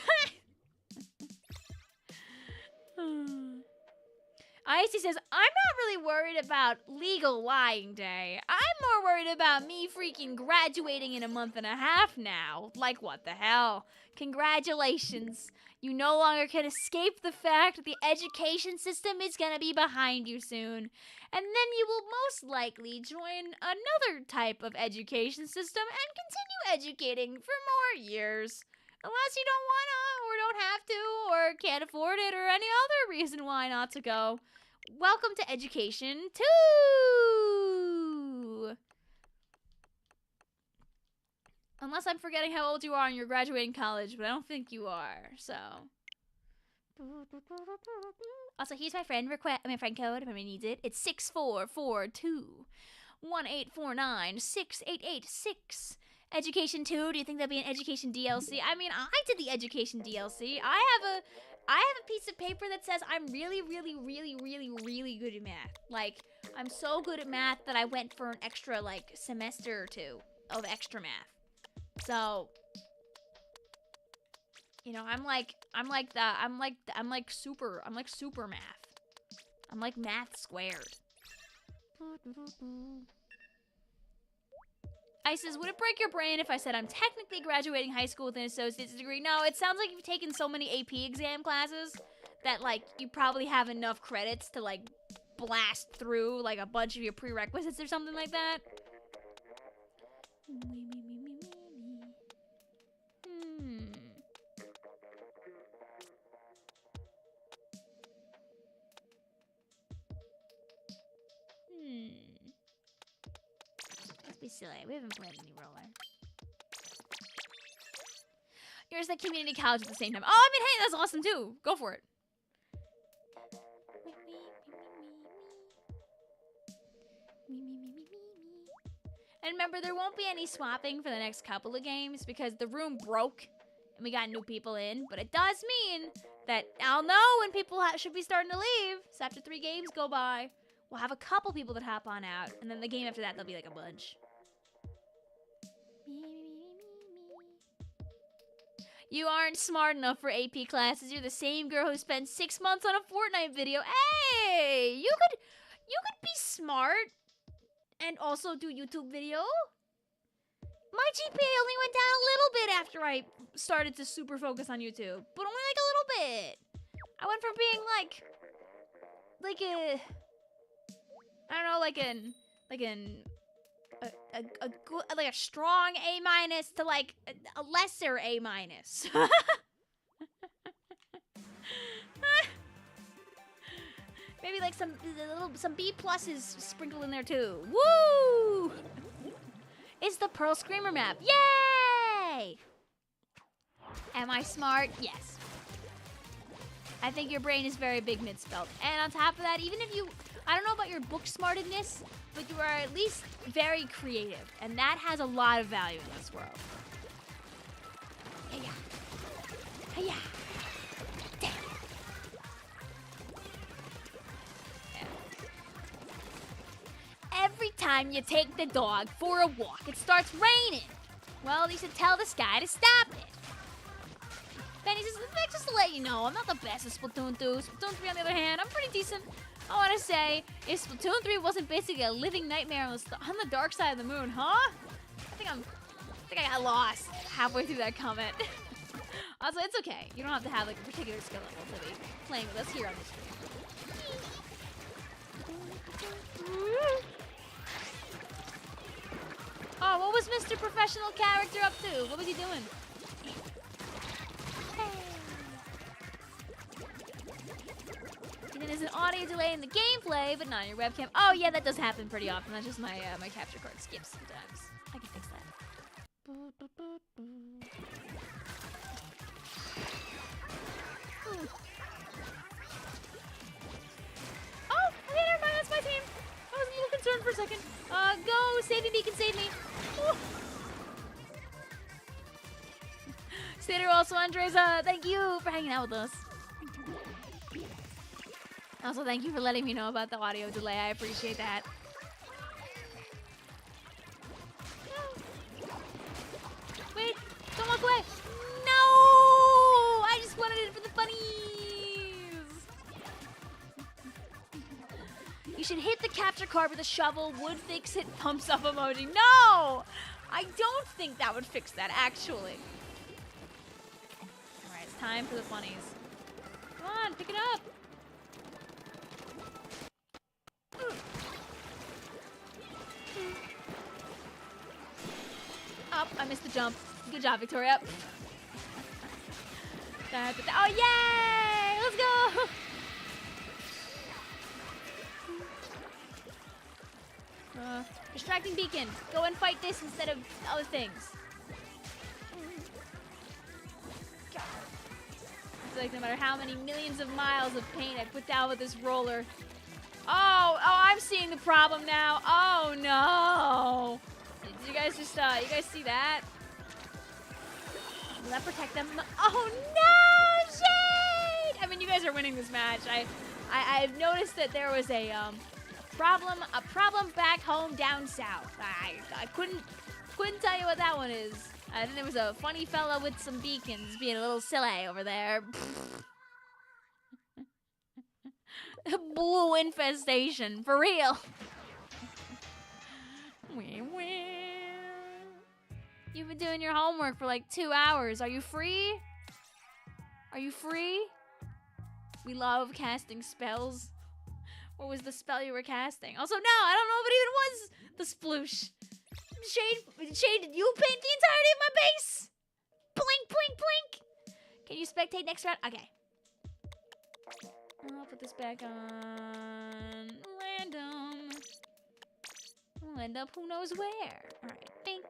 Icy says, I'm not really worried about legal lying day. I'm more worried about me freaking graduating in a month and a half now. Like, what the hell? Congratulations. You no longer can escape the fact that the education system is gonna be behind you soon. And then you will most likely join another type of education system and continue educating for more years. Unless you don't wanna, or don't have to, or can't afford it, or any other reason why not to go. Welcome to Education 2! Unless I'm forgetting how old you are and you're graduating college, but I don't think you are, so. Also, here's my friend code if anybody needs it. It's 6442-1849-6886. Education 2, do you think that'll be an Education DLC? I mean, I did the Education DLC. I have a piece of paper that says I'm really, really, really, really, really good at math. Like, I'm so good at math that I went for an extra, like, semester or 2 of extra math. So, you know, I'm like super math. I'm like math squared. Ice says, would it break your brain if I said I'm technically graduating high school with an associate's degree? No, it sounds like you've taken so many AP exam classes that, like, you probably have enough credits to, like, blast through like a bunch of your prerequisites or something like that. Let's be silly. We haven't played any roller. Yours at community college at the same time. Oh, I mean, hey, that's awesome too. Go for it. And remember, there won't be any swapping for the next couple of games because the room broke and we got new people in. But it does mean that I'll know when people should be starting to leave. So after 3 games go by, we'll have a couple people that hop on out. And then the game after that, there'll be like a bunch. You aren't smart enough for AP classes. You're the same girl who spent 6 months on a Fortnite video. Hey, you could be smart and also do YouTube video. My GPA only went down a little bit after I started to super focus on YouTube, but only like a little bit. I went from being like a strong A- to like a lesser A-. Maybe like some B+ sprinkled in there too. Woo! It's the Pearl Screamer map. Yay! Am I smart? Yes. I think your brain is very big mid-spelt. And on top of that, even if you, I don't know about your book smartedness, but you are at least very creative. And that has a lot of value in this world. Hey-ya. Hey-ya. Damn. Yeah. Every time you take the dog for a walk, it starts raining. Well, you should tell this guy to stop it. Benny says, just to let you know, I'm not the best at Splatoon 2. Splatoon 3, on the other hand, I'm pretty decent. I want to say, if Splatoon 3 wasn't basically a living nightmare on the dark side of the moon, huh? I think I got lost halfway through that comment. Also, it's okay. You don't have to have like a particular skill level to be playing with us here on the stream. Oh, what was Mr. Professional Character up to? What was he doing? And then there's an audio delay in the gameplay, but not in your webcam. Oh yeah, that does happen pretty often. That's just my my capture card skips sometimes. I can fix that. Oh, okay, never mind. That's my team. I was a little concerned for a second. Go, saving beacon, save me. Stater also, Andres, thank you for hanging out with us. Also, thank you for letting me know about the audio delay. I appreciate that. Wait, don't walk away. No! I just wanted it for the bunnies. You should hit the capture card with a shovel. Would fix it. Thumbs up emoji. No! I don't think that would fix that, actually. All right, it's time for the bunnies. Come on, pick it up. Up, I missed the jump. Good job, Victoria. Oh, yay! Let's go! Distracting beacon. Go and fight this instead of other things. It's like no matter how many millions of miles of paint I put down with this roller. Oh, I'm seeing the problem now. Oh no! Did you guys just you guys see that? Will that protect them? Oh no! Shade! I mean, you guys are winning this match. I've noticed that there was a problem back home down south. I couldn't tell you what that one is. I think there was a funny fella with some beacons being a little silly over there. Blue infestation, for real. You've been doing your homework for like 2 hours. Are you free? Are you free? We love casting spells. What was the spell you were casting? Also, no, I don't know if it even was the sploosh. Shade, did you paint the entirety of my base? Blink, blink, blink. Can you spectate next round? Okay. I'll put this back on random. We'll end up who knows where. All right, think.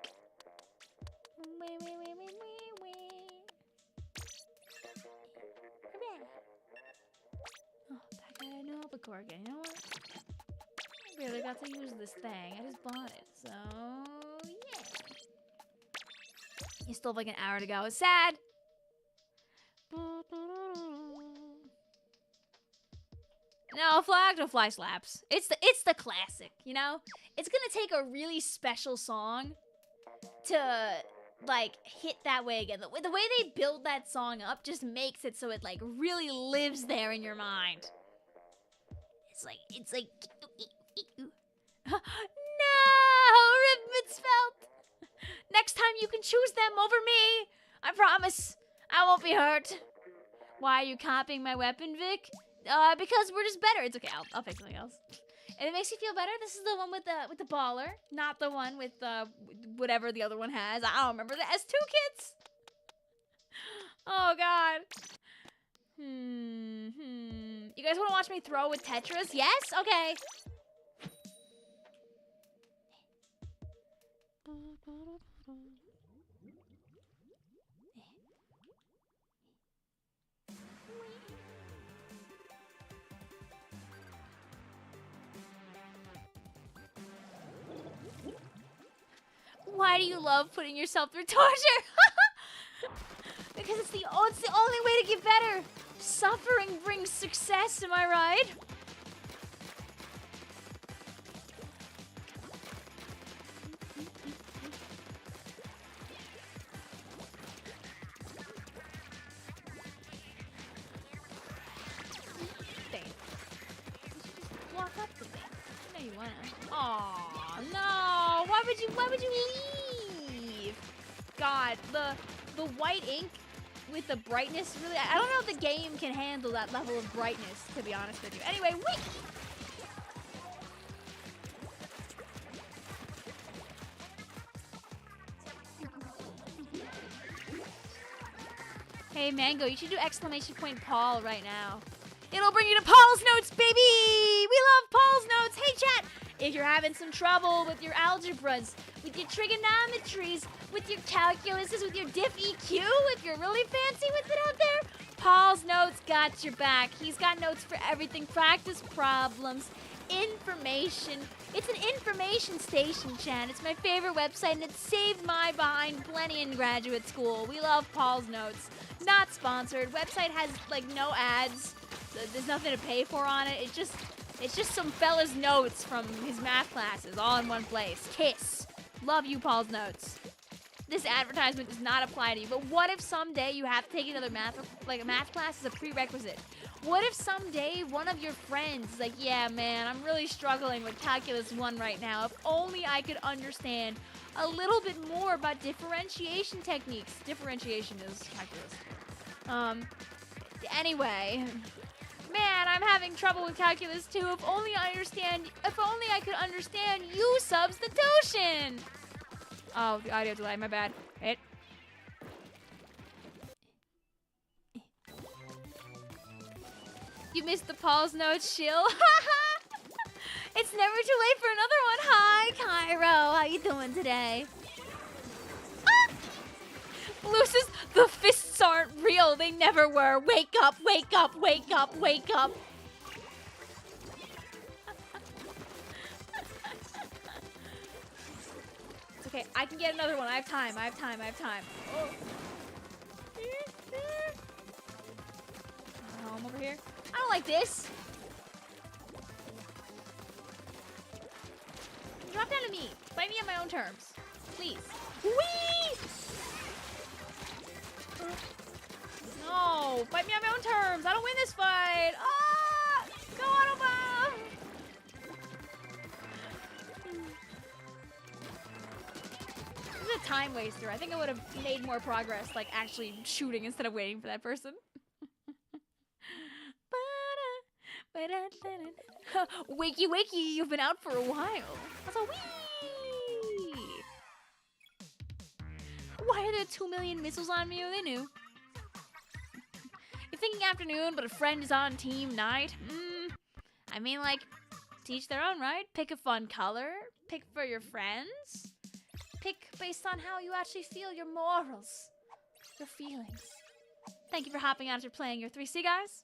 Oh, back at a new albacore again. You know what? I really got to use this thing. I just bought it, so yeah. You still have like an hour to go. It's sad. No, fly slaps. It's the classic, you know? It's gonna take a really special song to like hit that way again. The way they build that song up just makes it so it like really lives there in your mind. It's like no, Ribbonsfeld. Next time you can choose them over me. I promise I won't be hurt. Why are you copying my weapon, Vic? Because we're just better. It's okay. I'll pick something else. If it makes you feel better, this is the one with the baller, not the one with whatever the other one has. I don't remember the S2 kits. Oh God. You guys want to watch me throw with Tetris? Yes. Okay. Why do you love putting yourself through torture? Because it's the only way to get better. Suffering brings success, am I right? Walk up to me. No, you wanna. Aw, no. Why would you leave? God, the white ink with the brightness really. I don't know if the game can handle that level of brightness, to be honest with you. Anyway, wait. Hey, Mango, you should do exclamation point Paul right now. It'll bring you to Paul's Notes, baby! We love Paul's Notes! Hey, chat! If you're having some trouble with your algebras, with your trigonometries, with your calculuses, with your diff EQ, if you're really fancy with it out there, Paul's Notes got your back. He's got notes for everything. Practice problems, information. It's an information station, chat. It's my favorite website, and it saved my behind plenty in graduate school. We love Paul's Notes. Not sponsored. Website has, like, no ads. There's nothing to pay for on it. It's just some fella's notes from his math classes all in one place. Kiss. Love you, Paul's Notes. This advertisement does not apply to you, but what if someday you have to take another math class as a prerequisite? What if someday one of your friends is like, yeah, man, I'm really struggling with Calculus 1 right now. If only I could understand a little bit more about differentiation techniques. Differentiation is calculus. Anyway, man, I'm having trouble with Calculus 2. If only I could understand U substitution. Oh, the audio delay, my bad. Wait. You missed the Paul's Notes shill. It's never too late for another one. Hi, Cairo. How you doing today? Lucis, the fists aren't real. They never were. Wake up, wake up, wake up, wake up. It's okay. I can get another one. I have time. Oh. Oh, I'm over here. I don't like this. Drop down to me. Fight me on my own terms. Please. Whee! No, fight me on my own terms. I don't win this fight. Ah! Go Autobomb! This is a time waster. I think I would have made more progress, like actually shooting instead of waiting for that person. Wakey, wakey, you've been out for a while. That's a wee. Why are there 2 million missiles on me? Oh, they knew. You're thinking afternoon, but a friend is on team night? I mean, like, to each their own, right? Pick a fun color. Pick for your friends. Pick based on how you actually feel, your morals, your feelings. Thank you for hopping on after playing your 3C, guys.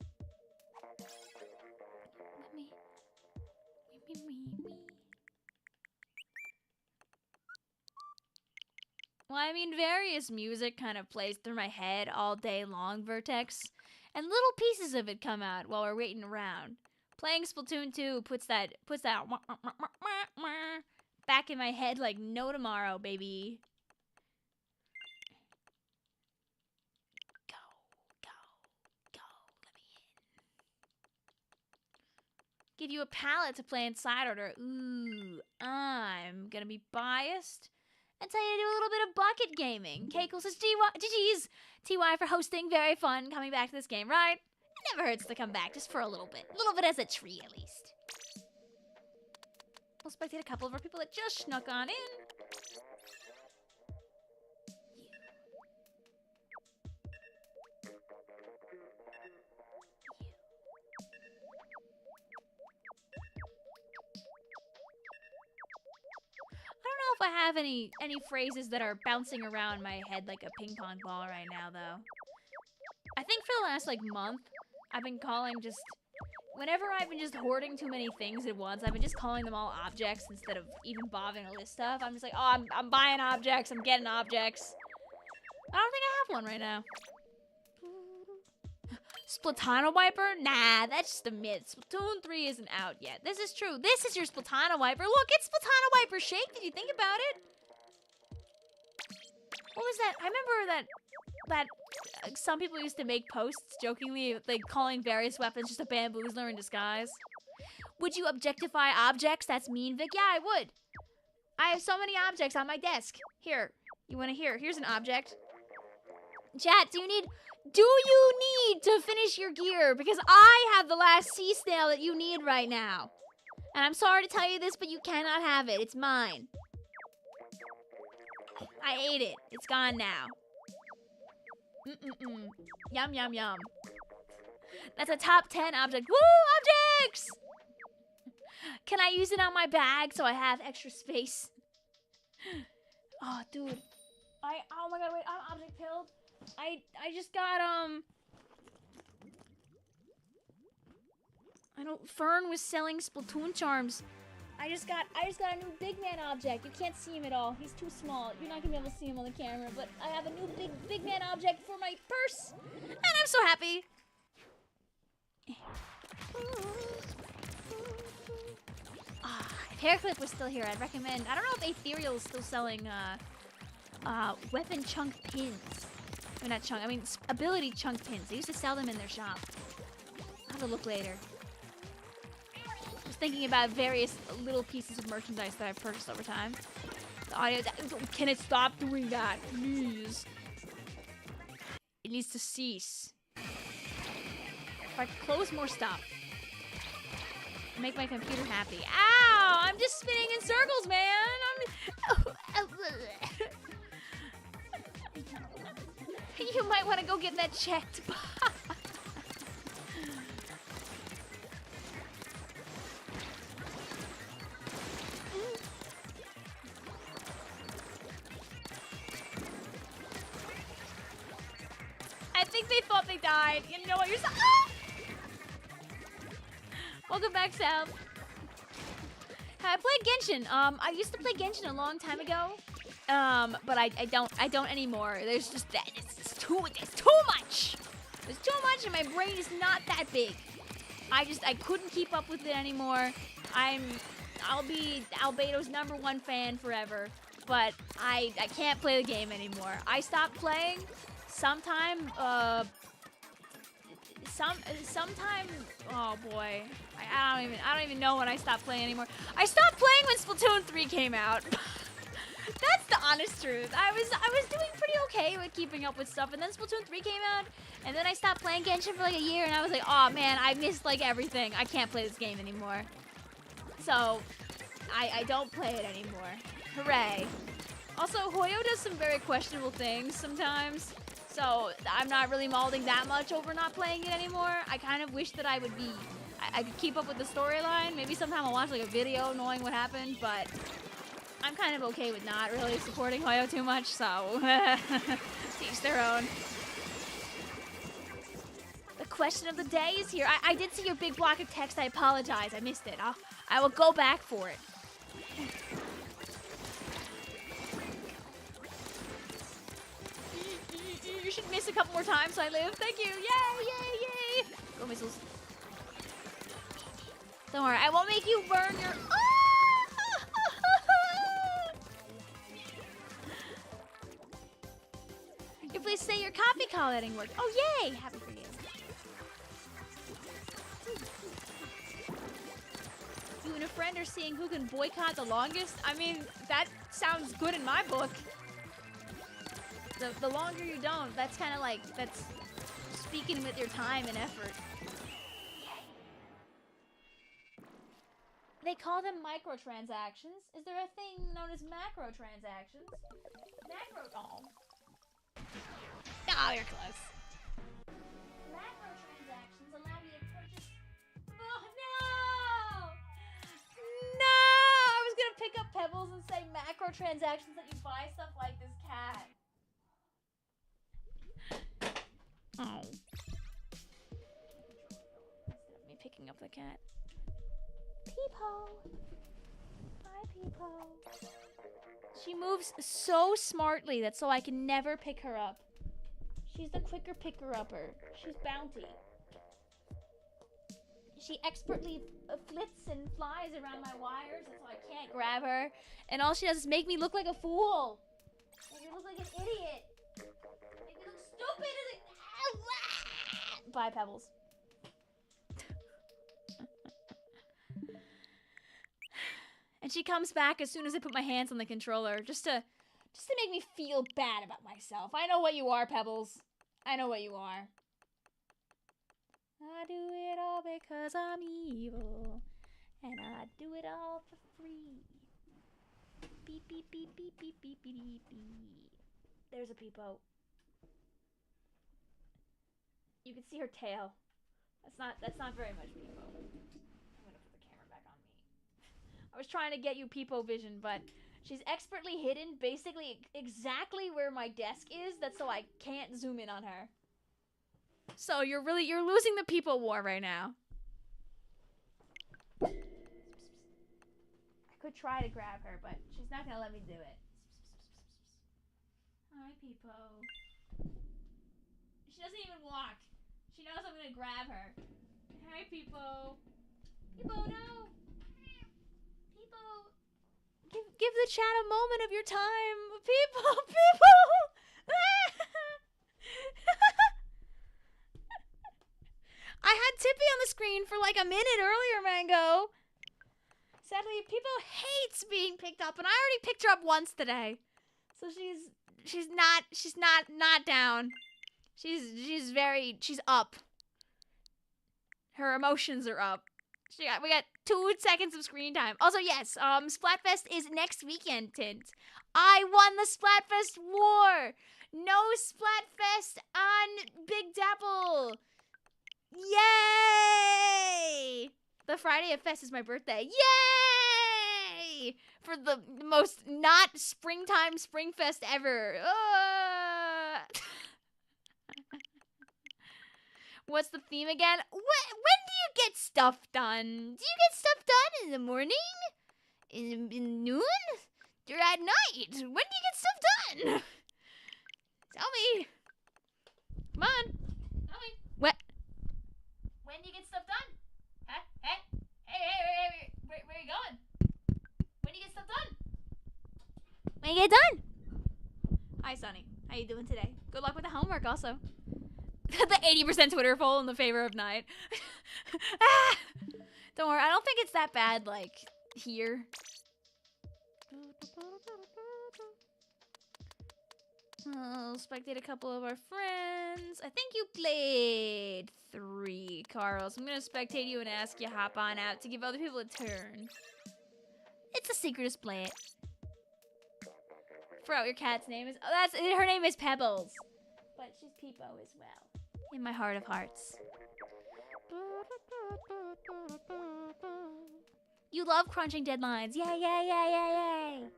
Well, I mean, various music kind of plays through my head all day long, Vertex. And little pieces of it come out while we're waiting around. Playing Splatoon 2 puts that back in my head like no tomorrow, baby. Go, let me in. Give you a palette to play inside order. Ooh, I'm gonna be biased and tell you to do a little bit of bucket gaming. Keiko says, GG's, TY for hosting, very fun coming back to this game, right? It never hurts to come back, just for a little bit as a tree at least. We'll spectate a couple of our people that just snuck on in. I have any phrases that are bouncing around my head like a ping pong ball right now, though. I think for the last, like, month, I've been calling just... Whenever I've been just hoarding too many things at once, I've been just calling them all objects instead of even bothering to list stuff. I'm just like, oh, I'm buying objects, I'm getting objects. I don't think I have one right now. Splatana wiper? Nah, that's just a myth. Splatoon 3 isn't out yet. This is true. This is your Splatana wiper. Look, it's Splatana wiper shake. Did you think about it? What was that? I remember that some people used to make posts jokingly, like calling various weapons just a bamboozler in disguise. Would you objectify objects? That's mean, Vic. Yeah, I would. I have so many objects on my desk. Here, you want to hear? Here's an object. Chat, do you need to finish your gear? Because I have the last sea snail that you need right now. And I'm sorry to tell you this, but you cannot have it. It's mine. I ate it. It's gone now. Yum, yum, yum. That's a top 10 object. Woo, objects! Can I use it on my bag so I have extra space? Oh, dude. Oh my god, wait, I'm object pilled. I just got, Fern was selling Splatoon charms. I just got a new big man object. You can't see him at all. He's too small. You're not gonna be able to see him on the camera, but I have a new big man object for my purse. And I'm so happy. If Hairclip was still here, I'd recommend, I don't know if Ethereal is still selling, weapon chunk pins. I mean, not chunk, I mean ability chunk pins. They used to sell them in their shop. I'll have to look later. Just thinking about various little pieces of merchandise that I've purchased over time. The audio, can it stop doing that, please? It needs to cease. If I could close more stuff. Make my computer happy. Ow! I'm just spinning in circles, man! You might want to go get that checked. I think they thought they died. You know what? You're so. Welcome back, Sal. I played Genshin. I used to play Genshin a long time ago. But I don't anymore. There's just that. It's too much. There's too much, and my brain is not that big. I couldn't keep up with it anymore. I'll be Albedo's #1 fan forever, but I can't play the game anymore. I stopped playing sometime. Sometime. Oh boy, I don't even know when I stopped playing anymore. I stopped playing when Splatoon 3 came out. That's the honest truth. I was doing pretty okay with keeping up with stuff, and then Splatoon 3 came out, and then I stopped playing Genshin for like a year, and I was like, oh man, I missed like everything. I can't play this game anymore. So, I don't play it anymore. Hooray. Also, Hoyo does some very questionable things sometimes, so I'm not really malding that much over not playing it anymore. I kind of wish that I would be, I could keep up with the storyline. Maybe sometime I'll watch like a video knowing what happened, but I'm kind of okay with not really supporting Hoyo too much, so teach their own. The question of the day is here. I did see your big block of text. I apologize. I missed it. I will go back for it. You should miss a couple more times so I live. Thank you. Yay, yay, yay. Go missiles. Don't worry. I won't make you burn your... You please say your coffee call that didn't work. Oh, yay. Happy for you. You and a friend are seeing who can boycott the longest. I mean, that sounds good in my book. The longer you don't, that's kind of like, that's speaking with your time and effort. They call them microtransactions. Is there a thing known as macrotransactions? Oh, you're close. Macrotransactions allow you to purchase... Oh, no! No! I was gonna pick up pebbles and say macrotransactions that you buy stuff like this cat. Oh. Instead of me picking up the cat. Peepo! Hi, Peepo. She moves so smartly that so I can never pick her up. She's the quicker picker-upper. She's Bounty. She expertly flits and flies around my wires, so I can't grab her. And all she does is make me look like a fool. Make me look like an idiot. Make me look stupid. Bye, Pebbles. And she comes back as soon as I put my hands on the controller, just to make me feel bad about myself. I know what you are, Pebbles. I know what you are. I do it all because I'm evil, and I do it all for free. Beep, beep, beep, beep, beep, beep, beep, beep, beep. There's a Peepo. You can see her tail. That's not very much Peepo. I'm gonna put the camera back on me. I was trying to get you Peepo vision, but she's expertly hidden basically exactly where my desk is. That's so I can't zoom in on her. So you're losing the Peepo war right now. I could try to grab her, but she's not gonna let me do it. Hi, Peepo. She doesn't even walk. She knows I'm gonna grab her. Hi, Peepo. Peepo, no. Peepo. Give the chat a moment of your time. Peepo, Peepo. I had Tippy on the screen for like a minute earlier, Mango. Sadly, Peepo hates being picked up, and I already picked her up once today. So she's not down. She's up. Her emotions are up. We got 2 seconds of screen time. Also, yes, Splatfest is next weekend, Tint. I won the Splatfest war. No Splatfest on Big Dapple. Yay! The Friday of Fest is my birthday. Yay! For the most not springtime SPRINGFEST ever. What's the theme again? When do you get stuff done? Do you get stuff done in the morning? In noon? Or at night? When do you get stuff done? Tell me. Come on. Tell me. What? When do you get stuff done? Huh? Hey, where are you going? When do you get stuff done? When you get done? Hi, Sonny. How you doing today? Good luck with the homework, also. The 80% Twitter poll in the favor of night. Ah! Don't worry, I don't think it's that bad, like, here. I'll spectate a couple of our friends. I think you played 3, Carl. So I'm gonna spectate you and ask you to hop on out to give other people a turn. It's a secret to play it. Forgot what your cat's name is. Oh, her name is Pebbles. But she's Peepo as well. In my heart of hearts. You love crunching deadlines. Yay, yay, yay, yay, yay.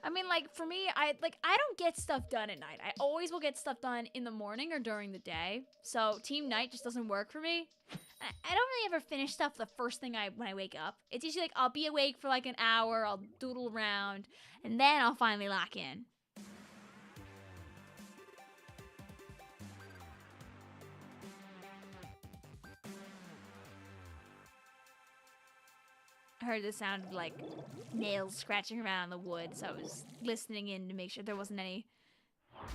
I mean, like, for me, I don't get stuff done at night. I always will get stuff done in the morning or during the day. So team night just doesn't work for me. I don't really ever finish stuff the first thing when I wake up. It's usually like I'll be awake for like an hour, I'll doodle around, and then I'll finally lock in. I heard the sound of like nails scratching around the wood, so I was listening in to make sure there wasn't any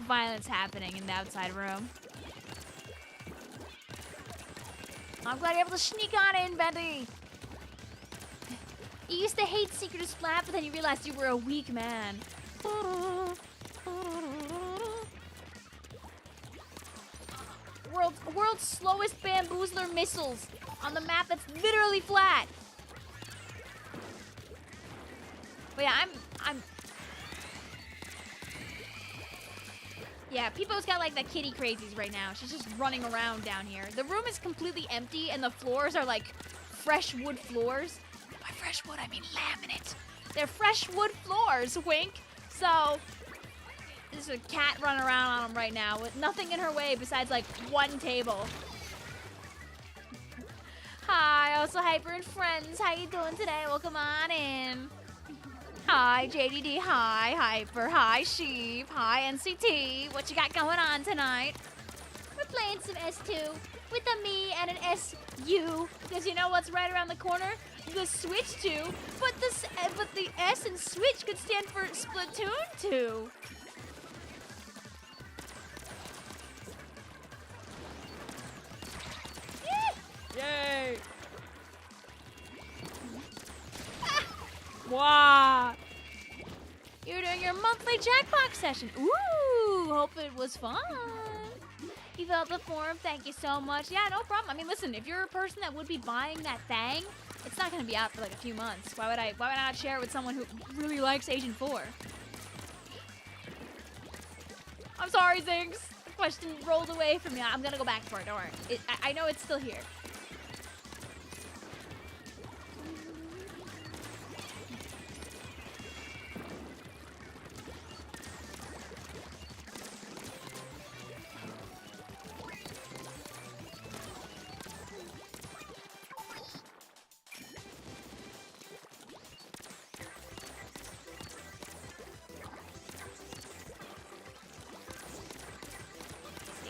violence happening in the outside room. I'm glad you're able to sneak on in, Betty. You used to hate Secret of Splat, but then you realized you were a weak man. World's slowest bamboozler missiles on the map that's literally flat. But yeah, yeah, Peepo's got like the kitty crazies right now. She's just running around down here. The room is completely empty and the floors are like fresh wood floors. By fresh wood, I mean laminate. They're fresh wood floors, wink. So, there's a cat running around on them right now with nothing in her way besides like one table. Hi, also Hyper and friends. How you doing today? Welcome on in. Hi, JDD. Hi, Hyper. Hi, Sheep. Hi, NCT. What you got going on tonight? We're playing some S2 with a me and an SU. Because you know what's right around the corner? The Switch 2. But the S in Switch could stand for Splatoon 2. Yay! Wow! You're doing your monthly Jackbox session. Ooh, hope it was fun. You filled the form, thank you so much. Yeah, no problem. I mean, listen, if you're a person that would be buying that thing, it's not gonna be out for like a few months. Why would I not share it with someone who really likes Agent 4? I'm sorry, Ziggs. The question rolled away from me. I'm gonna go back for it, don't worry. I know it's still here.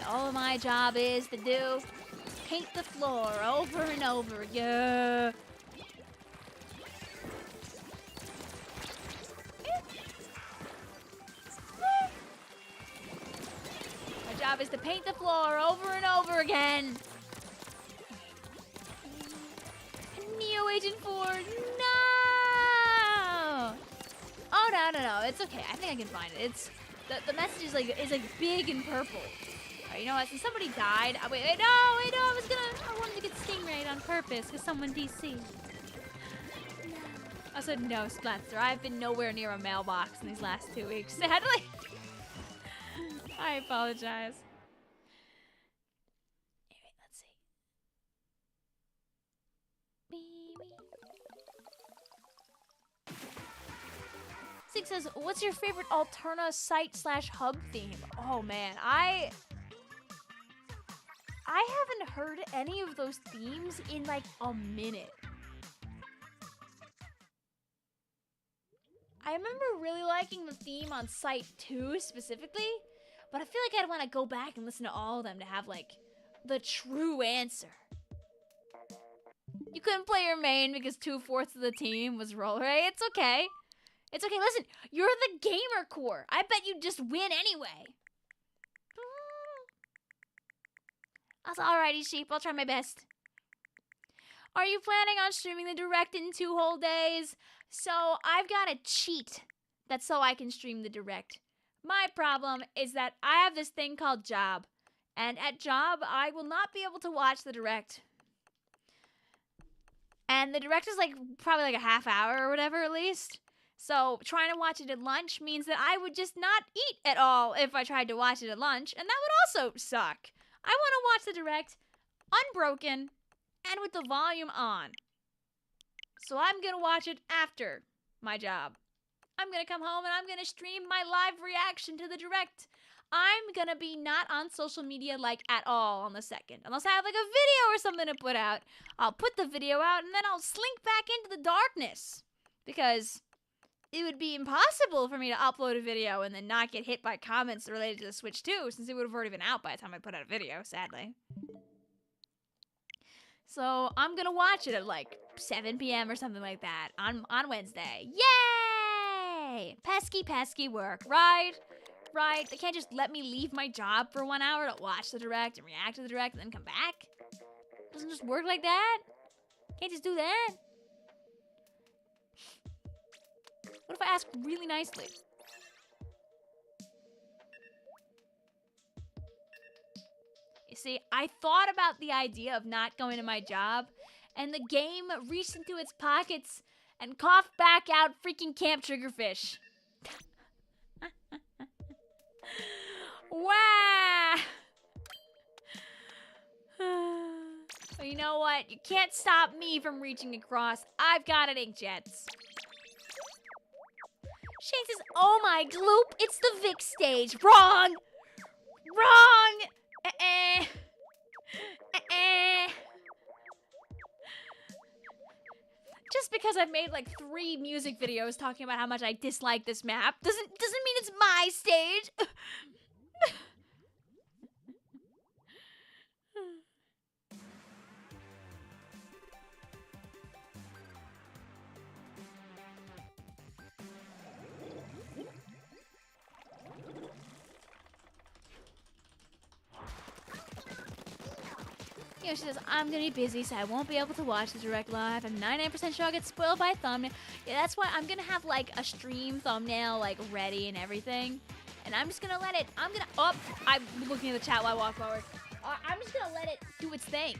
All my job is to do paint the floor over and over. Yeah. My job is to paint the floor over and over again. Neo Agent 4, no! Oh, no. It's okay. I think I can find it. It's the message is like big in purple. You know what? Since somebody died, wait, no, I wanted to get Stingray on purpose because someone DC. I said no, Splatster. I've been nowhere near a mailbox in these last 2 weeks. Sadly. I apologize. Anyway, let's see. Six says, what's your favorite Alterna site/hub theme? Oh man, I haven't heard any of those themes in like a minute. I remember really liking the theme on Site 2 specifically, but I feel like I'd want to go back and listen to all of them to have like the true answer. You couldn't play your main because 2/4 of the team was roller. Hey, it's okay. It's okay. Listen, you're the gamer core. I bet you'd just win anyway. That's alrighty, Sheep. I'll try my best. Are you planning on streaming the Direct in 2 whole days? So I've got a cheat that's so I can stream the Direct. My problem is that I have this thing called job. And at job, I will not be able to watch the direct. And the direct is like probably like a half hour or whatever at least. So trying to watch it at lunch means that I would just not eat at all if I tried to watch it at lunch. And that would also suck. I want to watch the direct unbroken and with the volume on. So I'm going to watch it after my job. I'm going to come home and I'm going to stream my live reaction to the direct. I'm going to be not on social media like at all on the 2nd. Unless I have like a video or something to put out. I'll put the video out and then I'll slink back into the darkness. Because it would be impossible for me to upload a video and then not get hit by comments related to the Switch 2, since it would have already been out by the time I put out a video, sadly. So I'm going to watch it at like 7 p.m. or something like that on Wednesday. Yay! Pesky work, right? Right? They can't just let me leave my job for 1 hour to watch the direct and react to the direct and then come back. It doesn't just work like that. Can't just do that. What if I ask really nicely? You see, I thought about the idea of not going to my job, and the game reached into its pockets and coughed back out freaking Camp Triggerfish. Wow! Well, you know what? You can't stop me from reaching across. I've got it, Inkjets. Shane says, oh my gloop, it's the Vic stage. Wrong! Wrong! Just because I've made like 3 music videos talking about how much I dislike this map doesn't mean it's my stage. You know, she says, I'm going to be busy, so I won't be able to watch the direct live. I'm 99% sure I'll get spoiled by a thumbnail. Yeah, that's why I'm going to have, like, a stream thumbnail, like, ready and everything. And I'm just going to let it, I'm looking at the chat while I walk forward. I'm just going to let it do its thing.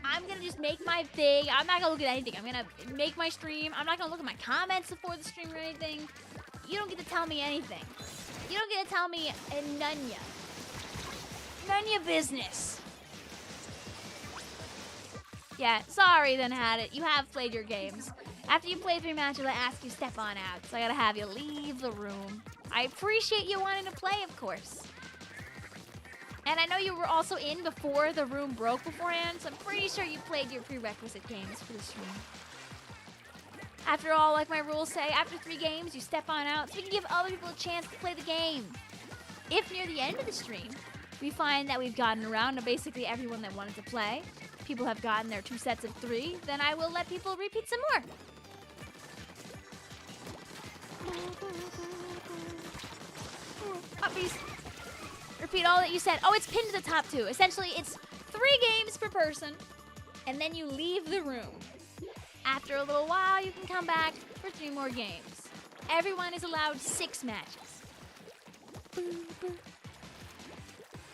I'm going to just make my thing. I'm not going to look at anything. I'm going to make my stream. I'm not going to look at my comments before the stream or anything. You don't get to tell me anything. You don't get to tell me none ya business. Yeah, sorry then, Had It. You have played your games. After you play 3 matches, I ask you step on out. So I gotta have you leave the room. I appreciate you wanting to play, of course. And I know you were also in before the room broke beforehand, so I'm pretty sure you played your prerequisite games for the stream. After all, like my rules say, after 3 games, you step on out so we can give other people a chance to play the game. If near the end of the stream, we find that we've gotten around to basically everyone that wanted to play, people have gotten their 2 sets of 3, then I will let people repeat some more. Puppies. Repeat all that you said. Oh, it's pinned to the top too. Essentially, it's 3 games per person, and then you leave the room. After a little while, you can come back for 3 more games. Everyone is allowed 6 matches.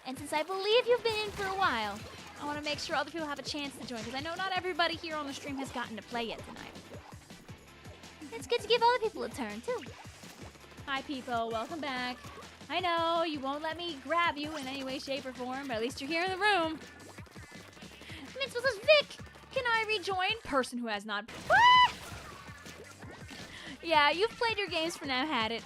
And since I believe you've been in for a while, I want to make sure other people have a chance to join, because I know not everybody here on the stream has gotten to play yet tonight. It's good to give other people a turn, too. Hi, people. Welcome back. I know you won't let me grab you in any way, shape, or form, but at least you're here in the room. Mitzvah says, Vic, can I rejoin? Person who has not. Ah! Yeah, you've played your games for now, Had It.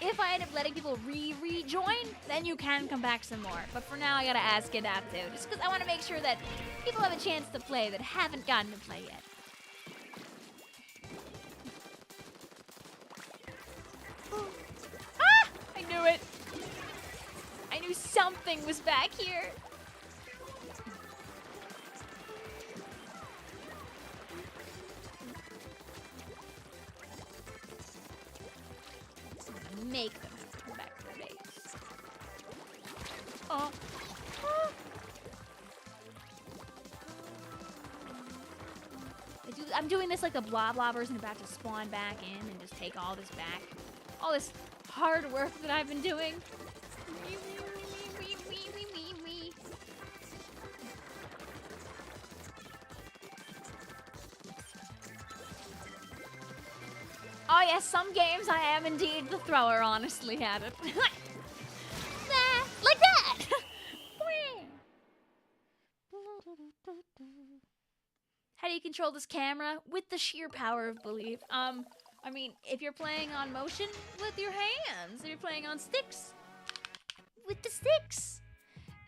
If I end up letting people rejoin, then you can come back some more. But for now, I gotta ask it out too, just because I want to make sure that people have a chance to play that haven't gotten to play yet. Ah! I knew it. I knew something was back here. Make them have to come back to their base. Oh. I'm doing this like the blah blah version about to spawn back in and just take all this back. All this hard work that I've been doing. Oh yes, some games I am indeed the thrower, honestly, at it. Like that! How do you control this camera? With the sheer power of belief. I mean, if you're playing on motion, with your hands. If you're playing on sticks, with the sticks.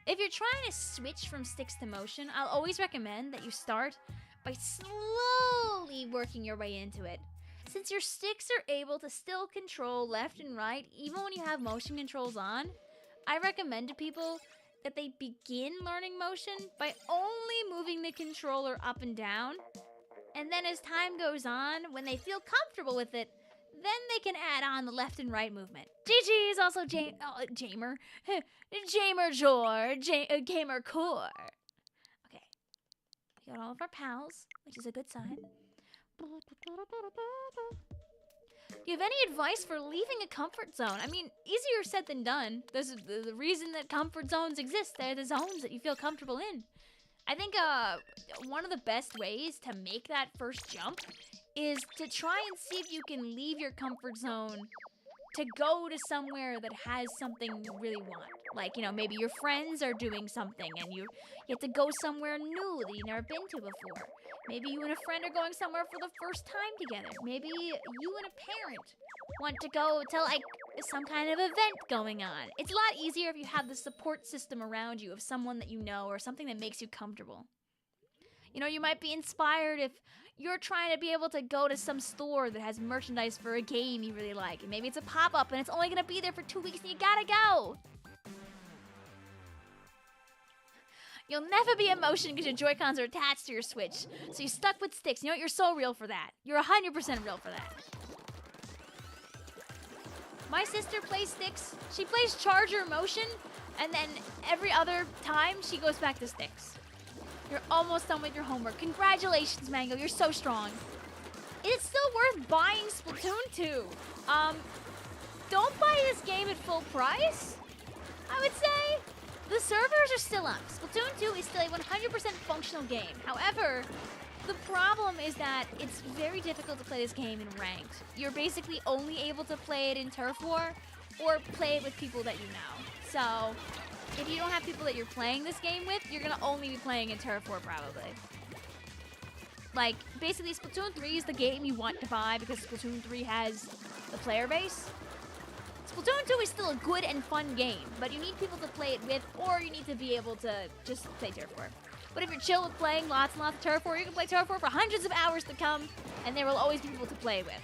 If you're trying to switch from sticks to motion, I'll always recommend that you start by slowly working your way into it. Since your sticks are able to still control left and right, even when you have motion controls on, I recommend to people that they begin learning motion by only moving the controller up and down. And then as time goes on, when they feel comfortable with it, then they can add on the left and right movement. GG is also Jamer. Jamer George. Gamer Core. Okay. We got all of our pals, which is a good sign. Do you have any advice for leaving a comfort zone? I mean, easier said than done. There's the reason that comfort zones exist. They're the zones that you feel comfortable in. I think one of the best ways to make that first jump is to try and see if you can leave your comfort zone to go to somewhere that has something you really want. Like, you know, maybe your friends are doing something and you have to go somewhere new that you've never been to before. Maybe you and a friend are going somewhere for the first time together. Maybe you and a parent want to go to, like, some kind of event going on. It's a lot easier if you have the support system around you of someone that you know or something that makes you comfortable. You know, you might be inspired if you're trying to be able to go to some store that has merchandise for a game you really like. And maybe it's a pop-up and it's only going to be there for 2 weeks and you gotta go. You'll never be in motion because your Joy-Cons are attached to your Switch. So you're stuck with sticks. You know what? You're so real for that. You're 100% real for that. My sister plays sticks. She plays charger motion. And then every other time, she goes back to sticks. You're almost done with your homework. Congratulations, Mango. You're so strong. It's still worth buying Splatoon 2. Don't buy this game at full price, I would say. The servers are still up. Splatoon 2 is still a 100% functional game. However, the problem is that it's very difficult to play this game in ranked. You're basically only able to play it in Turf War or play it with people that you know. So if you don't have people that you're playing this game with, you're gonna only be playing in Turf War probably. Like, basically Splatoon 3 is the game you want to buy because Splatoon 3 has the player base. Splatoon 2 is still a good and fun game, but you need people to play it with, or you need to be able to just play Turf War. But if you're chill with playing lots and lots of Turf War, you can play Turf War for hundreds of hours to come, and there will always be people to play with.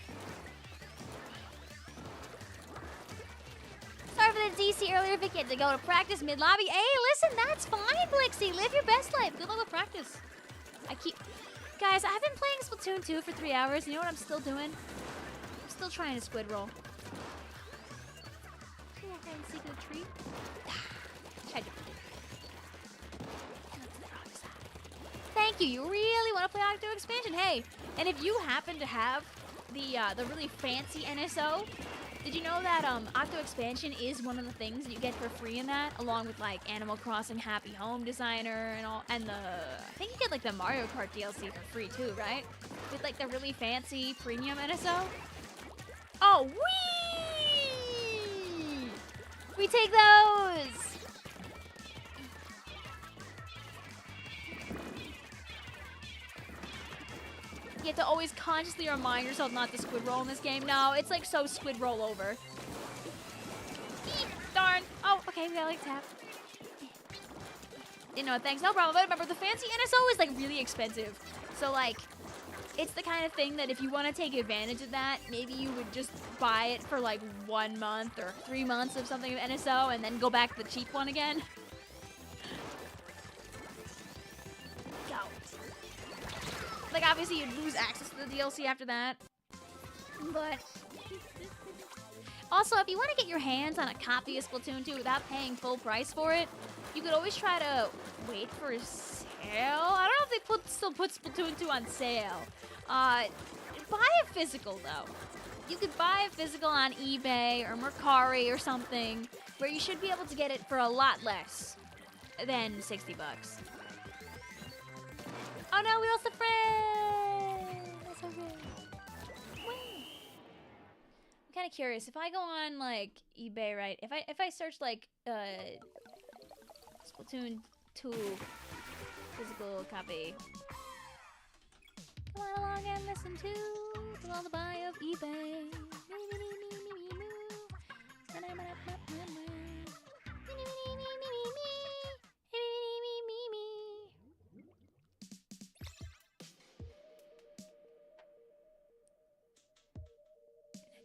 Sorry for the DC earlier, Vicky had to go to practice mid-lobby. Hey, listen, that's fine, Blixie. Live your best life. Good luck with practice. Guys, I've been playing Splatoon 2 for 3 hours. You know what I'm still doing? I'm still trying to squid roll. Secret tree. Thank you. You really want to play Octo Expansion? Hey, and if you happen to have the really fancy NSO, did you know that Octo Expansion is one of the things that you get for free in that, along with like Animal Crossing Happy Home Designer and all, and I think you get like the Mario Kart DLC for free too, right? With like the really fancy premium NSO. Oh, wee! We take those! You have to always consciously remind yourself not to squid roll in this game. No, it's like so squid roll over. Darn. Oh, okay, we gotta like tap. You know, thanks, no problem. But remember, the fancy NSO is like really expensive. So like, it's the kind of thing that if you want to take advantage of that, maybe you would just buy it for like 1 month or 3 months of something of NSO and then go back to the cheap one again. Go. Like, obviously, you'd lose access to the DLC after that. But also, if you want to get your hands on a copy of Splatoon 2 without paying full price for it, you could always try to wait for a sale. I don't know if they still put Splatoon 2 on sale. Buy a physical, though. You could buy a physical on eBay or Mercari or something where you should be able to get it for a lot less than 60 bucks. Oh no, we lost a friend! That's so good. I'm kind of curious. If I go on like eBay, right? If I search like Splatoon 2 physical copy. Come on along and listen to the lullaby of eBay.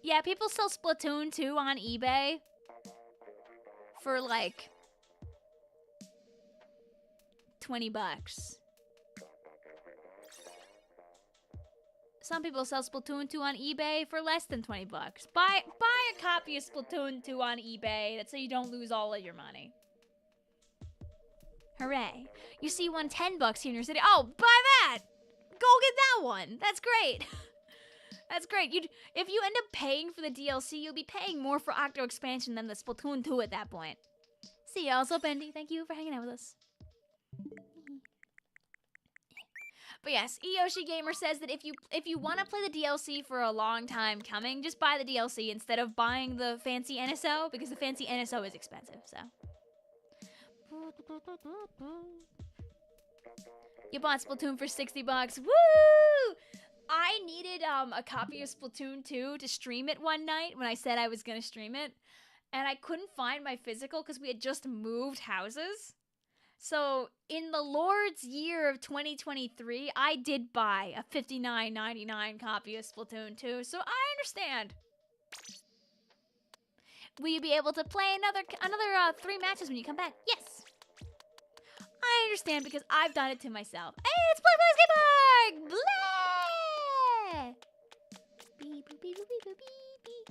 Yeah, people sell Splatoon 2 on eBay for like 20 bucks. Some people sell Splatoon 2 on eBay for less than 20 bucks. Buy a copy of Splatoon 2 on eBay. That's so you don't lose all of your money. Hooray. You see one 10 bucks here in your city. Oh, buy that! Go get that one. That's great. That's great. If you end up paying for the DLC, you'll be paying more for Octo Expansion than the Splatoon 2 at that point. See y'all. So, Bendy, thank you for hanging out with us. But yes, Eyoshi Gamer says that if you want to play the DLC for a long time coming, just buy the DLC instead of buying the fancy NSO, because the fancy NSO is expensive, so. You bought Splatoon for 60 bucks. Woo! I needed a copy of Splatoon 2 to stream it one night when I said I was going to stream it, and I couldn't find my physical because we had just moved houses. So, in the Lord's year of 2023, I did buy a $59.99 copy of Splatoon 2, so I understand. Will you be able to play another 3 matches when you come back? Yes. I understand because I've done it to myself. Hey, it's Play Skate Park! Blah! Beep, beep, beep, beep, beep, beep.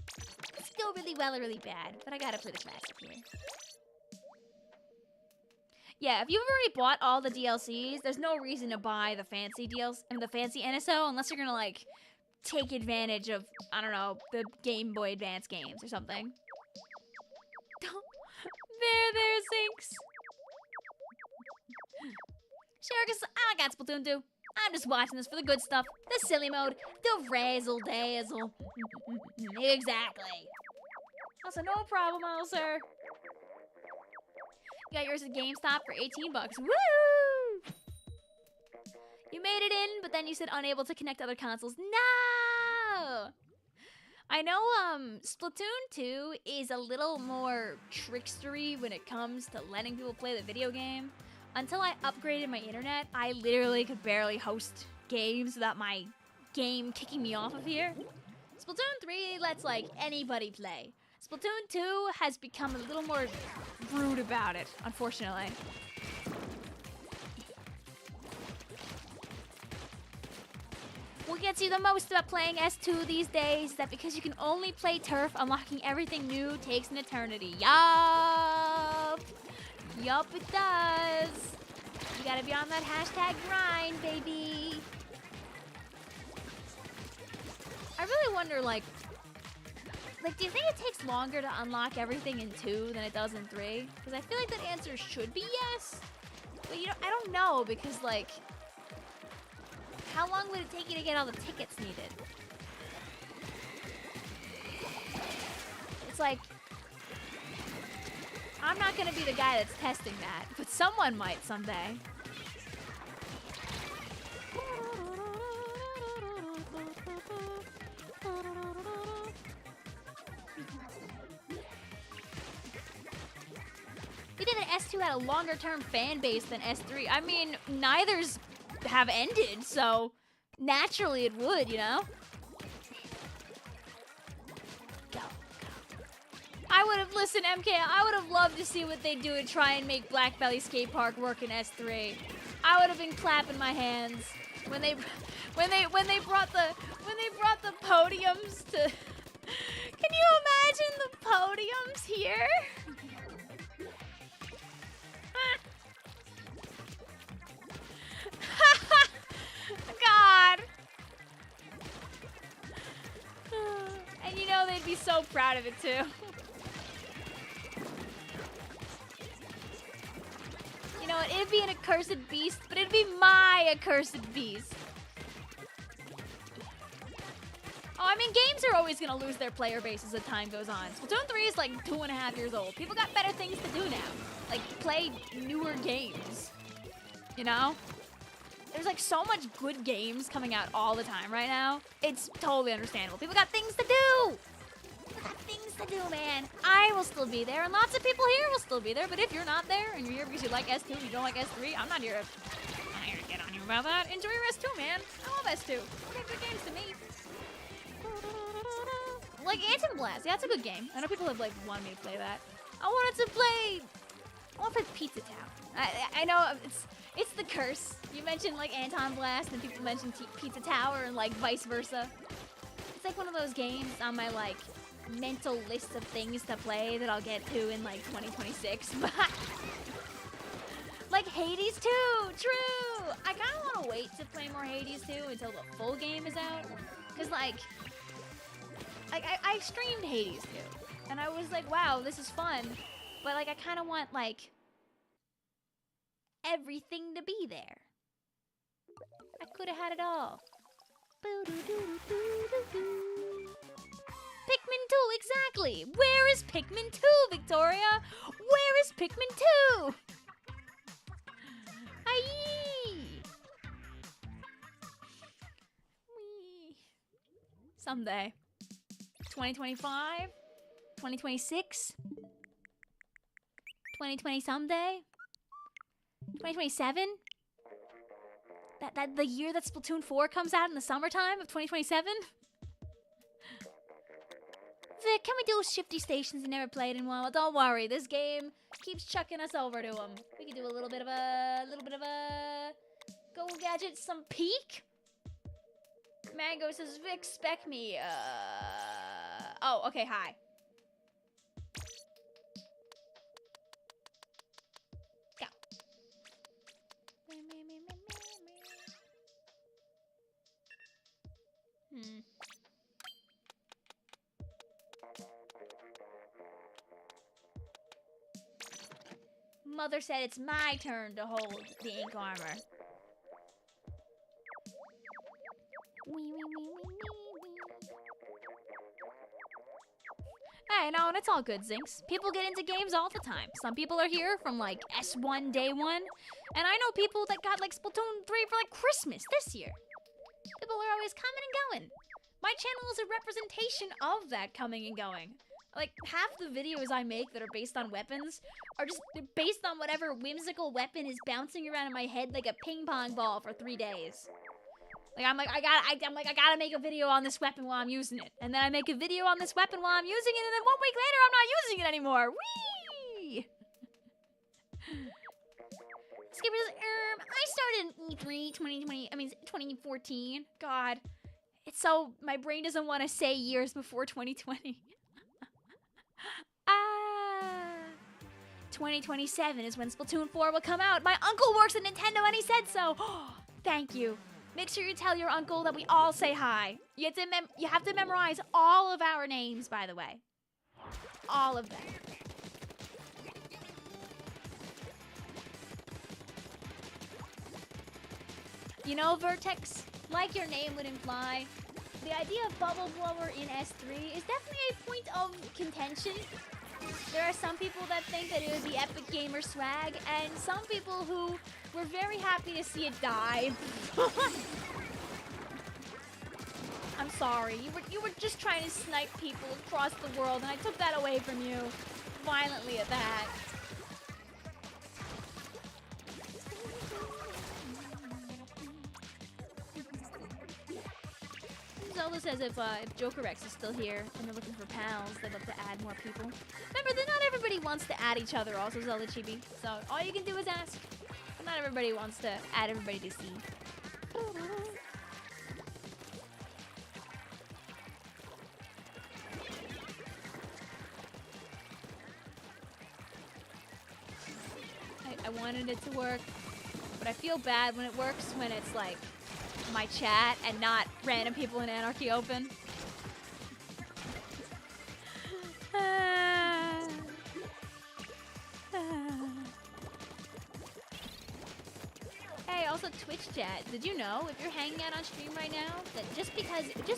It's go really well or really bad, but I gotta play the classic here. Yeah, if you've already bought all the DLCs, there's no reason to buy the fancy the fancy NSO unless you're gonna like take advantage of, I don't know, the Game Boy Advance games or something. there, Zinx. Sherkus, I got Splatoon 2. I'm just watching this for the good stuff. The silly mode, the razzle dazzle. Exactly. Also, no problem, sir. You got yours at GameStop for 18 bucks. Woo! You made it in, but then you said unable to connect other consoles. No! I know Splatoon 2 is a little more trickstery when it comes to letting people play the video game. Until I upgraded my internet, I literally could barely host games without my game kicking me off of here. Splatoon 3 lets like anybody play. Splatoon 2 has become a little more rude about it, unfortunately. What gets you the most about playing S2 these days is that because you can only play turf, unlocking everything new takes an eternity. Yup! Yup, it does. You gotta be on that hashtag grind, baby. I really wonder, like, do you think it takes longer to unlock everything in 2 than it does in 3? Because I feel like that answer should be yes. But I don't know, because, like, how long would it take you to get all the tickets needed? It's like, I'm not gonna be the guy that's testing that, but someone might someday. You think that S2 had a longer-term fan base than S3? I mean, neither's have ended, so naturally it would, you know? I would have, listen, MK, I would have loved to see what they do to try and make Black Valley Skate Park work in S3. I would have been clapping my hands when they brought the podiums to. Can you imagine the podiums here? God. be so proud of it too. You know what? It'd be an accursed beast, but it'd be my accursed beast. Oh, I mean, games are always gonna lose their player base as the time goes on. Splatoon 3 is like 2.5 years old. People got better things to do now. Like, play newer games. You know? There's like so much good games coming out all the time right now. It's totally understandable. People got things to do. People got things to do, man. I will still be there, and lots of people here will still be there. But if you're not there, and you're here because you like S2 and you don't like S3, I'm not here to get on you about that. Enjoy your S2, man. I love S2. Okay, good games to me. Like Anthem Blast. Yeah, it's a good game. I know people have like wanted me to play that. I want to play Pizza Town. I know it's the curse. You mentioned like Anton Blast, and people mentioned Pizza Tower, and like vice versa. It's like one of those games on my like mental list of things to play that I'll get to in like 2026. Like Hades 2, true. I kind of want to wait to play more Hades 2 until the full game is out, cause like I streamed Hades 2, and I was like, wow, this is fun, but like I kind of want like everything to be there. I could have had it all. Pikmin 2, exactly. Where is Pikmin 2, Victoria? Where is Pikmin 2? Aye. Someday. 2025? 2026? 2020 someday? 2027? That the year that Splatoon 4 comes out in the summertime of 2027? Vic, can we do Shifty Stations? You never played in one. Well, don't worry. This game keeps chucking us over to them. We can do a little bit of a Go Gadget, some peek. Mango says, Vic, spec me. Oh, okay, hi. Go. Mother said it's my turn to hold the ink armor. Hey, no, and it's all good, Zinx. People get into games all the time. Some people are here from, like, S1 day one. And I know people that got, like, Splatoon 3 for, like, Christmas this year. People are always coming and going. My channel is a representation of that coming and going. Like, half the videos I make that are based on weapons are just based on whatever whimsical weapon is bouncing around in my head like a ping pong ball for 3 days. Like, I gotta make a video on this weapon while I'm using it. And then I make a video on this weapon while I'm using it, and then 1 week later, I'm not using it anymore. Whee! Skipper says, I started in E3 2014. God. It's so, my brain doesn't want to say years before 2020. 2027 is when Splatoon 4 will come out. My uncle works at Nintendo and he said so. Thank you. Make sure you tell your uncle that we all say hi. You have to memorize all of our names, by the way. All of them. You know, Vertex, like your name would imply, the idea of Bubble Blower in S3 is definitely a point of contention. There are some people that think that it would be epic gamer swag, and some people who were very happy to see it die. I'm sorry. You were just trying to snipe people across the world, and I took that away from you. Violently at that. Zelda says if Joker X is still here and they're looking for pals, they'd love to add more people. Remember that not everybody wants to add each other also, Zelda Chibi. So all you can do is ask. But not everybody wants to add everybody to see. I wanted it to work, but I feel bad when it works when it's like my chat and not random people in Anarchy Open. Hey, also Twitch chat. Did you know if you're hanging out on stream right now that just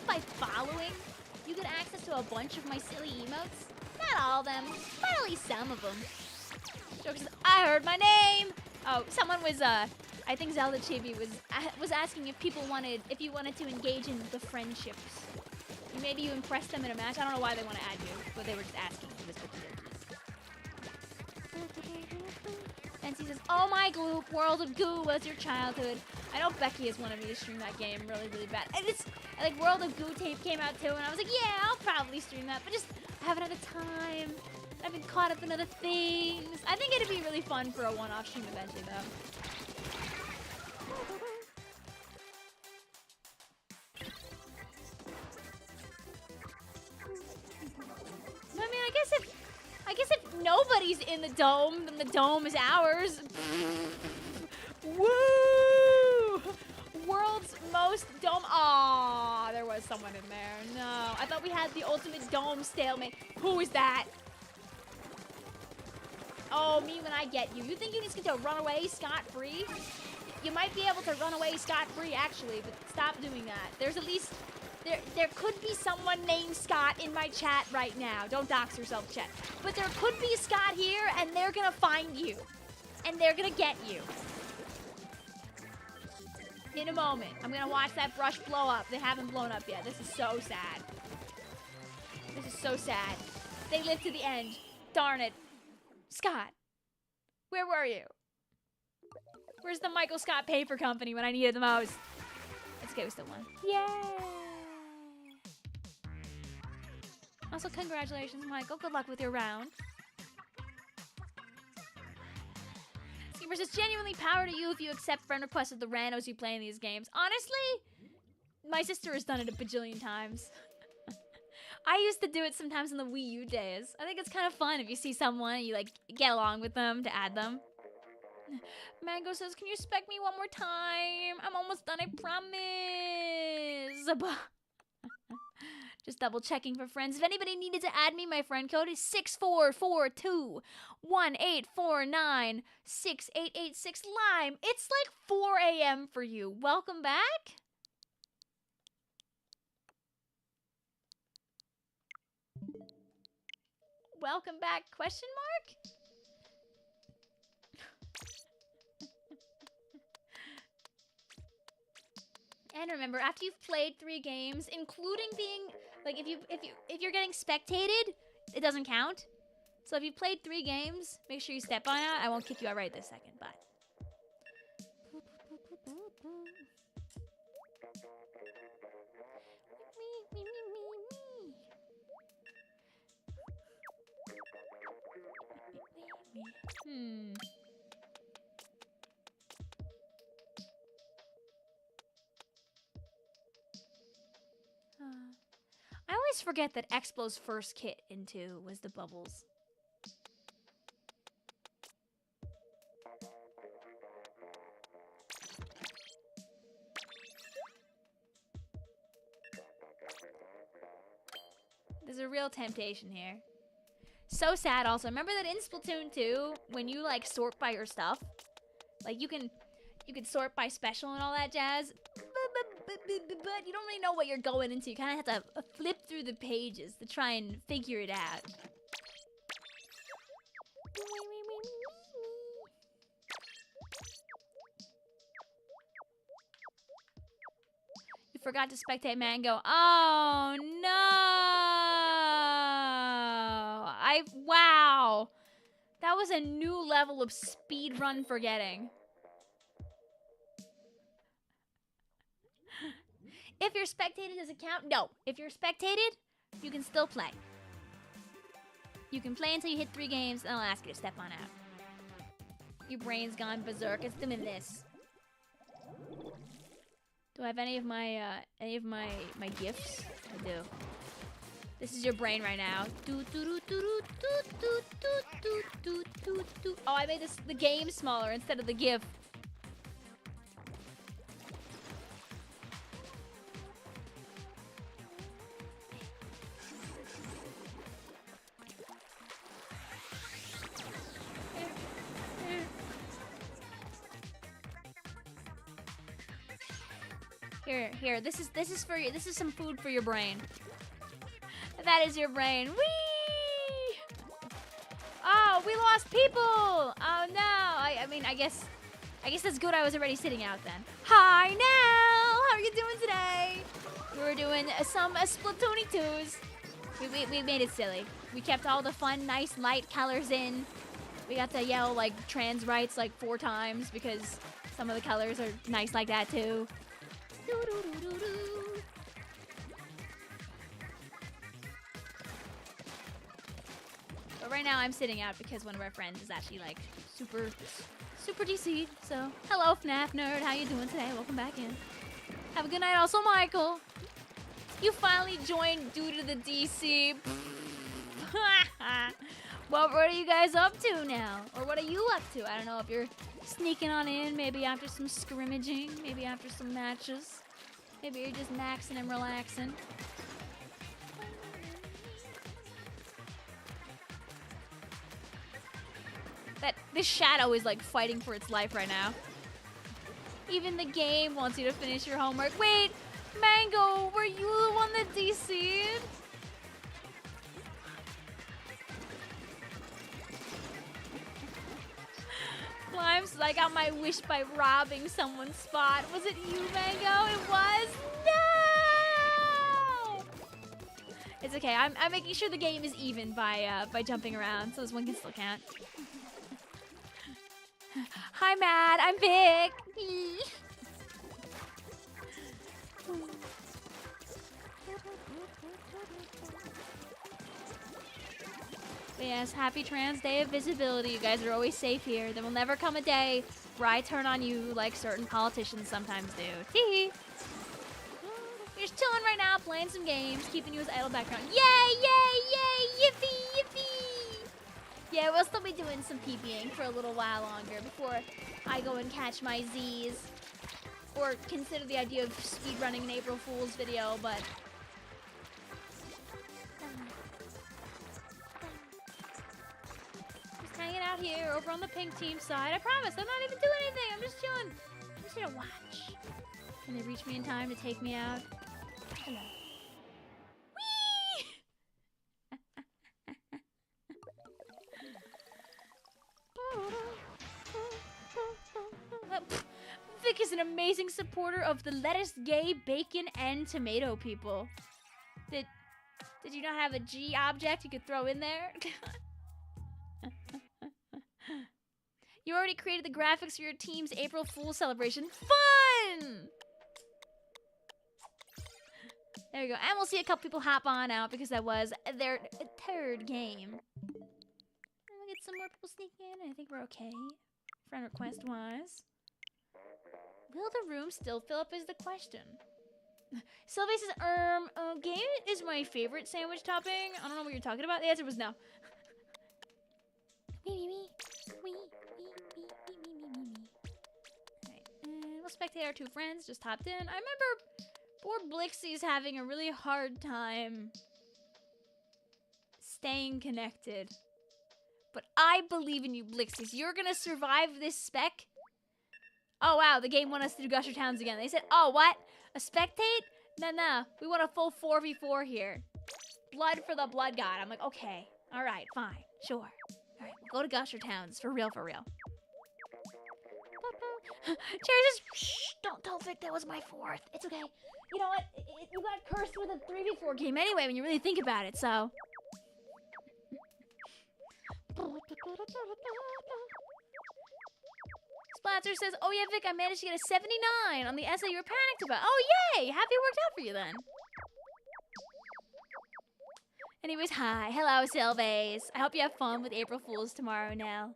by following, you get access to a bunch of my silly emotes? Not all of them, but at least some of them. Jokes is, I heard my name. Oh, someone was I think Zelda Chibi was asking if you wanted to engage in the friendships. Maybe you impressed them in a match. I don't know why they want to add you, but they were just asking. It was and he says, "Oh my gloop, World of Goo was your childhood." I know Becky has wanted me to stream that game really, really bad. And it's like World of Goo tape came out too, and I was like, yeah, I'll probably stream that, but just I haven't had the time. I've been caught up in other things. I think it'd be really fun for a one-off stream eventually, though. I mean, I guess if nobody's in the dome, then the dome is ours. Woo! World's most dome. Aw, there was someone in there. No, I thought we had the ultimate dome stalemate. Who is that? Oh, me when I get you. You think you just get to run away scot-free? You might be able to run away scot-free, actually, but stop doing that. There's at least... There could be someone named Scott in my chat right now. Don't dox yourself, chat. But there could be Scott here, and they're gonna find you. And they're gonna get you. In a moment. I'm gonna watch that brush blow up. They haven't blown up yet. This is so sad. This is so sad. They lived to the end. Darn it. Scott, where were you? Where's the Michael Scott Paper Company when I needed the most? It's okay, we still won. Yay! Also, congratulations, Michael. Good luck with your round. Schemers, it's genuinely power to you if you accept friend requests of the randos you play in these games. Honestly, my sister has done it a bajillion times. I used to do it sometimes in the Wii U days. I think it's kind of fun if you see someone and you, like, get along with them to add them. Mango says, can you spec me one more time? I'm almost done, I promise. Just double checking for friends. If anybody needed to add me, my friend code is 6442-1849-6886 Lime. It's like 4 a.m. for you. Welcome back. Welcome back, question mark? And remember, after you've played 3 games, including being like if you're getting spectated, it doesn't count. So if you played 3 games, make sure you step on out. I won't kick you out right this second, but I always forget that Explo's first kit in 2 was the bubbles. There's a real temptation here. So sad also. Remember that in Splatoon 2, when you like sort by your stuff, like you can sort by special and all that jazz, but you don't really know what you're going into. You kind of have to flip through the pages to try and figure it out. You forgot to spectate Mango. Oh no! Wow. That was a new level of speedrun forgetting. If you're spectated, does it count? No. If you're spectated, you can still play. You can play until you hit 3 games, and I'll ask you to step on out. Your brain's gone berserk. It's doing this. Do I have any of my gifts? I do. This is your brain right now. Oh, I made the game smaller instead of the GIF. Here. This is for you. This is some food for your brain. That is your brain. Whee! Oh, we lost people. Oh no. I mean, I guess that's good. I was already sitting out then. Hi, Nell. How are you doing today? We were doing some Splatoon 2s. We made it silly. We kept all the fun, nice, light colors in. We got to yell like trans rights like 4 times because some of the colors are nice like that too. But right now I'm sitting out because one of our friends is actually like super DC'd. So hello FNAF nerd, how you doing today? Welcome back in. Have a good night also, Michael. You finally joined due to the DC. What are you guys up to now? Or what are you up to? I don't know if you're sneaking on in, maybe after some scrimmaging, maybe after some matches. Maybe you're just maxing and relaxing. This shadow is like fighting for its life right now. Even the game wants you to finish your homework. Wait, Mango, were you the one that DC'd? Limes, I got my wish by robbing someone's spot. Was it you, Mango? It was? No! It's okay. I'm making sure the game is even by jumping around, so this one can still count. Hi, Matt. I'm Vic. But yes, happy Trans Day of Visibility. You guys are always safe here. There will never come a day where I turn on you like certain politicians sometimes do. Tee. You're just chilling right now, playing some games, keeping you as idle background. Yay, yay, yay, yippee, yippee. Yeah, we'll still be doing some PBing for a little while longer before I go and catch my Z's. Or consider the idea of speedrunning an April Fool's video, but... just hanging out here over on the pink team side. I promise, I'm not even doing anything. I'm just chilling. I'm just here to watch. Can they reach me in time to take me out? Hello. Vic is an amazing supporter of the lettuce, gay, bacon, and tomato people. Did you not have a G object you could throw in there? You already created the graphics for your team's April Fool's celebration. Fun! There we go. And we'll see a couple people hop on out because that was their 3rd game. We'll get some more people sneak in. I think we're okay. Friend request wise. Will the room still fill up is the question. Sylvie says, game is my favorite sandwich topping. I don't know what you're talking about. The answer was no. Alright, and we'll spectate our 2 friends. Just hopped in. I remember poor Blixie's having a really hard time staying connected. But I believe in you, Blixies. You're gonna survive this spec. Oh, wow, the game want us to do Gusher Towns again. They said, oh, what? A spectate? No. We want a full 4v4 here. Blood for the blood god. I'm like, okay. All right, fine. Sure. All right, we'll go to Gusher Towns. For real, for real. Cherry says, shh, don't tell Vic that was my 4th. It's okay. You know what? You got cursed with a 3v4 game anyway when you really think about it, so... Splatzer says, oh yeah, Vic, I managed to get a 79 on the essay you were panicked about. Oh, yay! Happy it worked out for you then. Anyways, hi. Hello, Sylvace. I hope you have fun with April Fools tomorrow, Nell.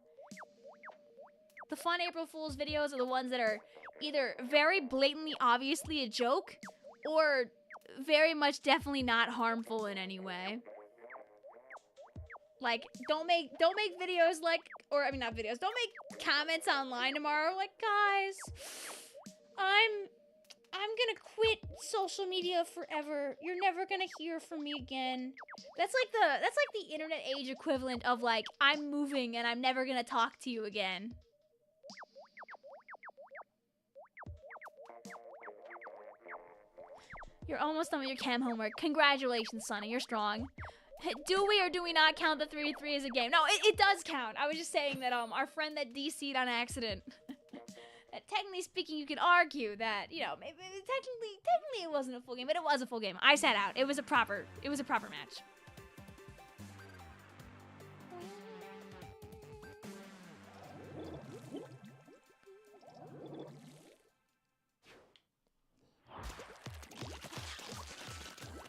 The fun April Fools videos are the ones that are either very blatantly, obviously a joke, or very much definitely not harmful in any way. Like, don't make videos like, or I mean not videos, don't make comments online tomorrow like, guys, I'm gonna quit social media forever. You're never gonna hear from me again. That's like the internet age equivalent of like, I'm moving and I'm never gonna talk to you again. You're almost done with your chem homework. Congratulations, Sonny. You're strong. Do we or do we not count the 3-3 as a game? No, it does count. I was just saying that our friend that DC'd on accident. That technically speaking, you could argue that, you know, maybe technically it wasn't a full game, but it was a full game. I sat out. It was a proper match.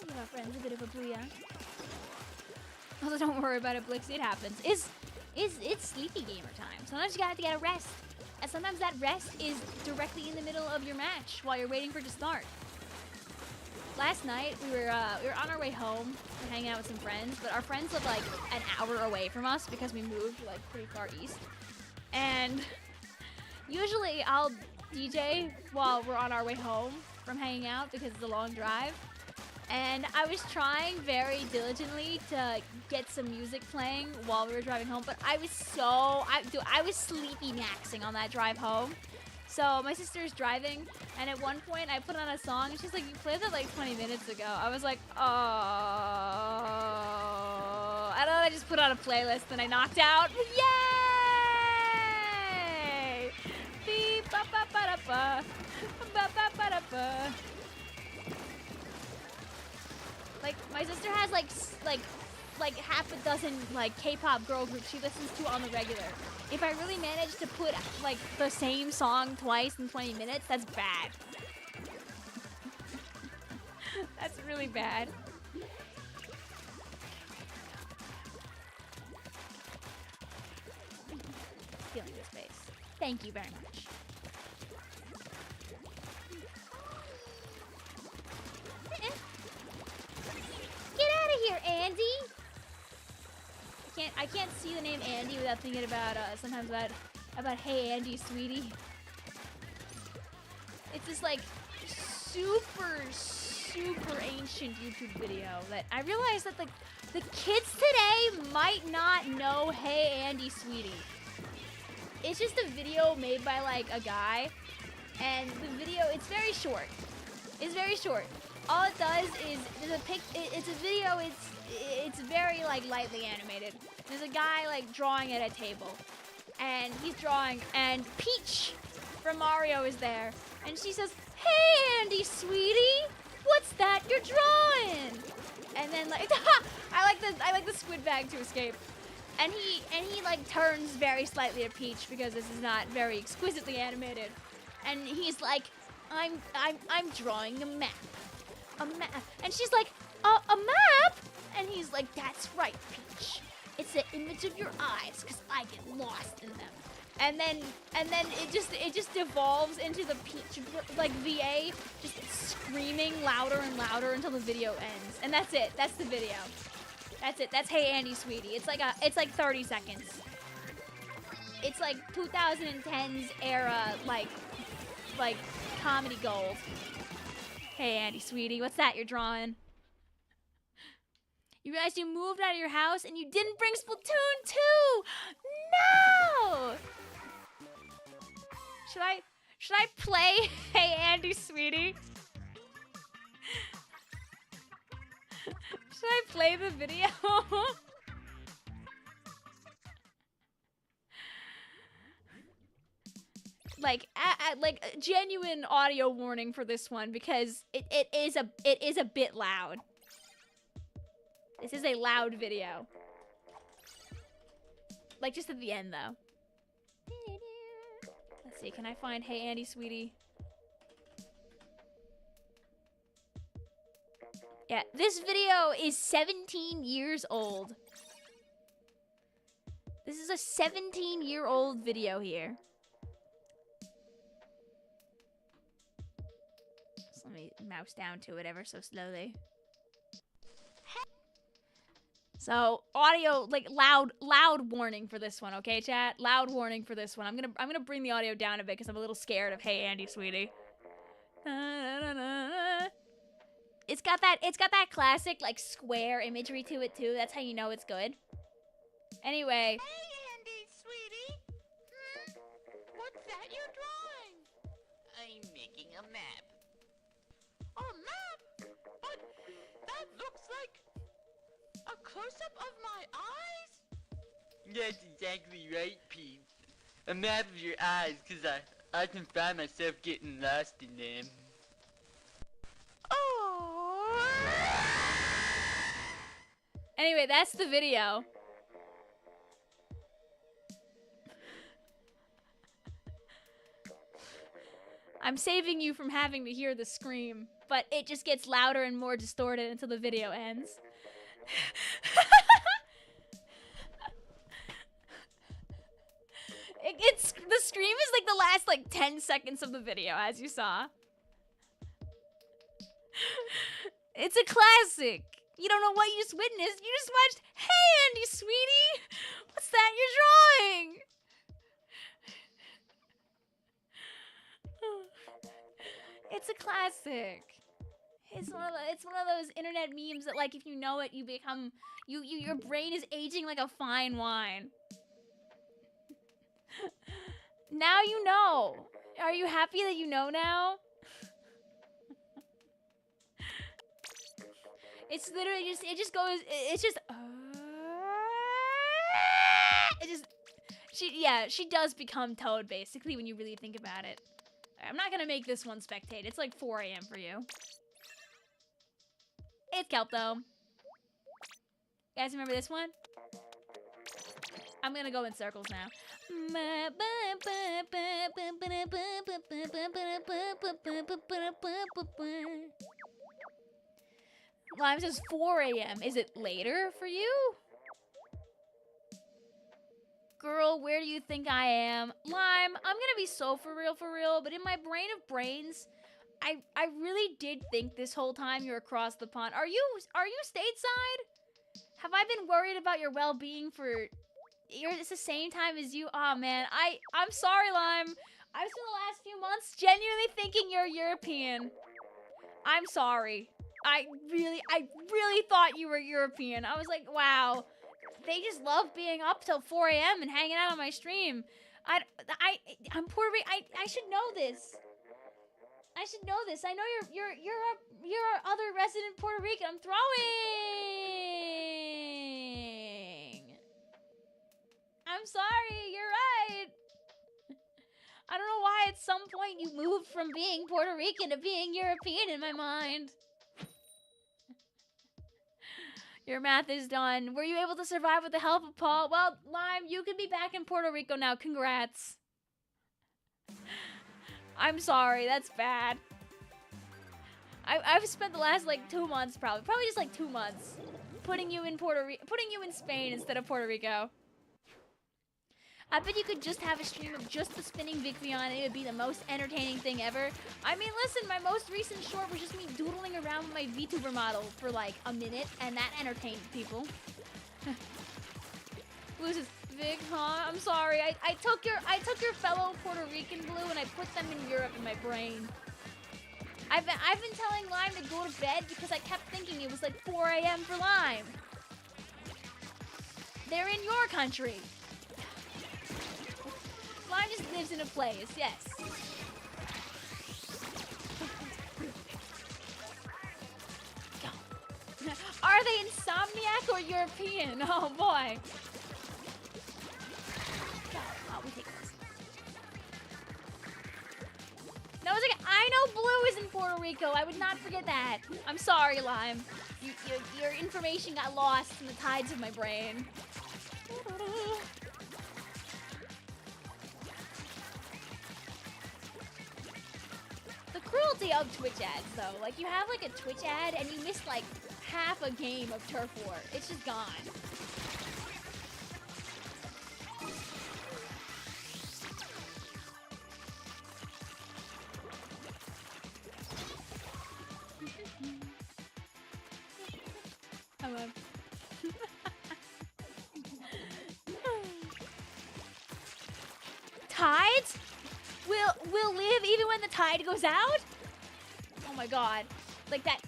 Give our friends a bit of a booyah. Also, don't worry about it, Blixie. It happens. It's sleepy gamer time. Sometimes you gotta have to get a rest. And sometimes that rest is directly in the middle of your match while you're waiting for it to start. Last night, we were on our way home and hanging out with some friends, but our friends live like an hour away from us because we moved like pretty far east. And usually I'll DJ while we're on our way home from hanging out because it's a long drive. And I was trying very diligently to get some music playing while we were driving home, but I was sleepy maxing on that drive home. So my sister's driving, and at one point I put on a song, and she's like, "You played that like 20 minutes ago." I was like, "Oh." I don't know, I just put on a playlist, and I knocked out. Yay! Beep, ba ba ba da ba, ba ba ba da ba. Like, my sister has like half a dozen like K-pop girl groups she listens to on the regular. If I really manage to put like the same song twice in 20 minutes, that's bad. That's really bad. Stealing your space. Thank you very much. Get out of here, Andy! I can't see the name Andy without thinking about sometimes about Hey Andy, sweetie. It's this like super ancient YouTube video that I realized that the kids today might not know Hey Andy, sweetie. It's just a video made by like a guy, and the video, it's very short. It's very short. All it does is it's a video. It's very like lightly animated. There's a guy like drawing at a table, and he's drawing, and Peach from Mario is there, and she says, "Hey Andy, sweetie, what's that you're drawing?" And then like I like the squid bag to escape, and he like turns very slightly to Peach because this is not very exquisitely animated, and he's like, I'm drawing a map. A map. And she's like, a map? And he's like, that's right, Peach. It's the image of your eyes, because I get lost in them. And then it just devolves into the Peach, like, VA just screaming louder and louder until the video ends. And that's it. That's the video. That's it. That's Hey Andy, sweetie. It's like 30 seconds. It's like 2010s era, like comedy gold. Hey Andy, sweetie, what's that you're drawing? You realized you moved out of your house and you didn't bring Splatoon 2! No! Should I play Hey Andy, sweetie? Should I play the video? like a genuine audio warning for this one because it is a bit loud. This is a loud video. Like just at the end though. Let's see, can I find Hey Andy, sweetie? Yeah, this video is 17 years old. This is a 17-year-old video here. Let me mouse down to it ever so slowly. So audio, like loud warning for this one, okay, chat? Loud warning for this one. I'm gonna bring the audio down a bit because I'm a little scared of Hey Andy, sweetie. It's got that classic like square imagery to it too. That's how you know it's good. Anyway. Hey Andy, sweetie. What's that you're drawing? I'm making a map. A map? close-up of my eyes? That's exactly right, Pete. A map of your eyes, 'cause I can find myself getting lost in them. Oh. Anyway, that's the video. I'm saving you from having to hear the scream, but it just gets louder and more distorted until the video ends. It's the scream is like the last like 10 seconds of the video, as you saw. It's a classic. You don't know what you just witnessed. You just watched, "Hey, Andy, sweetie, what's that you're drawing?" It's a classic. It's one of those internet memes that, like, if you know it, you become your brain is aging like a fine wine. Now you know. Are you happy that you know now? It's literally just she does become Toad basically when you really think about it. I'm not gonna make this one spectate. It's like 4 AM for you. It's kelp though. You guys remember this one? I'm gonna go in circles now. Lime says 4 AM. Is it later for you? Girl, where do you think I am? Lime, I'm gonna be so for real, but in my brain of brains, I really did think this whole time you're across the pond. Are you stateside? Have I been worried about your well-being for... It's the same time as you? Aw, man. I'm sorry, Lime. I've spent the last few months genuinely thinking you're European. I'm sorry. I really thought you were European. I was like, wow. They just love being up till 4 AM and hanging out on my stream. I'm Puerto Rican. I should know this. I should know this. I know you're our other resident Puerto Rican. I'm throwing. I'm sorry. You're right. I don't know why at some point you moved from being Puerto Rican to being European in my mind. Your math is done. Were you able to survive with the help of Paul? Well, Lime, you can be back in Puerto Rico now. Congrats. I'm sorry. That's bad. I've spent the last, like, 2 months probably just, like, 2 months putting you in Spain instead of Puerto Rico. I bet you could just have a stream of just the spinning Vicvillon and it would be the most entertaining thing ever. I mean, listen, my most recent short was just me doodling around with my VTuber model for like a minute, and that entertained people. Blue says, Vic, huh? I'm sorry. I took your fellow Puerto Rican Blue and I put them in Europe in my brain. I've been telling Lime to go to bed because I kept thinking it was like 4 AM for Lime. They're in your country. Lime just lives in a place, yes. Are they Insomniac or European? Oh boy. Oh, we take this. No, it's like, I know Blue is in Puerto Rico. I would not forget that. I'm sorry, Lime. Your information got lost in the tides of my brain. The cruelty of Twitch ads, though. Like, you have, like, a Twitch ad, and you miss, like, half a game of Turf War. It's just gone. Hello. Tides will live even when the tide goes out? Oh my god. Like that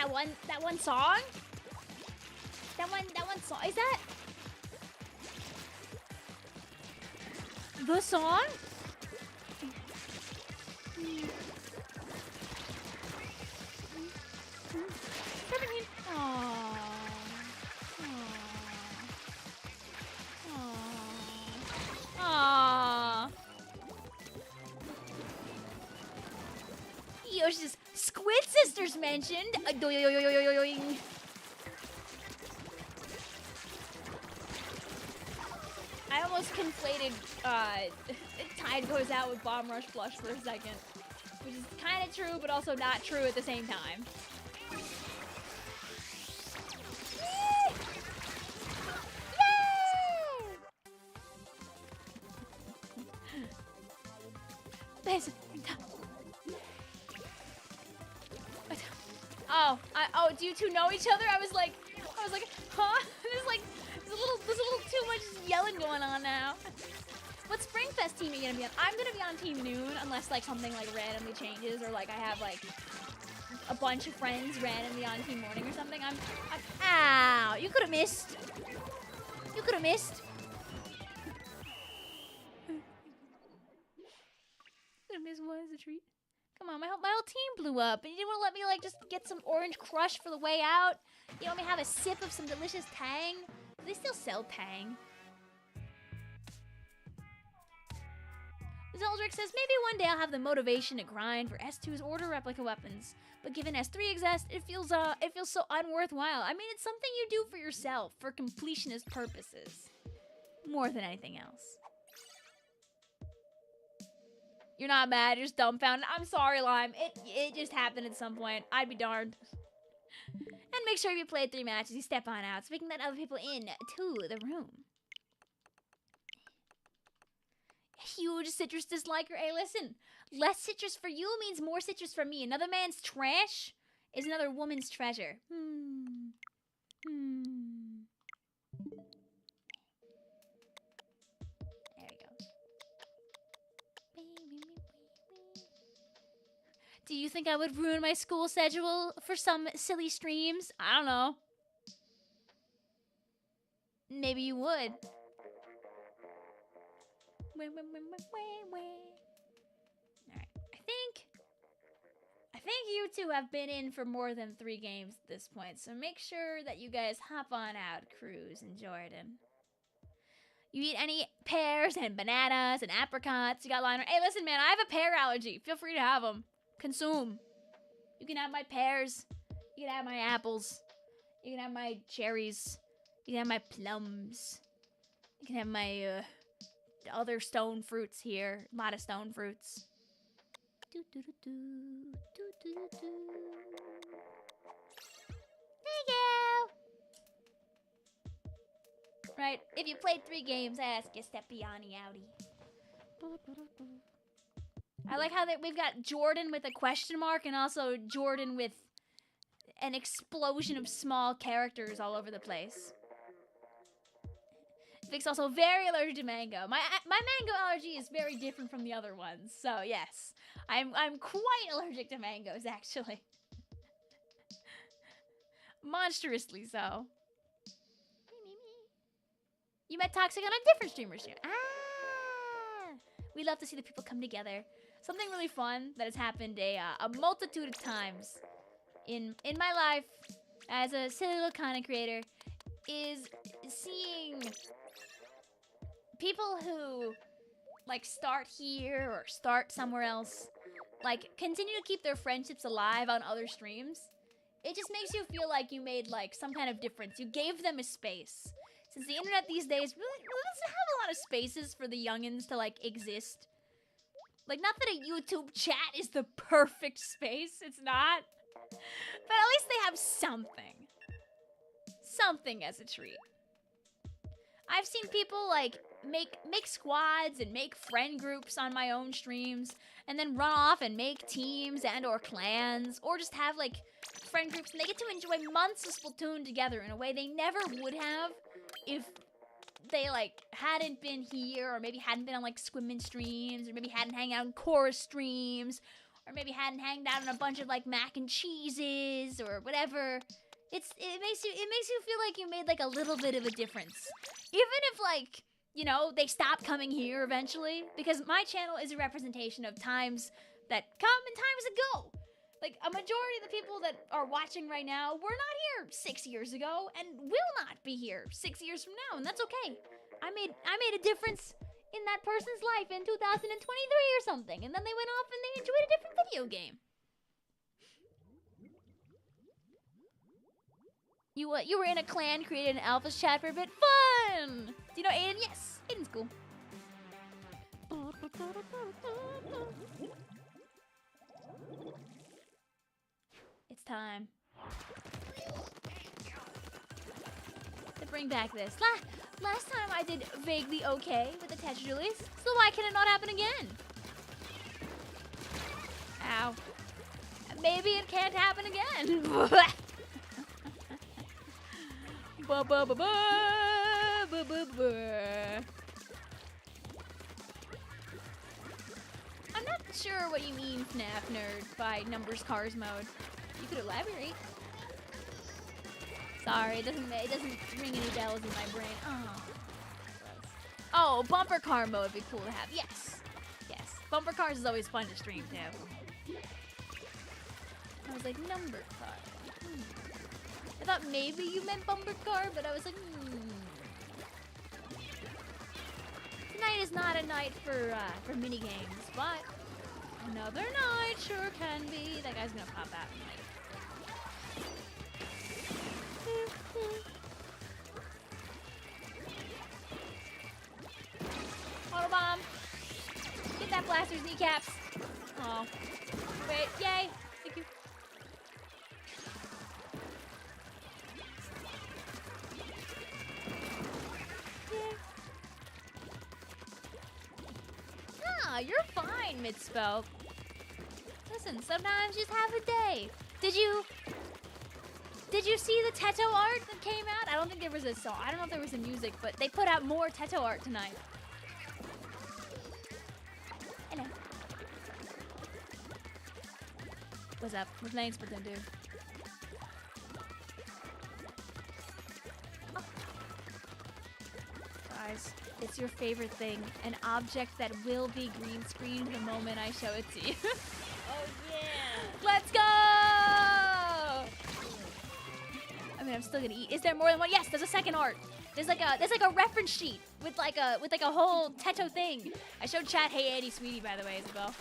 one song? That one song, is that the song? Aww. Squid Sisters mentioned. Doing. I almost conflated Tide Goes Out with Bomb Rush Flush for a second. Which is kind of true, but also not true at the same time. Oh, do you two know each other? I was like, huh? There's a little too much yelling going on now. What SPRINGFEST team are you gonna be on? I'm gonna be on Team Noon unless like something like randomly changes or like I have like a bunch of friends randomly on Team Morning or something. Ow! You could have missed. You could have missed. Could have missed one as a treat. Come on, my whole team blew up, and you didn't want to let me like just get some orange crush for the way out. You let me have a sip of some delicious Tang. Do they still sell Tang? Zeldrick says, maybe one day I'll have the motivation to grind for S2's order replica weapons, but given S3 exists, it feels so unworthwhile. I mean, it's something you do for yourself, for completionist purposes, more than anything else. You're not mad, you're just dumbfounded. I'm sorry, Lime. It just happened at some point. I'd be darned. And make sure if you play 3 matches, you step on out, so we can let other people in to the room. Huge citrus disliker. Hey, listen. Less citrus for you means more citrus for me. Another man's trash is another woman's treasure. There we go. Do you think I would ruin my school schedule for some silly streams? I don't know. Maybe you would. Alright, I think you two have been in for more than 3 games at this point, so make sure that you guys hop on out, Cruz and Jordan. You eat any pears and bananas and apricots? You got liner? Hey, listen, man, I have a pear allergy. Feel free to have them. Consume. You can have my pears. You can have my apples. You can have my cherries. You can have my plums. You can have my, other stone fruits here. A lot of stone fruits. Thank you! Right, if you played 3 games, ask you Stepiani outie. I like how we've got Jordan with a question mark and also Jordan with an explosion of small characters all over the place. Vic's also very allergic to mango. My mango allergy is very different from the other ones. So yes, I'm quite allergic to mangoes actually. Monstrously so. You met Toxic on a different streamer stream. Ah! We love to see the people come together. Something really fun that has happened a multitude of times in my life as a silly little content creator is seeing people who like start here or start somewhere else, like continue to keep their friendships alive on other streams. It just makes you feel like you made like some kind of difference. You gave them a space. Since the internet these days really doesn't have a lot of spaces for the youngins to like exist. Like, not that a YouTube chat is the perfect space, it's not. But at least they have something. Something as a treat. I've seen people like make squads and make friend groups on my own streams and then run off and make teams and or clans or just have like friend groups and they get to enjoy months of Splatoon together in a way they never would have if they like hadn't been here or maybe hadn't been on like Squimmin streams or maybe hadn't hang out in chorus streams or maybe hadn't hanged out on a bunch of like mac and cheeses or whatever. It makes you feel like you made like a little bit of a difference. Even if like, you know, they stop coming here eventually, because my channel is a representation of times that come and times that go. Like a majority of the people that are watching right now were not here 6 years ago and will not be here 6 years from now, and that's okay. I made a difference in that person's life in 2023 or something, and then they went off and they enjoyed a different video game. You were in a clan, created an alphas chat for a bit. Fun! Do you know Aiden? Yes, Aiden's cool. It's time to bring back this. Last time I did vaguely okay with the Tetrajulies, so why can it not happen again? Ow. Maybe it can't happen again. I'm not sure what you mean, FNAF nerd, by numbers cars mode. You could elaborate. Sorry, it doesn't ring any bells in my brain. Oh, bumper car mode would be cool to have. Yes, yes. Bumper cars is always fun to stream too. I was like, number car. I thought maybe you meant bumper car, but I was like, Tonight is not a night for mini games, but another night sure can be. That guy's gonna pop out. Autobomb. Get that blaster's kneecaps. Oh. Wait, yay. Thank you. Yay. Ah, you're fine, mid-spell. Listen, sometimes just have a day. Did you see the Teto art that came out? I don't think there was a song. I don't know if there was a music, but they put out more Teto art tonight. Hello. What's up? We're playing Splatoon, dude. Oh. Guys, it's your favorite thing. An object that will be green screened the moment I show it to you. Oh yeah. Let's go! I mean, I'm still gonna eat. Is there more than one? Yes, there's a second art. There's like a reference sheet with like a whole Teto thing. I showed chat Hey Andy Sweetie, by the way, as well.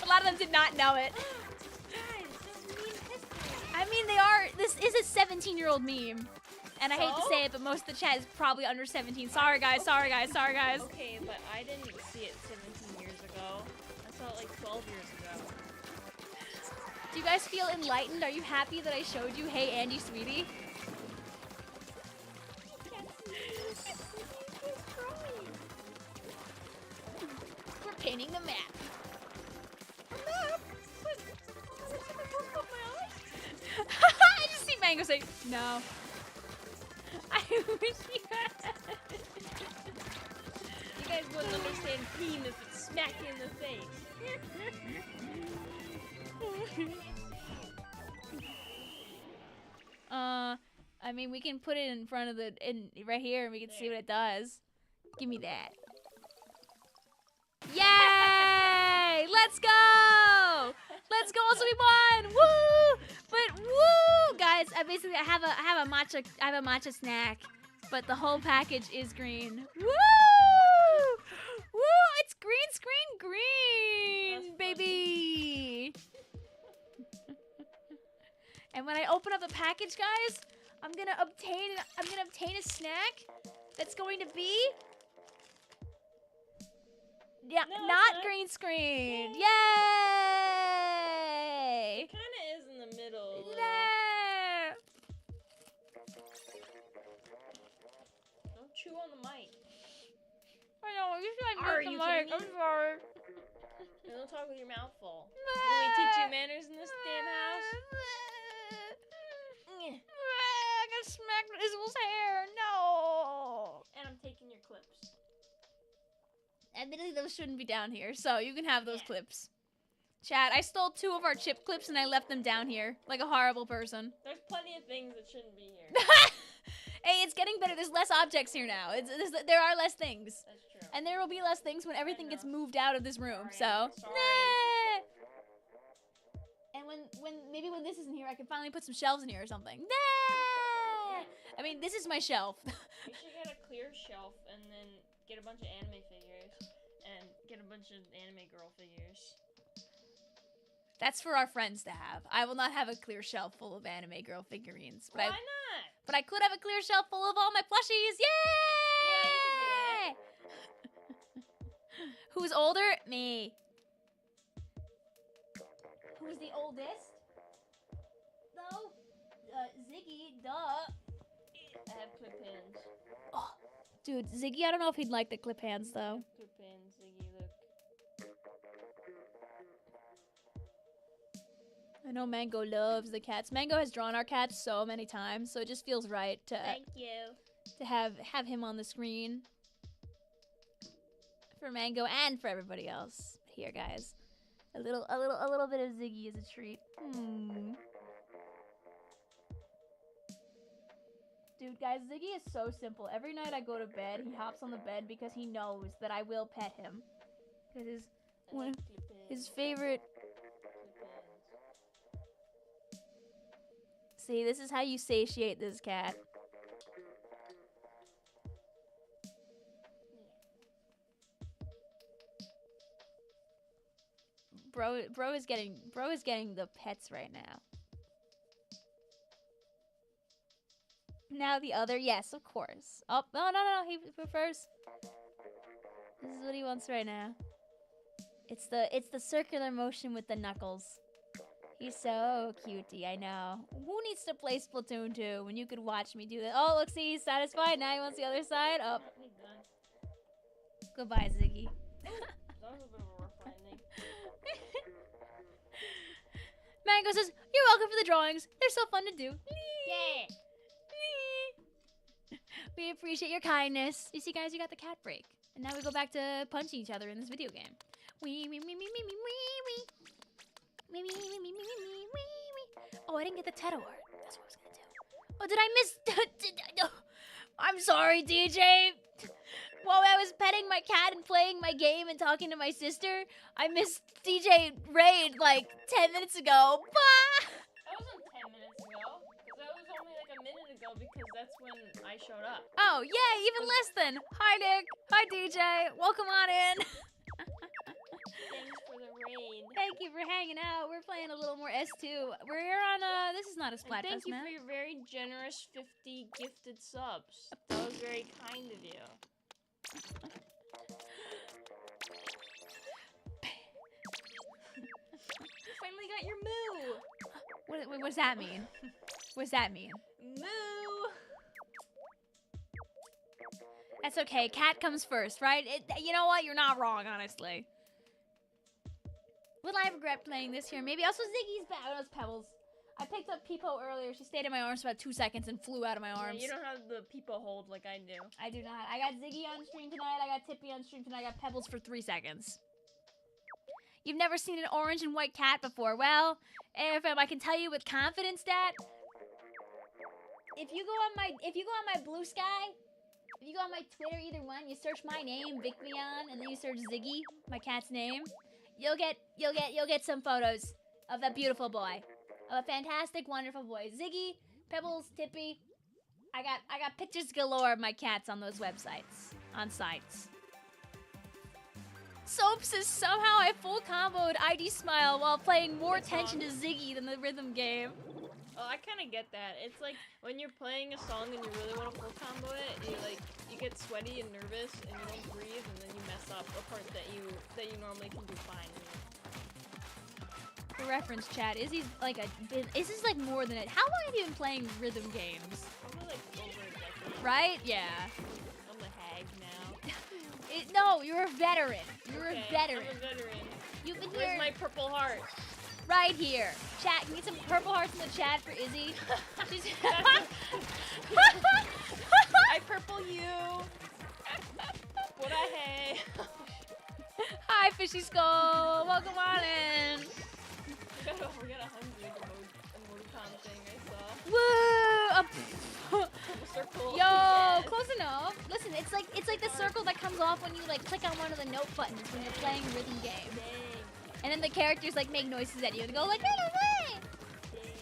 A lot of them did not know it. Guys, this meme history. I mean, they are. This is a 17-year-old meme, and I hate to So? say it, but most of the chat is probably under 17. Sorry guys. Sorry guys. Sorry guys. Okay, but I didn't see it 17 years ago. I saw it like 12 years ago. Do you guys feel enlightened? Are you happy that I showed you Hey Andy Sweetie? We're painting the map. I just see Mango say, no. I wish you had. You guys wouldn't understand Peen if it smacked you in the face. I mean, we can put it in front of right here, and we can see what it does. Give me that. Yay! Let's go! Let's go! Also, we won! Woo! But woo, guys! I have a matcha snack, but the whole package is green. Woo! Woo! It's green screen green, baby. And when I open up the package, guys, I'm gonna obtain a snack that's going to be not green screen. Yay! It kind of is in the middle. a little. Yay! Don't chew on the mic. I know. You should Are like the you mic. kidding I'm me? sorry. And don't talk with your mouth full. Can we teach you manners in this damn house? I got smacked with Isabel's hair. No. And I'm taking your clips. Admittedly, those shouldn't be down here, so you can have those Yeah. clips. Chat, I stole 2 of our chip clips and I left them down here like a horrible person. There's plenty of things that shouldn't be here. Hey, it's getting better. There's less objects here now. There are less things. That's true. And there will be less things when everything gets moved out of this room. Sorry, So, sorry. nah. And maybe when this isn't here, I can finally put some shelves in here or something. Nah. I mean, this is my shelf. We should get a clear shelf and then get a bunch of anime figures and get a bunch of anime girl figures. That's for our friends to have. I will not have a clear shelf full of anime girl figurines. But Why not? But I could have a clear shelf full of all my plushies. Yay! Who's older? Me. Who's the oldest? No. Ziggy, duh. I have clip hands. Oh, dude, Ziggy, I don't know if he'd like the clip hands, though. Clip hands, Ziggy, look. I know Mango loves the cats. Mango has drawn our cats so many times, so it just feels right to have him on the screen for Mango and for everybody else. Here, guys, a little bit of Ziggy is a treat. Dude, guys, Ziggy is so simple. Every night I go to bed, he hops on the bed because he knows that I will pet him. Because his favorite. See, this is how you satiate this cat. Bro is getting the pets right now. Now the other, yes, of course. Oh, no, he prefers. This is what he wants right now. It's the circular motion with the knuckles. He's so cutie, I know. Who needs to play Splatoon 2 when you could watch me do that? Oh, look, see, he's satisfied. Now he wants the other side. Oh. Goodbye, Ziggy. That was a bit of a rough landing. Mango says, "You're welcome for the drawings. They're so fun to do." Yeah. We appreciate your kindness. You see, guys, you got the cat break. And now we go back to punching each other in this video game. Wee. Oh, I didn't get the Ted Award. That's what I was gonna do. Oh, did I miss? I'm sorry, DJ. While I was petting my cat and playing my game and talking to my sister, I missed DJ Raid like 10 minutes ago. Bah! That wasn't 10 minutes ago. That was only like a minute ago because that's when I showed up. Oh, yeah, even less than. Hi, Nick. Hi, DJ. Welcome on in. Thanks for the raid. Thank you for hanging out. We're playing a little more S2. We're here on, this is not a And thank Splatfest, you man. for your very generous 50 gifted subs. That was very kind of you. Finally got your moo. What does that mean? What does that mean? Moo. That's okay. Cat comes first, right? You know what? You're not wrong, honestly. Will I regret playing this here? Maybe. Also, Ziggy's back. Oh, those Pebbles. I picked up Peepo earlier. She stayed in my arms for about 2 seconds and flew out of my arms. Yeah, you don't have the people hold like I do. I do not. I got Ziggy on stream tonight. I got Tippy on stream tonight. I got Pebbles for 3 seconds. You've never seen an orange and white cat before. Well, if I can tell you with confidence that if you go on my Blue Sky, if you go on my Twitter, either one, you search my name, Vicvillon, and then you search Ziggy, my cat's name, you'll get some photos of that beautiful boy. Of a fantastic, wonderful boy. Ziggy, Pebbles, Tippy. I got pictures galore of my cats on those websites. On sites. Soap says somehow I full comboed ID Smile while paying more attention to Ziggy than the rhythm game. Oh, I kind of get that. It's like when you're playing a song and you really want to full combo it, you get sweaty and nervous and you don't breathe and then you mess up a part that you normally can do fine. For reference, chat, Izzy's like more than it. How long have you been playing rhythm games? Probably like over a decade. Right? Yeah. I'm a hag now. No, you're a veteran. You're Okay, a veteran. I'm a veteran. You've been Where's here my purple heart? right here. Chat, can we get some purple hearts in the chat for Izzy? She's I purple you. What a hey. Hi, Fishy Skull. Welcome on in. We got 100 emoticon thing I saw. Woo! Circle. Yo, Yes. close enough. Listen, it's like the circle that comes off when you like click on one of the note buttons when you're playing a rhythm game. Dang. And then the characters like make noises at you and go like, "Run away!" Dang.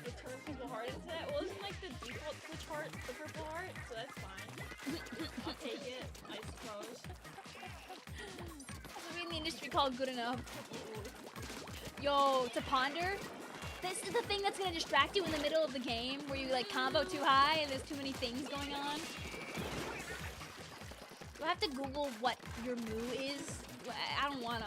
It turns purple heart into that? Well, isn't like the default Twitch heart the purple heart? So that's fine. I'll take it, I suppose. That's what we in the industry call good enough. Yo, to ponder. This is the thing that's gonna distract you in the middle of the game where you like combo too high and there's too many things going on. Do I have to Google what your moo is? I don't wanna.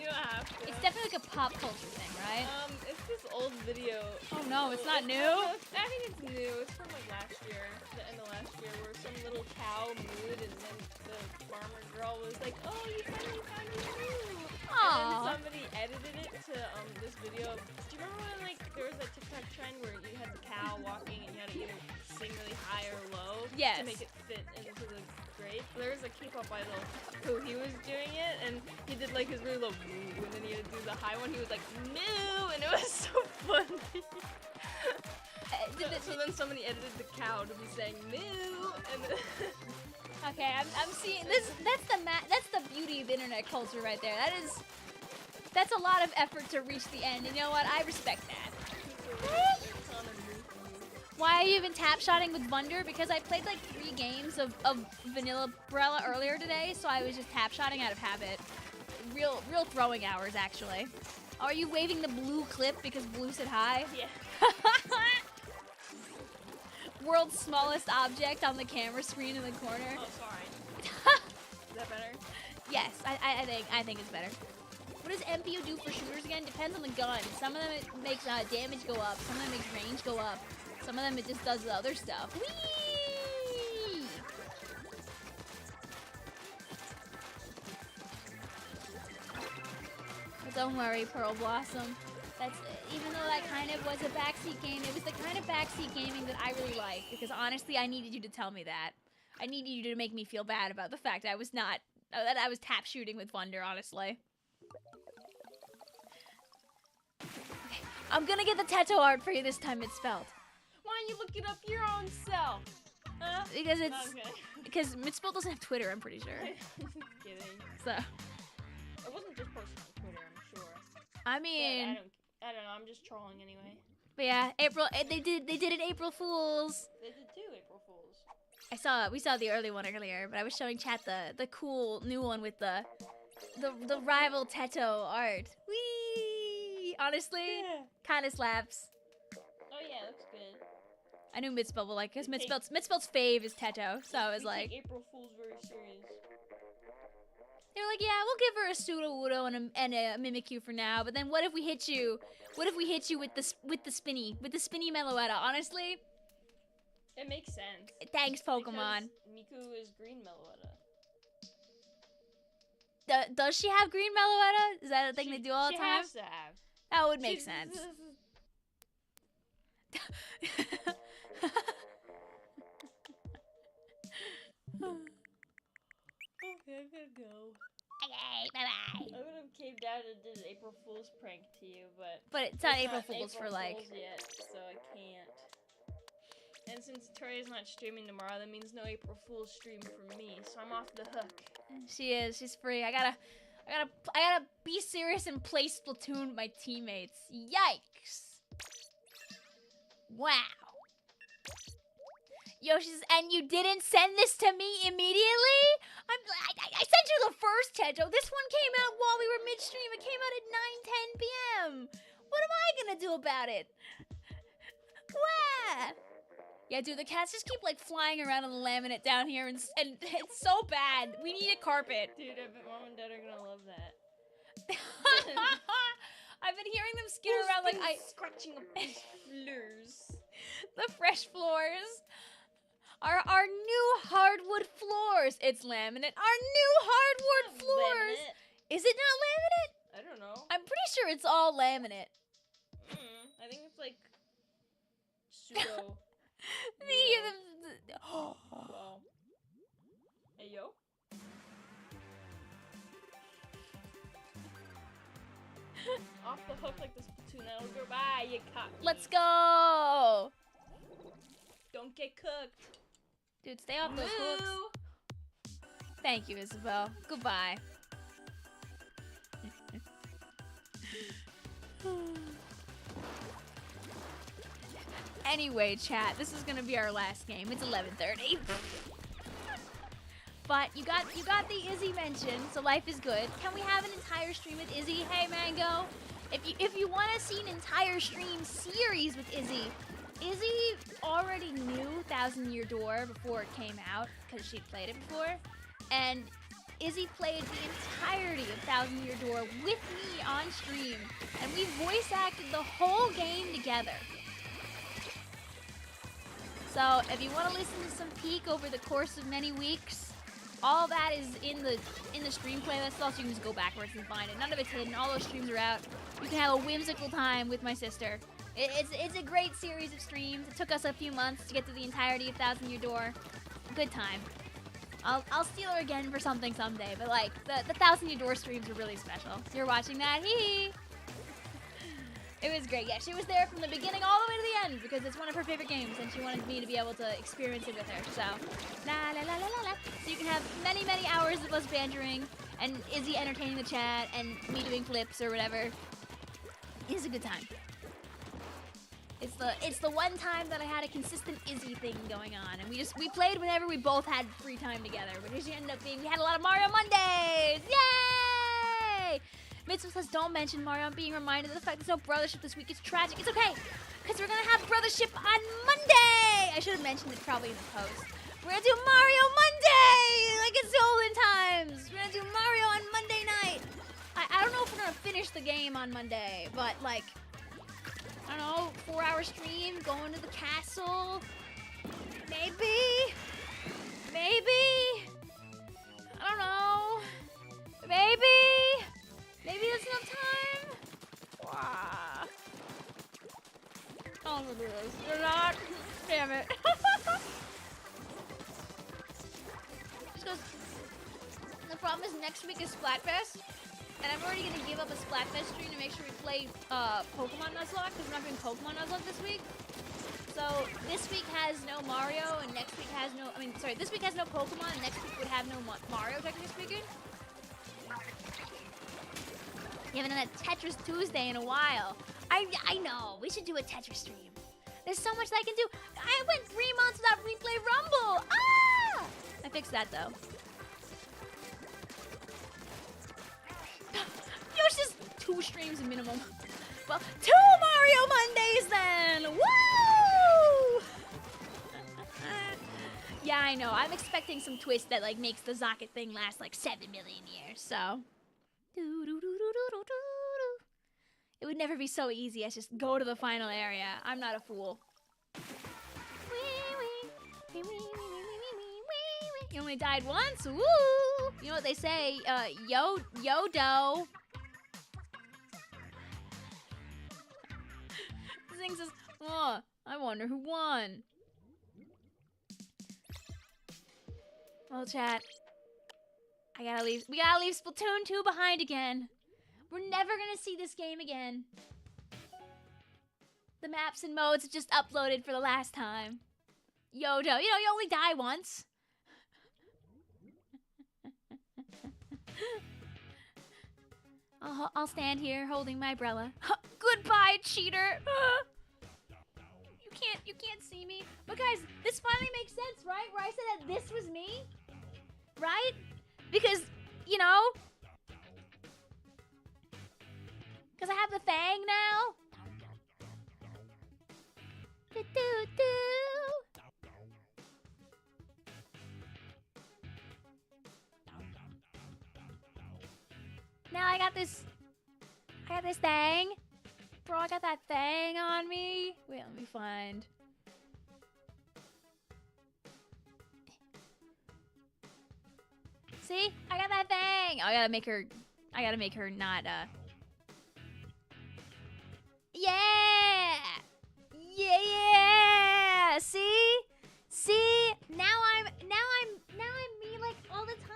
You don't have to. It's definitely like a pop culture thing, right? It's this old video. Oh no, it's not new? I think it's new. It's from like last year, the end of last year, where some little cow mooed and then the farmer girl was like, oh, you finally found your moo. And then Aww. somebody edited it to this video. Do you remember when like there was that TikTok trend where you had the cow walking and you had to either sing really high or low Yes. to make it fit into the grade? There was a K-pop idol who he was doing it and he did like his really low moo and then he had to do the high one. He was like moo and it was so funny. So then somebody edited the cow to be saying moo and then Okay, I'm seeing this. That's the beauty of internet culture right there. That's a lot of effort to reach the end. And you know what? I respect that. Why are you even tap shotting with Wunder? Because I played like 3 games of Vanilla Umbrella earlier today, so I was just tap shotting out of habit. Real throwing hours actually. Are you waving the blue clip because blue said hi? yeah. World's smallest object on the camera screen in the corner. Oh, sorry. Is that better? Yes, I think it's better. What does MPU do for shooters again? Depends on the gun. Some of them it makes damage go up. Some of them makes range go up. Some of them it just does the other stuff. Whee! But don't worry, Pearl Blossom. That's even though that kind of was a backseat game, it was the kind of backseat gaming that I really like because honestly, I needed you to tell me that. I needed you to make me feel bad about the fact I was not that I was tap shooting with Wunder, honestly. Okay, I'm gonna get the tattoo art for you this time. It's spelled. Why don't you look it up your own self? Huh? Because No, it's I'm kidding. because Mitspell doesn't have Twitter, I'm pretty sure. Just kidding. So It wasn't just posted on Twitter, I'm sure. I But mean, I don't know. I'm just trolling anyway. but yeah, April. They did an April Fools. They did 2 April Fools. We saw the early one earlier, but I was showing chat the cool new one with the rival Teto art. Whee! Honestly, kind of slaps. Oh yeah, looks good. I knew Mitspell would like, because We take- Mitspell's fave is Teto, so I was We like, take April Fools very serious. they were like, yeah, we'll give her a pseudo-wudo and a Mimikyu for now, but then what if we hit you with the spinny Meloetta? Honestly, It makes sense. thanks Pokemon. Because Miku is green Meloetta. Does she have green Meloetta? Is that a thing they do all the She time? has to have. That would make She's- sense. Okay, I'm gonna go. Okay, bye-bye. I would have caved out and did an April Fool's prank to you, but But it's not April Fools for April like... Fools yet, so I can't. And since Tori's not streaming tomorrow, that means no April Fool's stream for me, so I'm off the hook. She is. She's free. I gotta be serious and play Splatoon with my teammates. Yikes! Wow. Yoshi's, and you didn't send this to me immediately? I sent you the first Teto. This one came out while we were midstream. It came out at 9:10 p.m. What am I gonna do about it? Wow. Yeah, dude, the cats just keep like flying around on the laminate down here, and it's so bad. We need a carpet. Dude, I bet mom and dad are gonna love that. I've been hearing them skitter around like scratching up these floors. the fresh floors. Our new hardwood floors. It's laminate. Our new hardwood floors. Laminate? Is it not laminate? I don't know. I'm pretty sure it's all laminate. I think it's like pseudo. Well. Hey yo. Off the hook like the Splatoon that'll go by, you cock. Let's go. Don't get cooked. Dude, stay off those hooks. Thank you, Isabel. Goodbye. Anyway, chat, this is gonna be our last game. It's 11:30. But you got the Izzy mention, so life is good. Can we have an entire stream with Izzy? Hey, Mango. If you want to see an entire stream series with Izzy already knew Thousand Year Door before it came out because she'd played it before, and Izzy played the entirety of Thousand Year Door with me on stream, and we voice acted the whole game together. So if you want to listen to some peak over the course of many weeks, all that is in the stream playlist. Also, you can just go backwards and find it. None of it's hidden. All those streams are out. You can have a whimsical time with my sister. It's a great series of streams. It took us a few months to get to the entirety of Thousand Year Door. Good time. I'll steal her again for something someday. But like the Thousand Year Door streams are really special. You're watching that? Hee hee. It was great. Yeah, she was there from the beginning all the way to the end because it's one of her favorite games and she wanted me to be able to experience it with her. So, la la la la la la. So you can have many, many hours of us bantering and Izzy entertaining the chat and me doing flips or whatever. It's a good time. It's the one time that I had a consistent Izzy thing going on, and we played whenever we both had free time together. But it ended up being we had a lot of Mario Mondays. Yay! Mitsu says, don't mention Mario. I'm being reminded of the fact there's no brothership this week. It's tragic. It's okay, because we're going to have brothership on Monday. I should have mentioned it probably in the post. We're going to do Mario Monday, like it's the olden times. We're going to do Mario on Monday night. I don't know if we're going to finish the game on Monday, but like, I don't know, 4-hour stream, going to the castle. Maybe. I don't know. Maybe there's enough time. Wow. Oh, I'm gonna do this. You're not. Damn it. Just goes. The problem is next week is Splatfest, and I'm already gonna give up a Splatfest stream to make sure we play Pokemon Nuzlocke because we're not doing Pokemon Nuzlocke this week. So this week has no Mario, and next week has no. This week has no Pokemon, and next week would have no Mario, technically speaking. We haven't done a Tetris Tuesday in a while. I know. We should do a Tetris stream. There's so much that I can do. I went 3 months without Replay Rumble. Ah! I fixed that though. Yoshi's 2 streams minimum. Well, 2 Mario Mondays then. Woo! Yeah, I know. I'm expecting some twist that like makes the Zocket thing last like 7 million years. So. It would never be so easy as just go to the final area. I'm not a fool. You only died once? Woo! You know what they say? Yo-do. Zing says, oh, I wonder who won. Well, chat. We gotta leave Splatoon 2 behind again. We're never gonna see this game again. The maps and modes just uploaded for the last time. Yodo, you know, you only die once. I'll stand here holding my umbrella. Goodbye, cheater. You can't see me. But guys, this finally makes sense, right? Where I said that this was me, right? Because, you know, because I have the fang now. Now I got this thing. Bro, I got that thing on me. Wait, let me find. See? I got that thing. Oh, I gotta make her not, Yeah! Yeah! See? See? Now I'm me like all the time.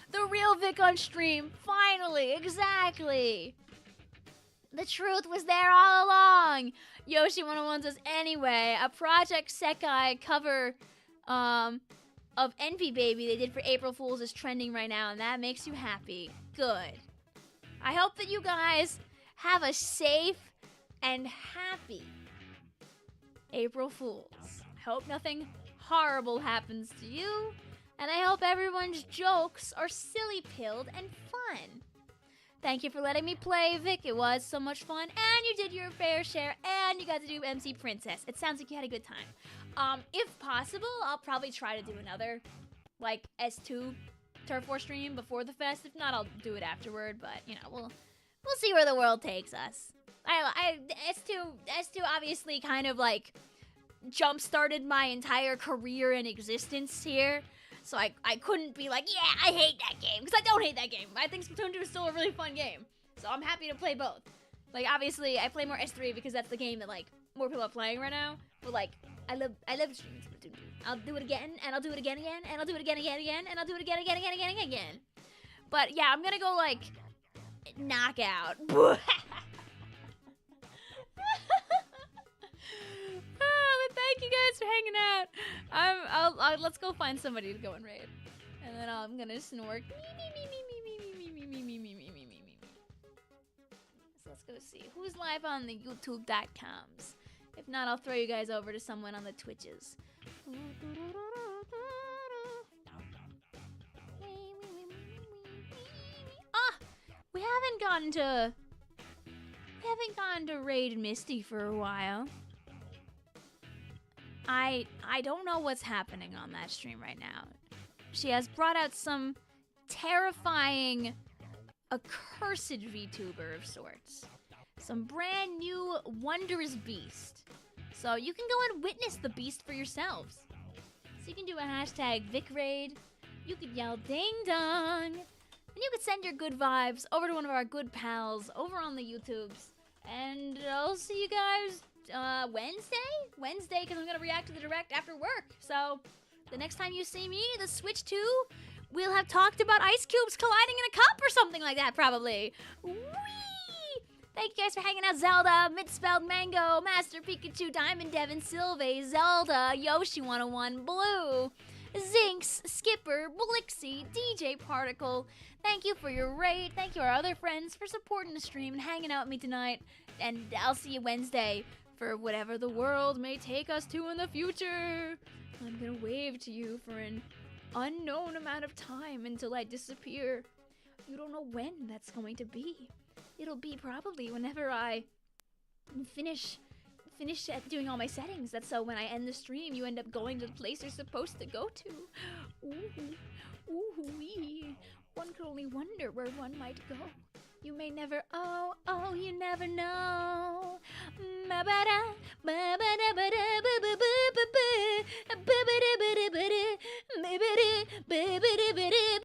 The real Vic on stream, finally, exactly. The truth was there all along. Yoshi 101 says, anyway, a Project Sekai cover of Envy Baby they did for April Fools is trending right now, and that makes you happy. Good. I hope that you guys have a safe and happy April Fools. I hope nothing horrible happens to you, and I hope everyone's jokes are silly-pilled and fun. Thank you for letting me play, Vic. It was so much fun, and you did your fair share, and you got to do MC Princess. It sounds like you had a good time. If possible, I'll probably try to do another, like, S2 Turf War stream before the fest. If not, I'll do it afterward, but, you know, we'll see where the world takes us. S2 obviously kind of, like, jump-started my entire career and existence here. So I couldn't be like, yeah, I hate that game, because I don't hate that game. I think Splatoon 2 is still a really fun game. So I'm happy to play both. Like, obviously, I play more S3 because that's the game that, like, more people are playing right now. But, like, I love streaming Splatoon 2. I'll do it again, and I'll do it again, and I'll do it again, and I'll do it again. But, yeah, I'm gonna go, like, knockout. Thank you guys for hanging out. Let's go find somebody to go and raid, and then I'm gonna snork. So let's go see who's live on the YouTube.coms. If not, I'll throw you guys over to someone on the Twitches. We haven't gone to raid Misty for a while. I don't know what's happening on that stream right now. She has brought out some terrifying, accursed VTuber of sorts. Some brand new wondrous beast. So you can go and witness the beast for yourselves. So you can do a hashtag VicRaid. You could yell ding dong. And you could send your good vibes over to one of our good pals over on the YouTubes. And I'll see you guys Wednesday, because I'm going to react to the direct after work. So, the next time you see me, the Switch 2, we'll have talked about ice cubes colliding in a cup or something like that, probably. Whee! Thank you guys for hanging out. Zelda, Misspelled Mango, Master Pikachu, Diamond Devin, Sylve, Zelda, Yoshi 101, Blue, Zinx, Skipper, Blixie, DJ Particle. Thank you for your raid. Thank you our other friends for supporting the stream and hanging out with me tonight. And I'll see you Wednesday for whatever the world may take us to in the future. I'm gonna wave to you for an unknown amount of time until I disappear. You don't know when that's going to be. It'll be probably whenever I finish doing all my settings. That's so when I end the stream, you end up going to the place you're supposed to go to. Ooh-wee. One could only wonder where one might go. You may never, you never know.